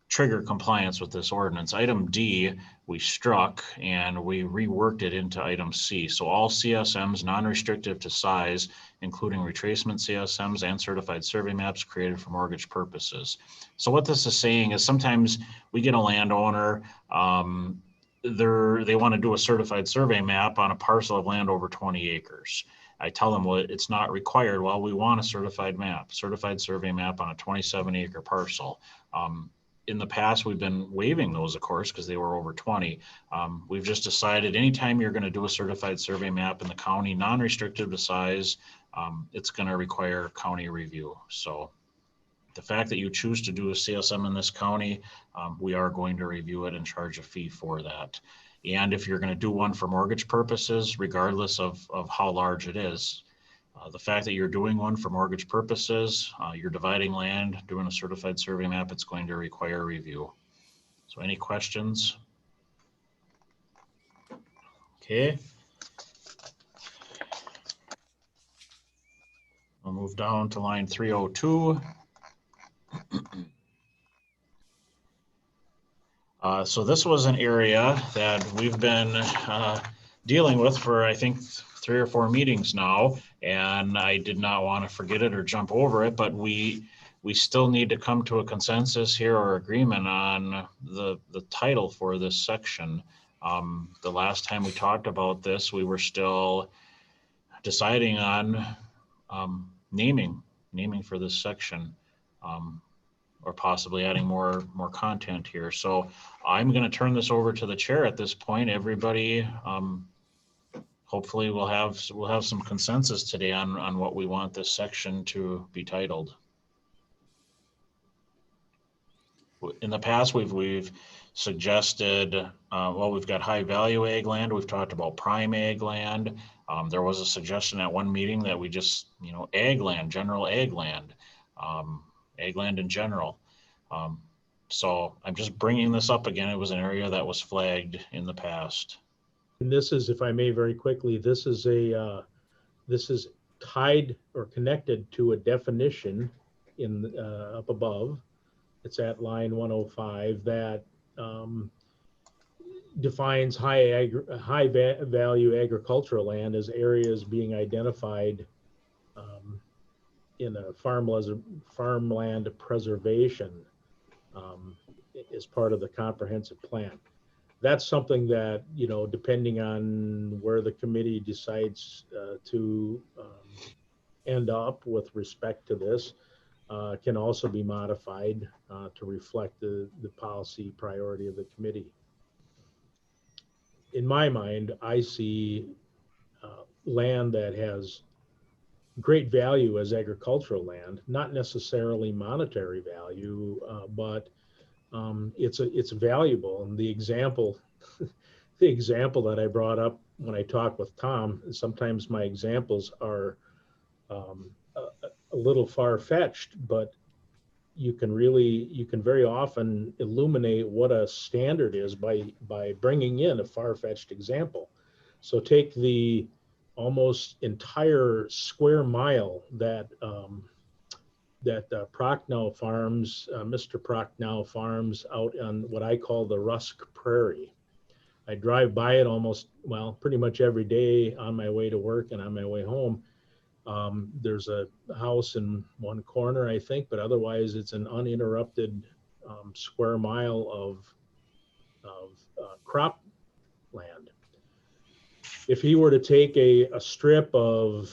trigger compliance with this ordinance. Item D, we struck and we reworked it into item C. So all CSMs non-restrictive to size, including retracement CSMs and certified survey maps created for mortgage purposes. So what this is saying is sometimes we get a landowner, they want to do a certified survey map on a parcel of land over 20 acres. I tell them, well, it's not required. Well, we want a certified survey map on a 27-acre parcel. In the past, we've been waiving those, of course, because they were over 20. We've just decided anytime you're going to do a certified survey map in the county, non-restricted to size, it's going to require county review. So the fact that you choose to do a CSM in this county, we are going to review it and charge a fee for that. And if you're going to do one for mortgage purposes, regardless of how large it is, the fact that you're doing one for mortgage purposes, you're dividing land, doing a certified survey map, it's going to require review. So any questions? Okay. We'll move down to line 302. So this was an area that we've been dealing with for, I think, 3 or 4 meetings now, and I did not want to forget it or jump over it, but we still need to come to a consensus here or agreement on the title for this section. The last time we talked about this, we were still deciding on naming for this section, or possibly adding more content here. So I'm going to turn this over to the chair at this point. Everybody, hopefully we'll have some consensus today on what we want this section to be titled. In the past, we've suggested, well, we've got high value ag land. We've talked about prime ag land. There was a suggestion at one meeting that we just, ag land, general ag land, ag land in general. So I'm just bringing this up again. It was an area that was flagged in the past. And this is, if I may very quickly, this is tied or connected to a definition in up above. It's at line 105 that defines high value agricultural land as areas being identified in a farmland preservation as part of the comprehensive plan. That's something that, depending on where the committee decides to end up with respect to this, can also be modified to reflect the policy priority of the committee. In my mind, I see land that has great value as agricultural land, not necessarily monetary value, but it's valuable. And the example that I brought up when I talked with Tom, sometimes my examples are a little far-fetched, but you can very often illuminate what a standard is by bringing in a far-fetched example. So take the almost entire square mile that Prochnow Farms, Mr. Prochnow Farms out on what I call the Rusk Prairie. I drive by it pretty much every day on my way to work and on my way home. There's a house in one corner, I think, but otherwise it's an uninterrupted square mile of crop land. If he were to take a strip of,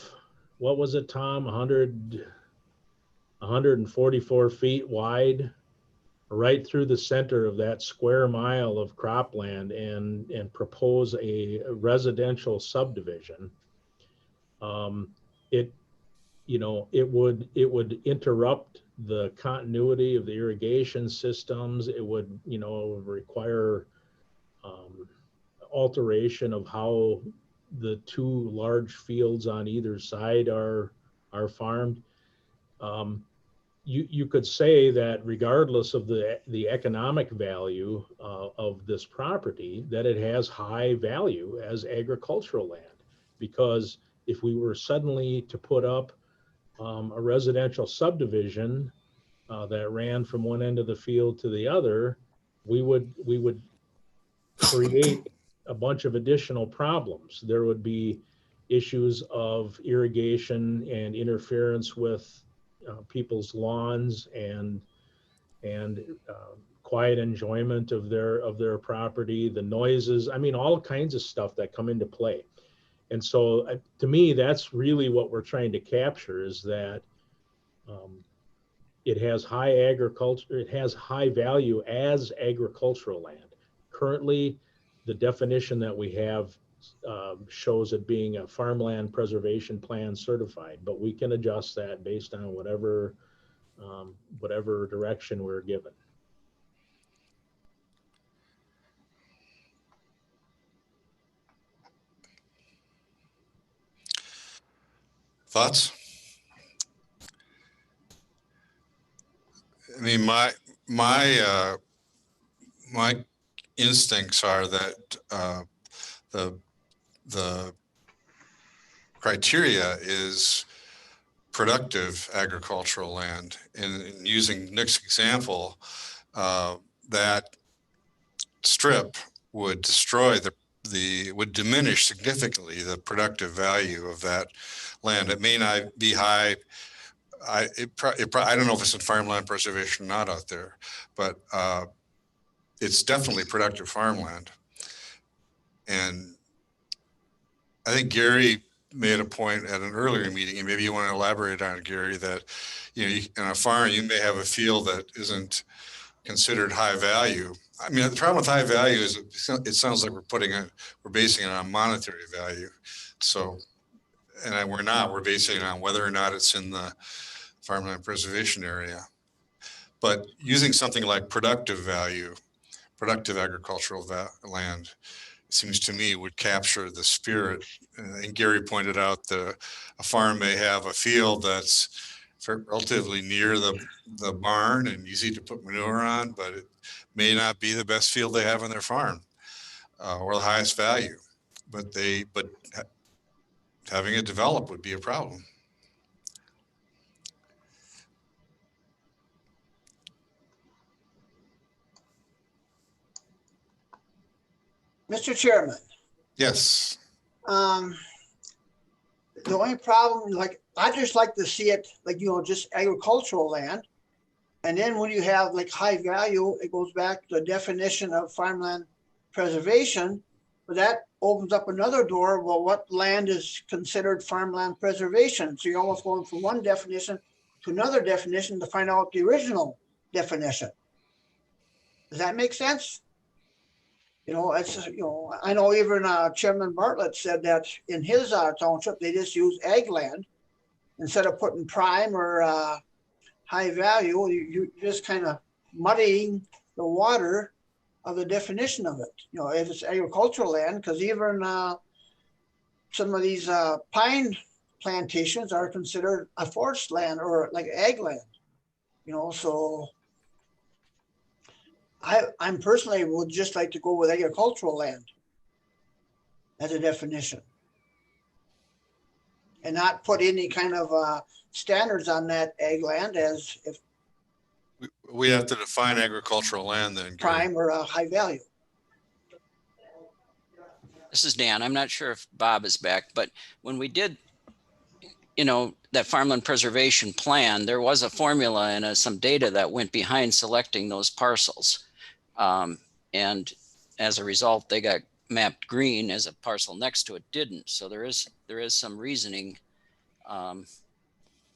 what was it, Tom, 144 feet wide, right through the center of that square mile of cropland and propose a residential subdivision, it would interrupt the continuity of the irrigation systems. It would, require alteration of how the 2 large fields on either side are farmed. You could say that regardless of the economic value of this property, that it has high value as agricultural land, because if we were suddenly to put up a residential subdivision that ran from one end of the field to the other, we would create a bunch of additional problems. There would be issues of irrigation and interference with people's lawns and quiet enjoyment of their property, the noises, I mean, all kinds of stuff that come into play. And so to me, that's really what we're trying to capture, is that it has high value as agricultural land. Currently, the definition that we have shows it being a farmland preservation plan certified, but we can adjust that based on whatever direction we're given. Thoughts? I mean, my instincts are that the criteria is productive agricultural land. And using Nick's example, that strip would destroy would diminish significantly the productive value of that land. It may not be high. I don't know if it's in farmland preservation or not out there, but it's definitely productive farmland. And I think Gary made a point at an earlier meeting, and maybe you want to elaborate on it, Gary, that in a farm you may have a field that isn't considered high value. I mean, the problem with high value is it sounds like we're basing it on monetary value. So, and we're not. We're basing it on whether or not it's in the farmland preservation area. But using something like productive value, productive agricultural land, it seems to me would capture the spirit. And Gary pointed out a farm may have a field that's relatively near the barn and easy to put manure on, but it may not be the best field they have on their farm or the highest value. But having it develop would be a problem. Mr. Chairman. Yes. The only problem, like, I just like to see it like, just agricultural land. And then when you have like high value, it goes back to the definition of farmland preservation, but that opens up another door. Well, what land is considered farmland preservation? So you're almost going from one definition to another definition to find out the original definition. Does that make sense? It's, I know even Chairman Bartlett said that in his township, they just use ag land instead of putting prime or high value. You just kind of muddying the water of the definition of it. If it's agricultural land, because even some of these pine plantations are considered a forest land or like ag land. So I'm personally would just like to go with agricultural land as a definition and not put any kind of standards on that ag land as if we have to define agricultural land then. Prime or high value. This is Dan. I'm not sure if Bob is back, but when we did, that farmland preservation plan, there was a formula and some data that went behind selecting those parcels. And as a result, they got mapped green as a parcel next to it didn't. So there is some reasoning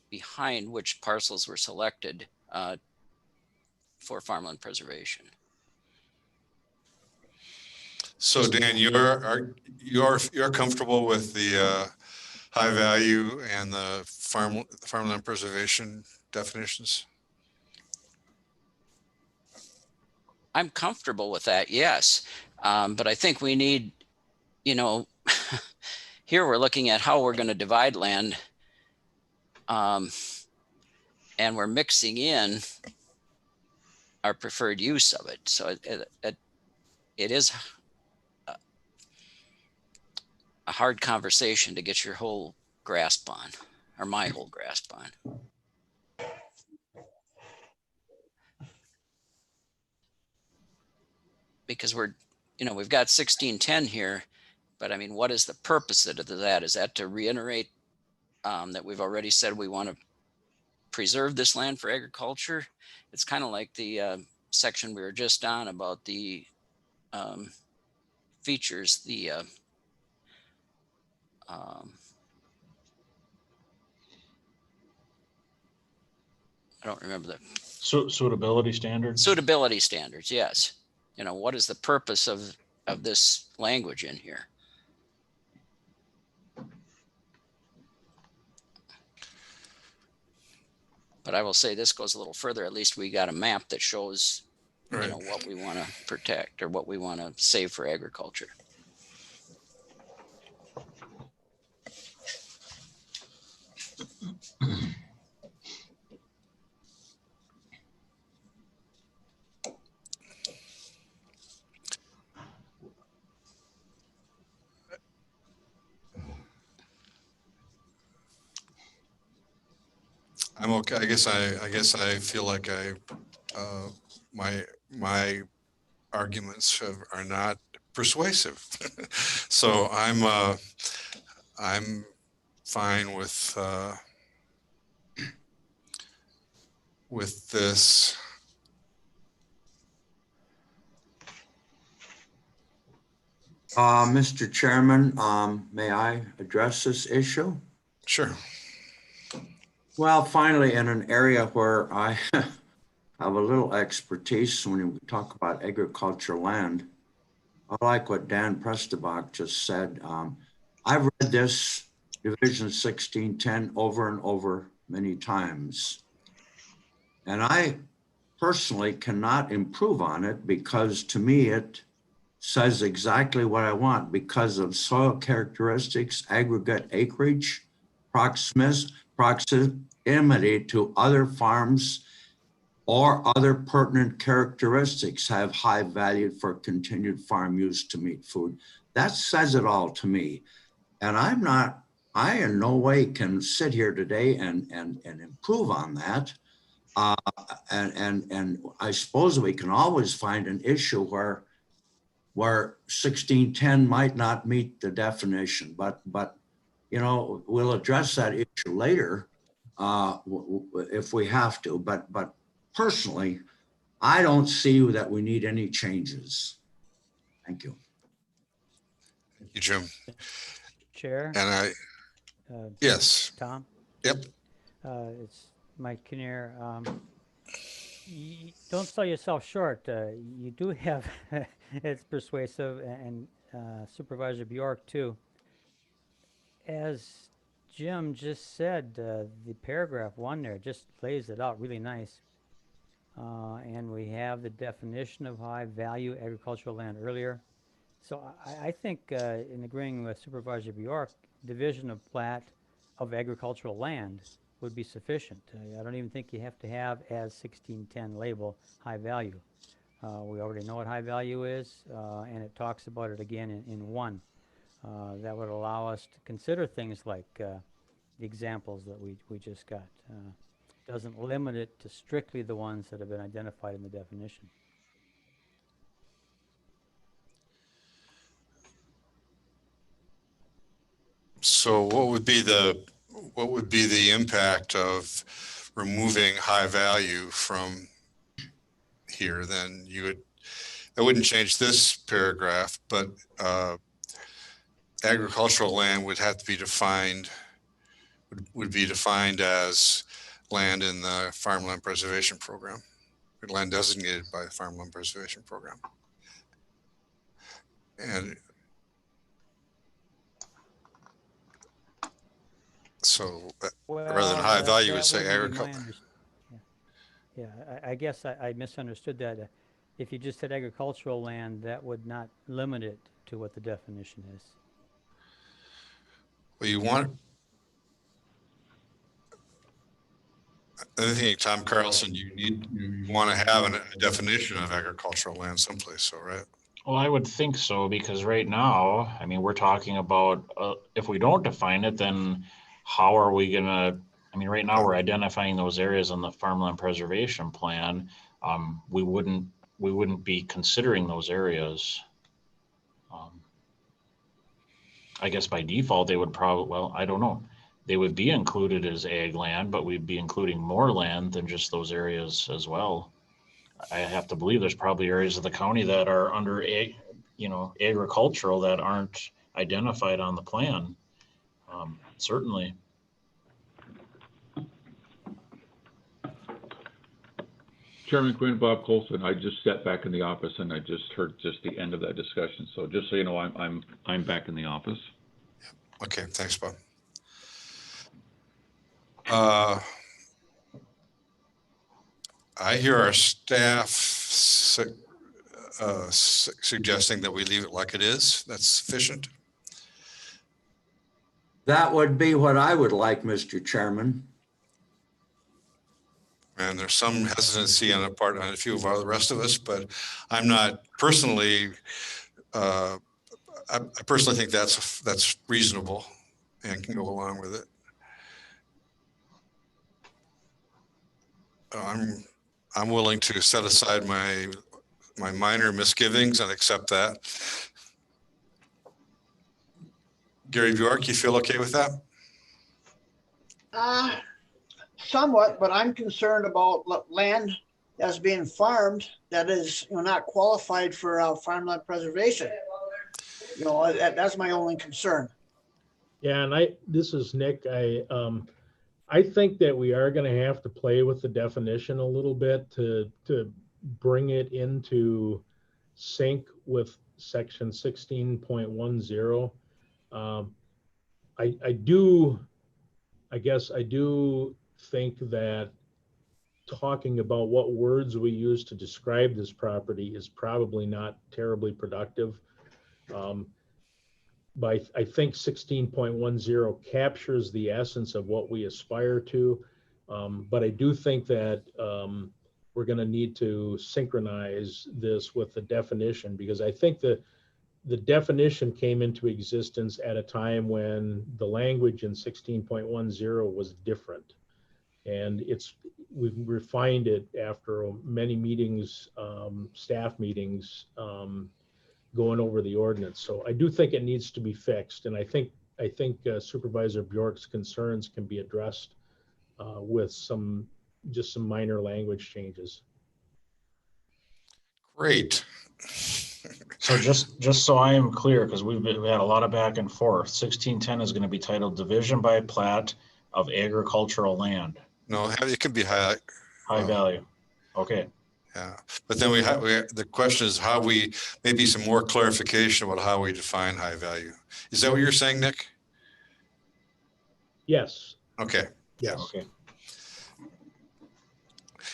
behind which parcels were selected for farmland preservation. So Dan, you're comfortable with the high value and the farmland preservation definitions? I'm comfortable with that, yes. But I think we need, here we're looking at how we're going to divide land. And we're mixing in our preferred use of it. So it is a hard conversation to get your whole grasp on, or my whole grasp on. because we're, we've got 1610 here, but I mean, what is the purpose of that? Is that to reiterate that we've already said we want to preserve this land for agriculture? It's kind of like the section we were just on about the features, I don't remember the Suitability standards. Suitability standards, yes. What is the purpose of this language in here? But I will say this goes a little further. At least we got a map that shows, Right. what we want to protect or what we want to save for agriculture. I'm okay. I guess I feel like my arguments are not persuasive. So I'm fine with this. Mr. Chairman, may I address this issue? Sure. Well, finally, in an area where I have a little expertise when we talk about agricultural land, I like what Dan Prestebach just said. I've read this Division 1610 over and over many times. And I personally cannot improve on it because to me, it says exactly what I want because of soil characteristics, aggregate acreage, proximity to other farms or other pertinent characteristics have high value for continued farm use to meet food. That says it all to me. And I in no way can sit here today and improve on that. And I suppose we can always find an issue where 1610 might not meet the definition, but we'll address that issue later if we have to. But personally, I don't see that we need any changes. Thank you. Thank you, Jim. Chair. And yes. Tom. Yep. It's Mike Kinnear. Don't sell yourself short. You do have, it's persuasive, and Supervisor Bjork too. As Jim just said, the paragraph 1 there just lays it out really nice. And we have the definition of high value agricultural land earlier. So I think in agreeing with Supervisor Bjork, division of plat of agricultural land would be sufficient. I don't even think you have to have as 1610 label high value. We already know what high value is, and it talks about it again in 1. That would allow us to consider things like the examples that we just got. Doesn't limit it to strictly the ones that have been identified in the definition. So what would be the impact of removing high value from here? Then that wouldn't change this paragraph, but agricultural land would have to be defined, would be defined as land in the Farmland Preservation Program, land designated by the Farmland Preservation Program. And so rather than high value, would say agriculture. Yeah, I guess I misunderstood that. If you just said agricultural land, that would not limit it to what the definition is. Well, you want, I think, Tom Carlson, you want to have a definition of agricultural land someplace, so right? Well, I would think so, because right now, I mean, we're talking about if we don't define it, then how are we gonna, I mean, right now we're identifying those areas on the Farmland Preservation Plan. We wouldn't we wouldn't be considering those areas. I guess by default, they would probably, well, I don't know. They would be included as ag land, but we'd be including more land than just those areas as well. I have to believe there's probably areas of the county that are under agricultural that aren't identified on the plan. Certainly. Chairman Quinn, Bob Colson, I just stepped back in the office and I just heard just the end of that discussion. So just so you know, I'm back in the office. Okay, thanks, Bob. I hear our staff suggesting that we leave it like it is. That's sufficient. That would be what I would like, Mr. Chairman. And there's some hesitancy on a few of the rest of us, but I'm not personally. I personally think that's reasonable and can go along with it. I'm willing to set aside my minor misgivings and accept that. Gary Bjork, you feel okay with that? Somewhat, but I'm concerned about land that's being farmed that is, not qualified for farmland preservation. That's my only concern. Yeah, and this is Nick. I think that we are going to have to play with the definition a little bit to bring it into sync with section 16.10. I guess I do think that talking about what words we use to describe this property is probably not terribly productive. But I think 16.10 captures the essence of what we aspire to. But I do think that we're going to need to synchronize this with the definition, because I think that the definition came into existence at a time when the language in 16.10 was different. And we've refined it after many meetings, staff meetings, going over the ordinance. So I do think it needs to be fixed. And I think Supervisor Bjork's concerns can be addressed with just some minor language changes. Great. So just so I am clear, because we had a lot of back and forth, 1610 is going to be titled Division by Plat of Agricultural Land. No, it could be high value. Okay. Yeah, but then the question is how maybe some more clarification about how we define high value. Is that what you're saying, Nick? Yes. Okay. Yes. Okay.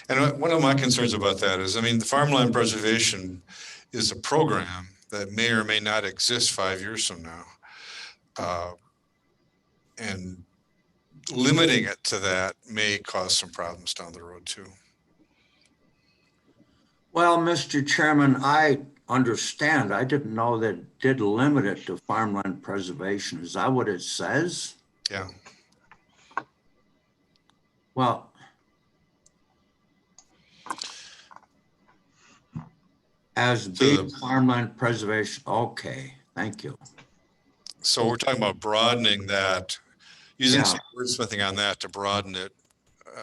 And one of my concerns about that is, the farmland preservation is a program that may or may not exist 5 years from now. And limiting it to that may cause some problems down the road too. Well, Mr. Chairman, I understand. I didn't know that it did limit it to farmland preservation. Is that what it says? Yeah. Well, as big farmland preservation. Okay, thank you. So we're talking about broadening that, using some wordsmithing on that to broaden it.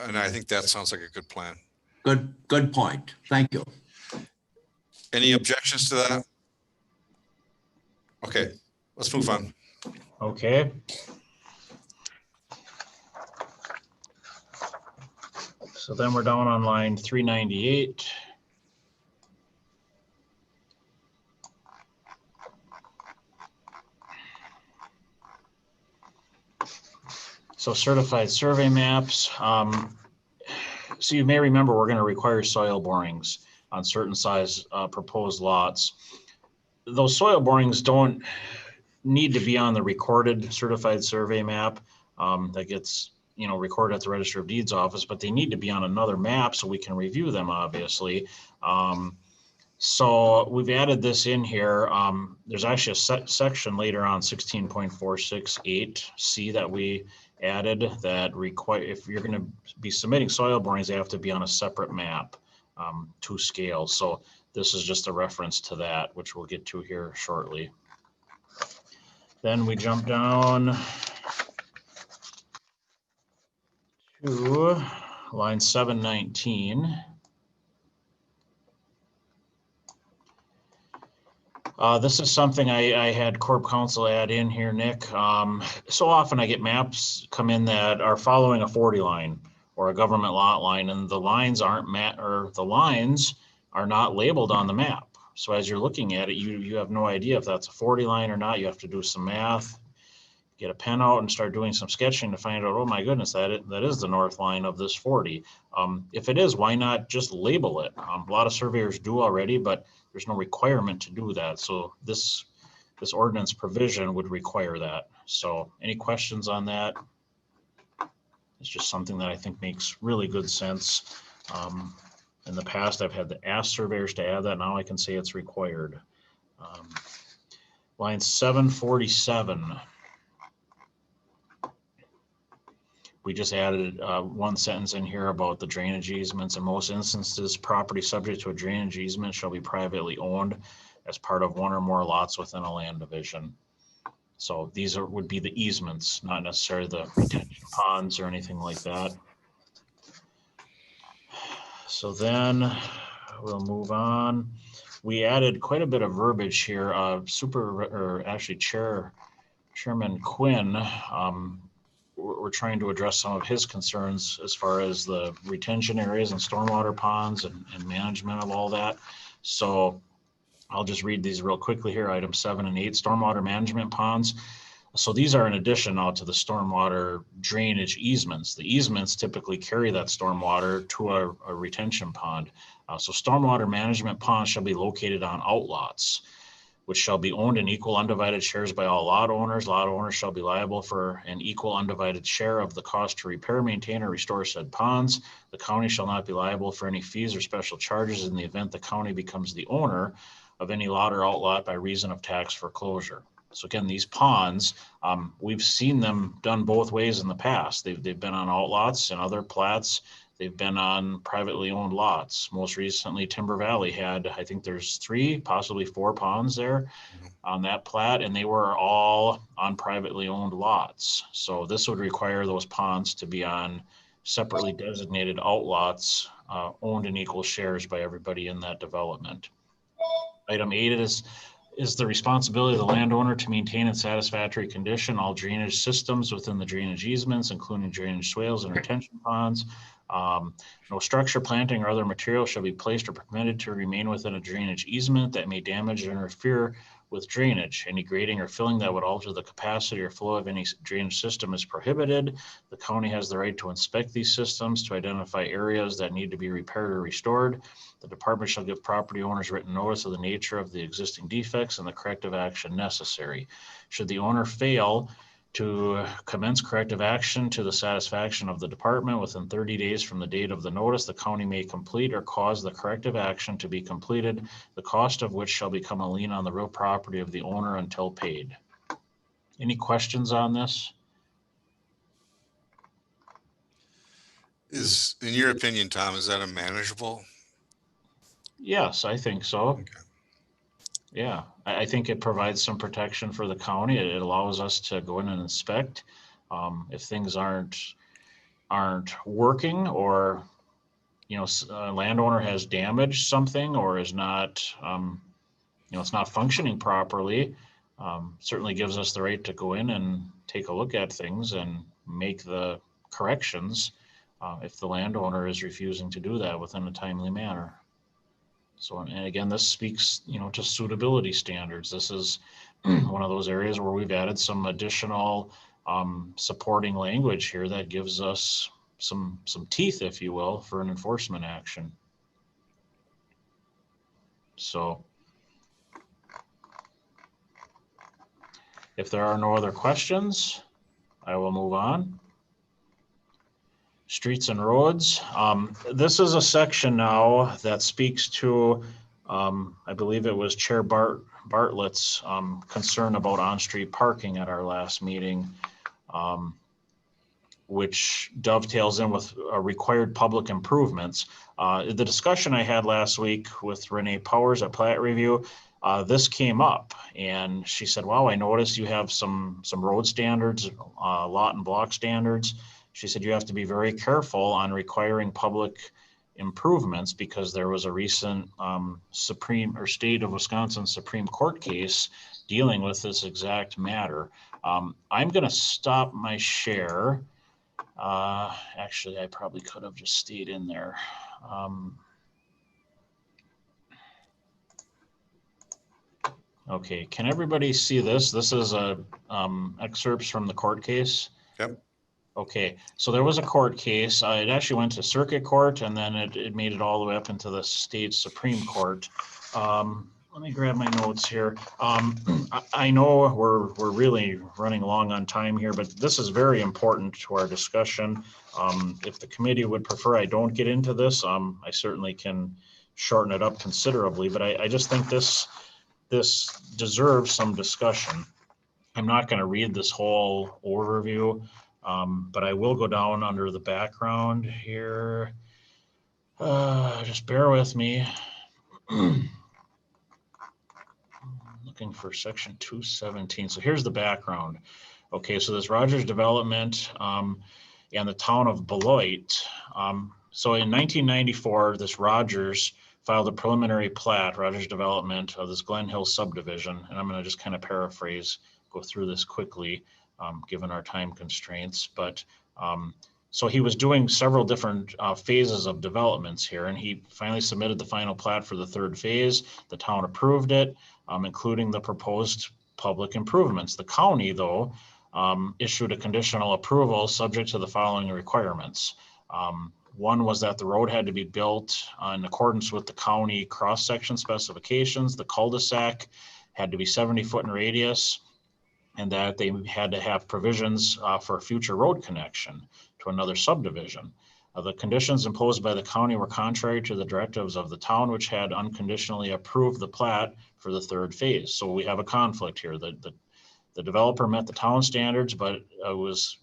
And I think that sounds like a good plan. Good point. Thank you. Any objections to that? Okay, let's move on. Okay. So then we're down on line 398. So certified survey maps. So you may remember we're going to require soil borings on certain size proposed lots. Those soil borings don't need to be on the recorded certified survey map that gets recorded at the Register of Deeds office, but they need to be on another map so we can review them, obviously. So we've added this in here. There's actually a section later on, 16.468C, that we added that require, if you're going to be submitting soil borings, they have to be on a separate map to scale. So this is just a reference to that, which we'll get to here shortly. Then we jump down to line 719. This is something I had Corp Counsel add in here, Nick. So often I get maps come in that are following a 40 line or a government lot line, and the lines aren't the lines are not labeled on the map. So as you're looking at it, you have no idea if that's a 40 line or not. You have to do some math, get a pen out and start doing some sketching to find out, oh my goodness, that is the north line of this 40. If it is, why not just label it? A lot of surveyors do already, but there's no requirement to do that. So this ordinance provision would require that. So any questions on that? It's just something that I think makes really good sense. In the past, I've had to ask surveyors to add that. Now I can say it's required. Line 747. We just added one sentence in here about the drainage easements. In most instances, property subject to a drainage easement shall be privately owned as part of one or more lots within a land division. So these would be the easements, not necessarily the retention ponds or anything like that. So then we'll move on. We added quite a bit of verbiage here. Chairman Quinn, we're trying to address some of his concerns as far as the retention areas and stormwater ponds and management of all that. So I'll just read these real quickly here. Item 7 and 8, stormwater management ponds. So these are in addition now to the stormwater drainage easements. The easements typically carry that stormwater to a retention pond. So stormwater management ponds shall be located on outlots, which shall be owned in equal undivided shares by all lot owners. Lot owners shall be liable for an equal undivided share of the cost to repair, maintain, or restore said ponds. The county shall not be liable for any fees or special charges in the event the county becomes the owner of any lot or outlot by reason of tax foreclosure. So again, these ponds, we've seen them done both ways in the past. They've been on outlots and other plats. They've been on privately owned lots. Most recently, Timber Valley had, I think there's 3, possibly 4 ponds there on that plat, and they were all on privately owned lots. So this would require those ponds to be on separately designated outlots owned in equal shares by everybody in that development. Item 8 is the responsibility of the landowner to maintain in satisfactory condition all drainage systems within the drainage easements, including drainage swales and retention ponds. No structure, planting, or other material shall be placed or permitted to remain within a drainage easement that may damage or interfere with drainage. Any grading or filling that would alter the capacity or flow of any drainage system is prohibited. The county has the right to inspect these systems to identify areas that need to be repaired or restored. The department shall give property owners written notice of the nature of the existing defects and the corrective action necessary. Should the owner fail to commence corrective action to the satisfaction of the department within 30 days from the date of the notice, the county may complete or cause the corrective action to be completed, the cost of which shall become a lien on the real property of the owner until paid. Any questions on this? Is, in your opinion, Tom, is that a manageable? Yes, I think so. Okay. Yeah, I think it provides some protection for the county. It allows us to go in and inspect if things aren't working, or a landowner has damaged something or is not it's not functioning properly. Certainly gives us the right to go in and take a look at things and make the corrections if the landowner is refusing to do that within a timely manner. So, and again, this speaks, to suitability standards. This is one of those areas where we've added some additional supporting language here that gives us some teeth, if you will, for an enforcement action. So, if there are no other questions, I will move on. Streets and roads. This is a section now that speaks to, I believe it was Chair Bartlett's concern about on-street parking at our last meeting. which dovetails in with required public improvements. The discussion I had last week with Renee Powers at Plat Review, this came up, and she said, wow, I noticed you have some road standards, lot and block standards. She said you have to be very careful on requiring public improvements because there was a recent state of Wisconsin Supreme Court case dealing with this exact matter. I'm going to stop my share. Actually, I probably could have just stayed in there. Okay, can everybody see this? This is excerpts from the court case. Yep. Okay, so there was a court case. It actually went to circuit court, and then it made it all the way up into the state Supreme Court. Let me grab my notes here. I know we're really running long on time here, but this is very important to our discussion. If the committee would prefer I don't get into this, I certainly can shorten it up considerably, but I just think this deserves some discussion. I'm not going to read this whole overview, but I will go down under the background here. Just bear with me. Looking for section 217. So here's the background. Okay, so this Rogers development and the town of Beloit. So in 1994, this Rogers filed a preliminary plat, Rogers development of this Glen Hill subdivision. And I'm going to just kind of paraphrase, go through this quickly, given our time constraints. But so he was doing several different phases of developments here, and he finally submitted the final plat for the third phase. The town approved it, including the proposed public improvements. The county, though, issued a conditional approval subject to the following requirements. One was that the road had to be built in accordance with the county cross-section specifications. The cul-de-sac had to be 70 foot in radius, and that they had to have provisions for a future road connection to another subdivision. The conditions imposed by the county were contrary to the directives of the town, which had unconditionally approved the plat for the third phase. So we have a conflict here. The developer met the town standards, but it was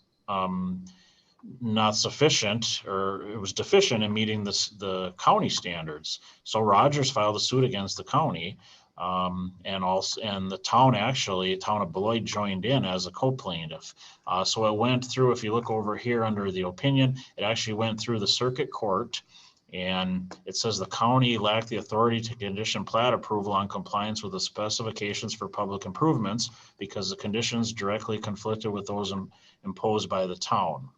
not sufficient, or it was deficient in meeting the county standards. So Rogers filed a suit against the county, and the town, actually, town of Beloit, joined in as a co-plaintiff. So it went through, if you look over here under the opinion, it actually went through the circuit court, and it says the county lacked the authority to condition plat approval on compliance with the specifications for public improvements because the conditions directly conflicted with those imposed by the town.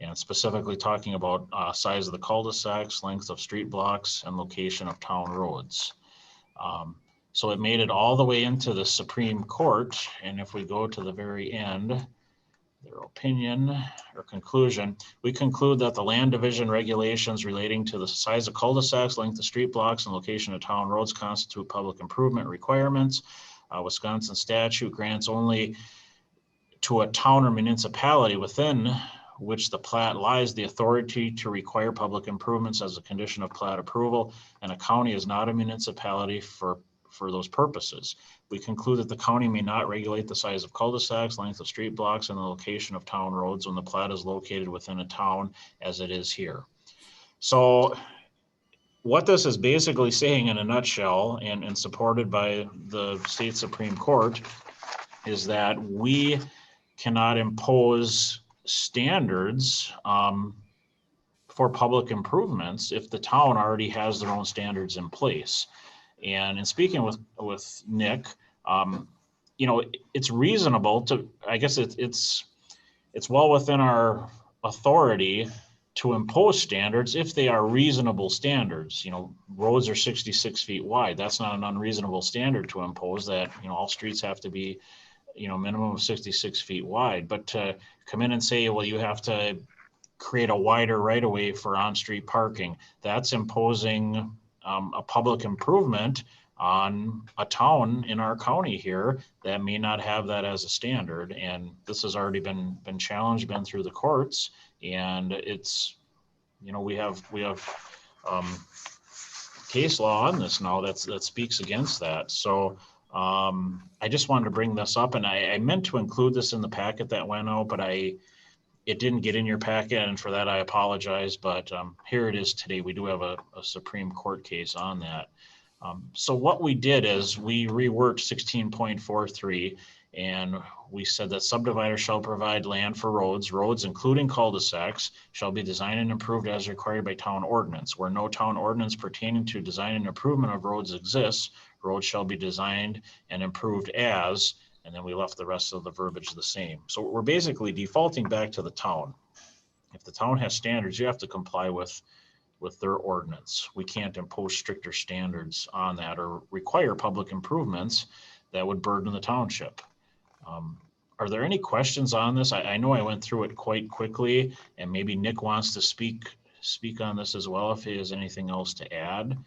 And specifically talking about size of the cul-de-sacs, length of street blocks, and location of town roads. So it made it all the way into the Supreme Court. And if we go to the very end, their opinion or conclusion, we conclude that the land division regulations relating to the size of cul-de-sacs, length of street blocks, and location of town roads constitute public improvement requirements. Wisconsin statute grants only to a town or municipality within which the plat lies the authority to require public improvements as a condition of plat approval, and a county is not a municipality for those purposes. We conclude that the county may not regulate the size of cul-de-sacs, length of street blocks, and the location of town roads when the plat is located within a town as it is here. So what this is basically saying in a nutshell, and supported by the state Supreme Court, is that we cannot impose standards for public improvements if the town already has their own standards in place. And in speaking with Nick, you know, it's reasonable to, I guess it's well within our authority to impose standards if they are reasonable standards. You know, roads are 66 feet wide. That's not an unreasonable standard to impose, that, you know, all streets have to be, you know, minimum of 66 feet wide. But to come in and say, well, you have to create a wider right of way for on-street parking, that's imposing a public improvement on a town in our county here that may not have that as a standard. And this has already been challenged, been through the courts, and it's, you know, we have case law on this now that speaks against that. So I just wanted to bring this up, and I meant to include this in the packet that went out, but I It didn't get in your packet, and for that I apologize, but here it is today. We do have a Supreme Court case on that. So what we did is we reworked 16.43, and we said that subdividers shall provide land for roads. Roads, including cul-de-sacs, shall be designed and improved as required by town ordinance. Where no town ordinance pertaining to design and improvement of roads exists, roads shall be designed and improved as, and then we left the rest of the verbiage the same. So we're basically defaulting back to the town. If the town has standards, you have to comply with their ordinance. We can't impose stricter standards on that or require public improvements that would burden the township. Are there any questions on this? I know I went through it quite quickly, and maybe Nick wants to speak on this as well if he has anything else to add.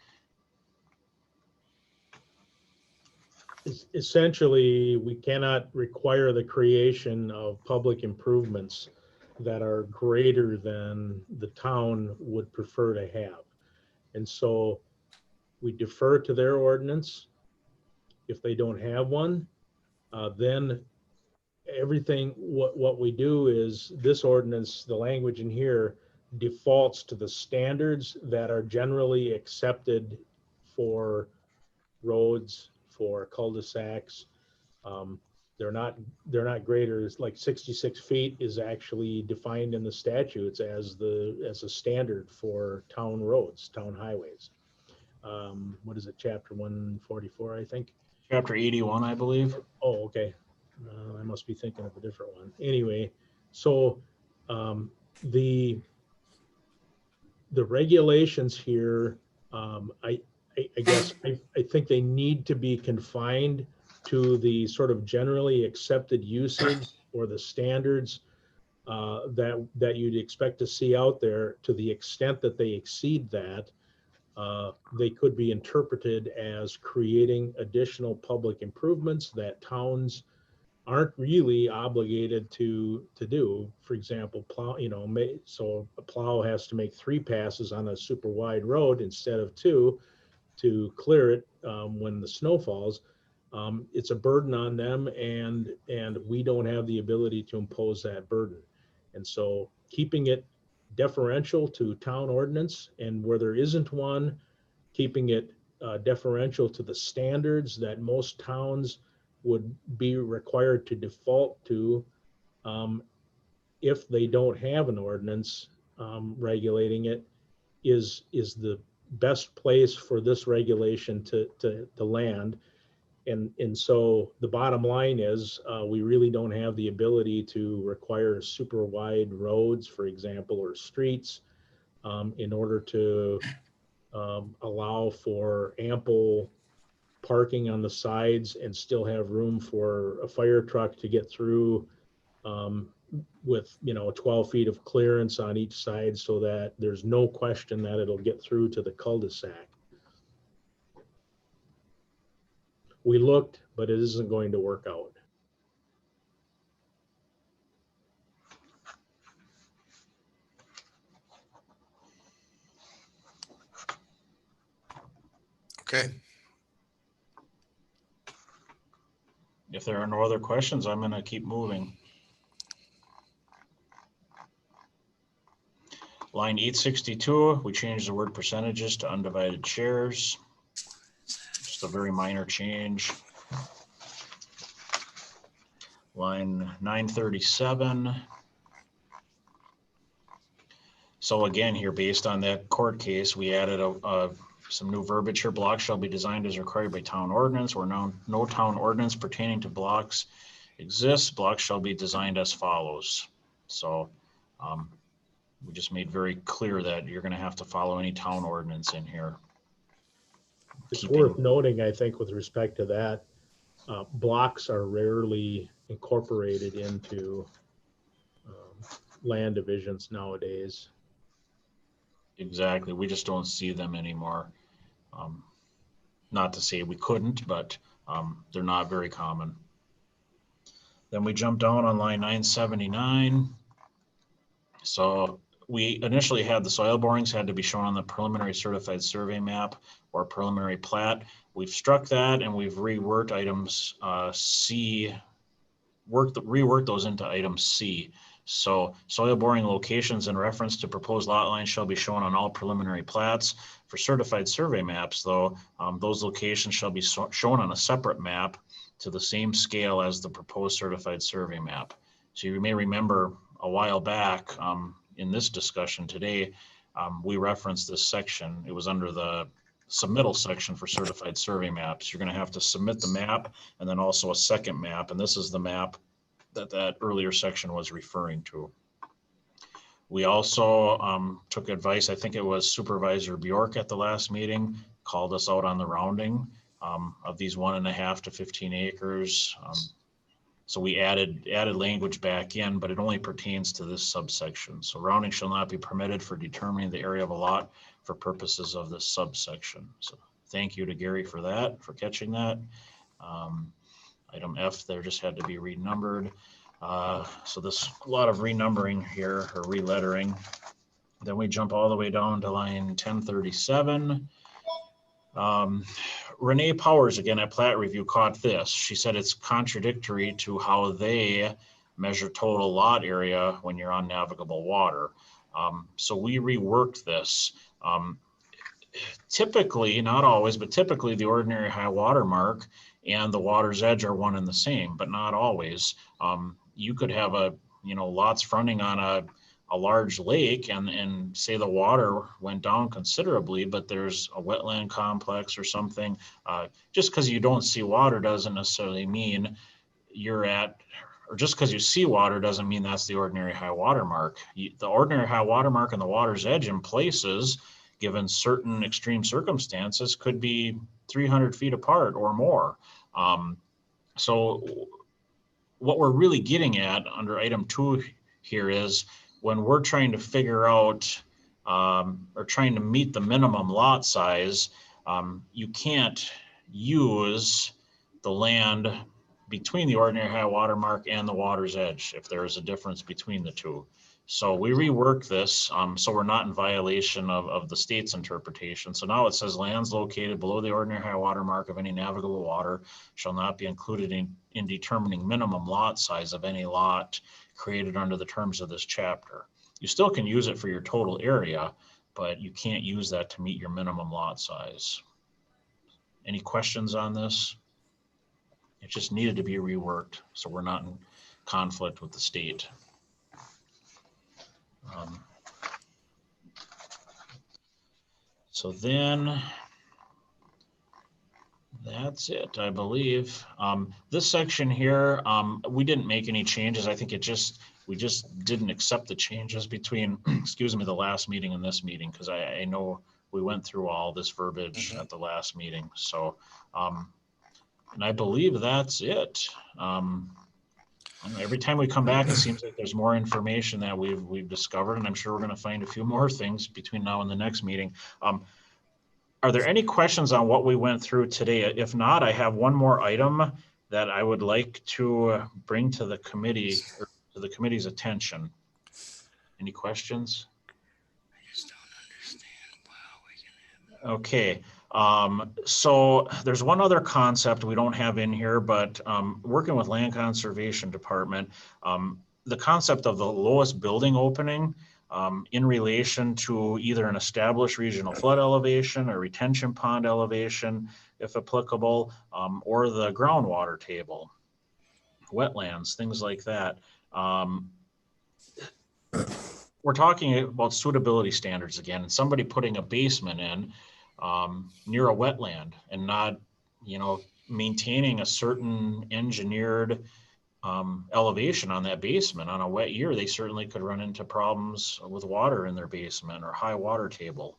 Essentially, we cannot require the creation of public improvements that are greater than the town would prefer to have. And so we defer to their ordinance. If they don't have one, then everything, what we do is this ordinance, the language in here defaults to the standards that are generally accepted for roads, for cul-de-sacs. They're not greater. It's like 66 feet is actually defined in the statutes as a standard for town roads, town highways. What is it, chapter 144, I think? Chapter 81, I believe. Oh, okay. I must be thinking of a different one. Anyway, so the regulations here, I guess I think they need to be confined to the sort of generally accepted usage or the standards that you'd expect to see out there. To the extent that they exceed that, they could be interpreted as creating additional public improvements that towns aren't really obligated to do. For example, plow, so a plow has to make 3 passes on a super wide road instead of 2 to clear it when the snow falls. It's a burden on them, and we don't have the ability to impose that burden. And so keeping it deferential to town ordinance, and where there isn't one, keeping it deferential to the standards that most towns would be required to default to if they don't have an ordinance regulating it, is the best place for this regulation to land. And so the bottom line is we really don't have the ability to require super wide roads, for example, or streets in order to allow for ample parking on the sides and still have room for a fire truck to get through with 12 feet of clearance on each side, so that there's no question that it'll get through to the cul-de-sac. We looked, but it isn't going to work out. Okay. If there are no other questions, I'm going to keep moving. Line 862, we changed the word percentages to undivided shares. Just a very minor change. Line 937. So again, here, based on that court case, we added some new verbiage here. Blocks shall be designed as required by town ordinance. Where no town ordinance pertaining to blocks exists, blocks shall be designed as follows. So we just made very clear that you're going to have to follow any town ordinance in here. It's worth noting, I think, with respect to that, blocks are rarely incorporated into land divisions nowadays. Exactly. We just don't see them anymore. Not to say we couldn't, but they're not very common. Then we jump down on line 979. So we initially had the soil borings had to be shown on the preliminary certified survey map or preliminary plat. We've struck that, and we've reworked items C, reworked those into item C, So soil boring locations in reference to proposed lot lines shall be shown on all preliminary plats. For certified survey maps, though, those locations shall be shown on a separate map to the same scale as the proposed certified survey map. So you may remember a while back in this discussion today, we referenced this section. It was under the submittal section for certified survey maps. You're going to have to submit the map and then also a second map. And this is the map that that earlier section was referring to. We also took advice. I think it was Supervisor Bjork at the last meeting called us out on the rounding of these 1.5 to 15 acres. So we added language back in, but it only pertains to this subsection. So rounding shall not be permitted for determining the area of a lot for purposes of this subsection. So thank you to Gary for that, for catching that. Item F there just had to be renumbered. So there's a lot of renumbering here, or relettering. Then we jump all the way down to line 1037. Renee Powers, again at Plat Review, caught this. She said it's contradictory to how they measure total lot area when you're on navigable water. So we reworked this. Typically, not always, but typically the ordinary high water mark and the water's edge are one and the same, but not always. You could have lots fronting on a large lake and say the water went down considerably, but there's a wetland complex or something. Just because you don't see water doesn't necessarily mean you're at, or just because you see water doesn't mean that's the ordinary high water mark. The ordinary high water mark and the water's edge in places, given certain extreme circumstances, could be 300 feet apart or more. So what we're really getting at under item 2 here is when we're trying to figure out or trying to meet the minimum lot size, you can't use the land between the ordinary high water mark and the water's edge if there is a difference between the two. So we reworked this so we're not in violation of the state's interpretation. So now it says lands located below the ordinary high water mark of any navigable water shall not be included in determining minimum lot size of any lot created under the terms of this chapter. You still can use it for your total area, but you can't use that to meet your minimum lot size. Any questions on this? It just needed to be reworked so we're not in conflict with the state. So then that's it, I believe. This section here, we didn't make any changes. I think we just didn't accept the changes between, excuse me, the last meeting and this meeting, because I know we went through all this verbiage at the last meeting. So, and I believe that's it. Every time we come back, it seems like there's more information that we've discovered, and I'm sure we're going to find a few more things between now and the next meeting. Are there any questions on what we went through today? If not, I have one more item that I would like to bring to the committee, or to the committee's attention. Any questions? I just don't understand. Wow, Okay. So there's one other concept we don't have in here, but working with Land Conservation Department, the concept of the lowest building opening in relation to either an established regional flood elevation or retention pond elevation, if applicable, or the groundwater table, wetlands, things like that. We're talking about suitability standards again, and somebody putting a basement in near a wetland and not, maintaining a certain engineered elevation on that basement. On a wet year, they certainly could run into problems with water in their basement or high water table.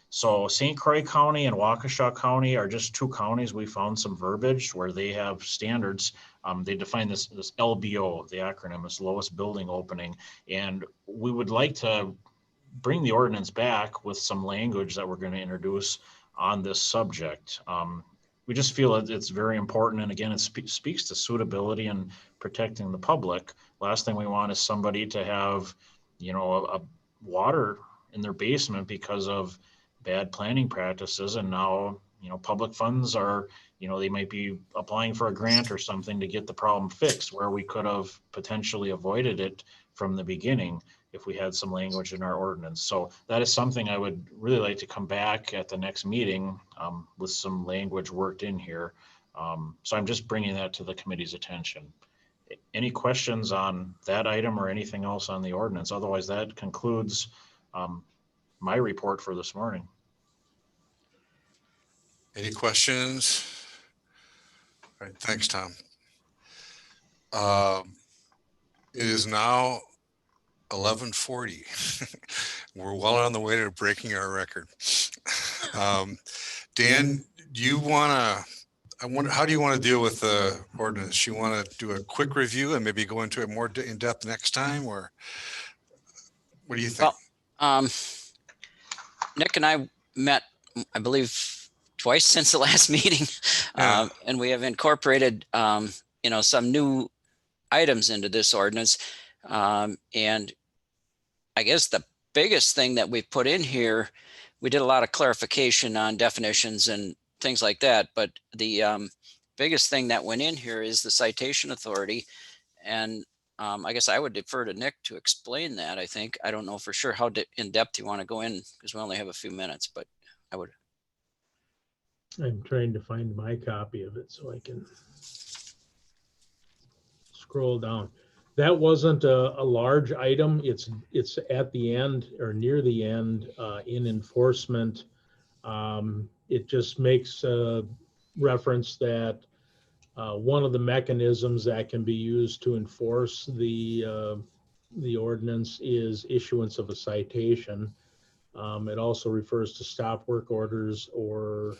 So St. Croix County and Waukesha County are just two counties. We found some verbiage where they have standards. They define this LBO, the acronym is lowest building opening. And we would like to bring the ordinance back with some language that we're going to introduce on this subject. We just feel it's very important. And again, it speaks to suitability and protecting the public. Last thing we want is somebody to have, a water in their basement because of bad planning practices. And now public funds are, they might be applying for a grant or something to get the problem fixed, where we could have potentially avoided it from the beginning if we had some language in our ordinance. So that is something I would really like to come back at the next meeting with some language worked in here. So I'm just bringing that to the committee's attention. Any questions on that item or anything else on the ordinance? Otherwise, that concludes my report for this morning. Any questions? All right, thanks, Tom. It is now 11:40. We're well on the way to breaking our record. Dan, do you want to, I wonder, how do you want to deal with the ordinance? You want to do a quick review and maybe go into it more in depth next time, or what do you think? Well, Nick and I met, I believe, twice since the last meeting, and we have incorporated, some new items into this ordinance. And I guess the biggest thing that we put in here, we did a lot of clarification on definitions and things like that. But the biggest thing that went in here is the citation authority. And I guess I would defer to Nick to explain that. I don't know for sure how in depth you want to go in, because we only have a few minutes, but I would. I'm trying to find my copy of it so I can scroll down. That wasn't a large item. It's at the end or near the end in enforcement. It just makes reference that one of the mechanisms that can be used to enforce the ordinance is issuance of a citation. It also refers to stop work orders or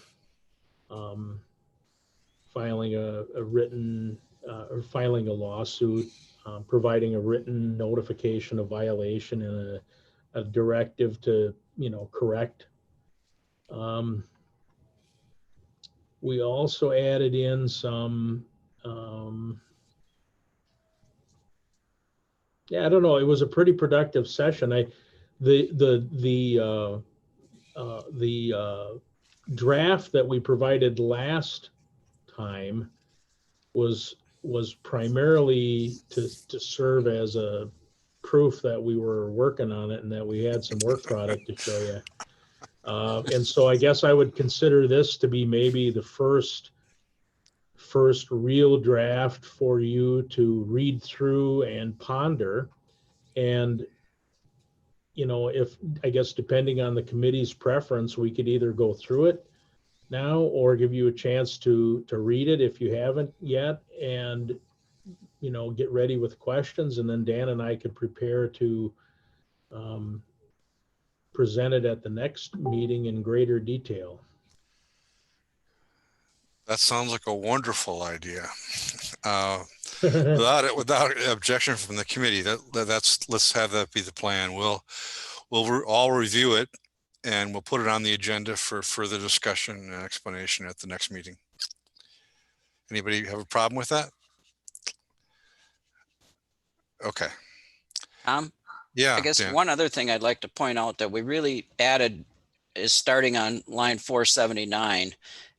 filing a written or filing a lawsuit, providing a written notification of violation and a directive to, correct. We also added in some, I don't know, it was a pretty productive session. The draft that we provided last time was primarily to serve as a proof that we were working on it and that we had some work product to show you. And so I guess I would consider this to be maybe the first real draft for you to read through and ponder. And, if, I guess, depending on the committee's preference, we could either go through it now or give you a chance to read it if you haven't yet, and get ready with questions, and then Dan and I could prepare to present it at the next meeting in greater detail. That sounds like a wonderful idea. Without objection from the committee, let's have that be the plan. We'll all review it and we'll put it on the agenda for further discussion and explanation at the next meeting. Anybody have a problem with that? Okay. Yeah, I guess Dan. One other thing I'd like to point out that we really added is starting on line 479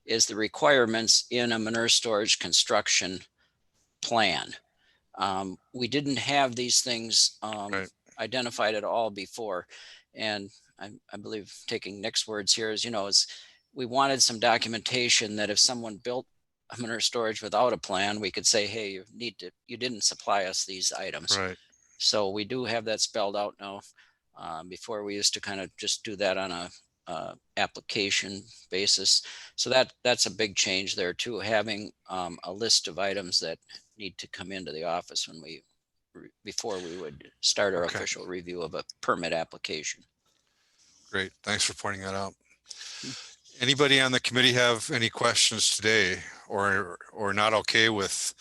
is the requirements in a manure storage construction plan. We didn't have these things identified at all before. And I believe taking Nick's words here is, we wanted some documentation that if someone built a manure storage without a plan, we could say, hey, you didn't supply us these items. Right. So we do have that spelled out now. Before we used to kind of just do that on a application basis. So that's a big change there too, having a list of items that need to come into the office before we would start our official review of a permit application. Great, thanks for pointing that out. Anybody on the committee have any questions today, or not okay with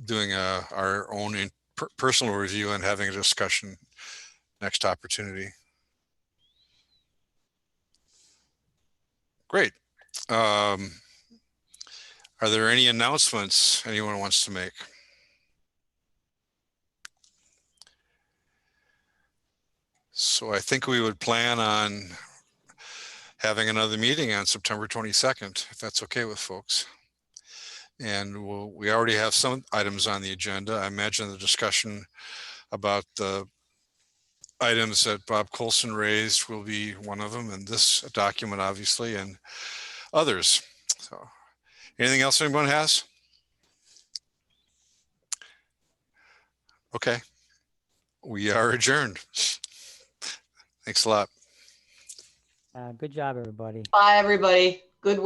doing our own personal review and having a discussion next opportunity? Great. Are there any announcements anyone wants to make? So I think we would plan on having another meeting on September 22nd, if that's okay with folks. And we already have some items on the agenda. I imagine the discussion about the items that Bob Colson raised will be one of them, and this document, obviously, and others. So, anything else anyone has? Okay. We are adjourned. Thanks a lot. Good job, everybody. Bye, everybody.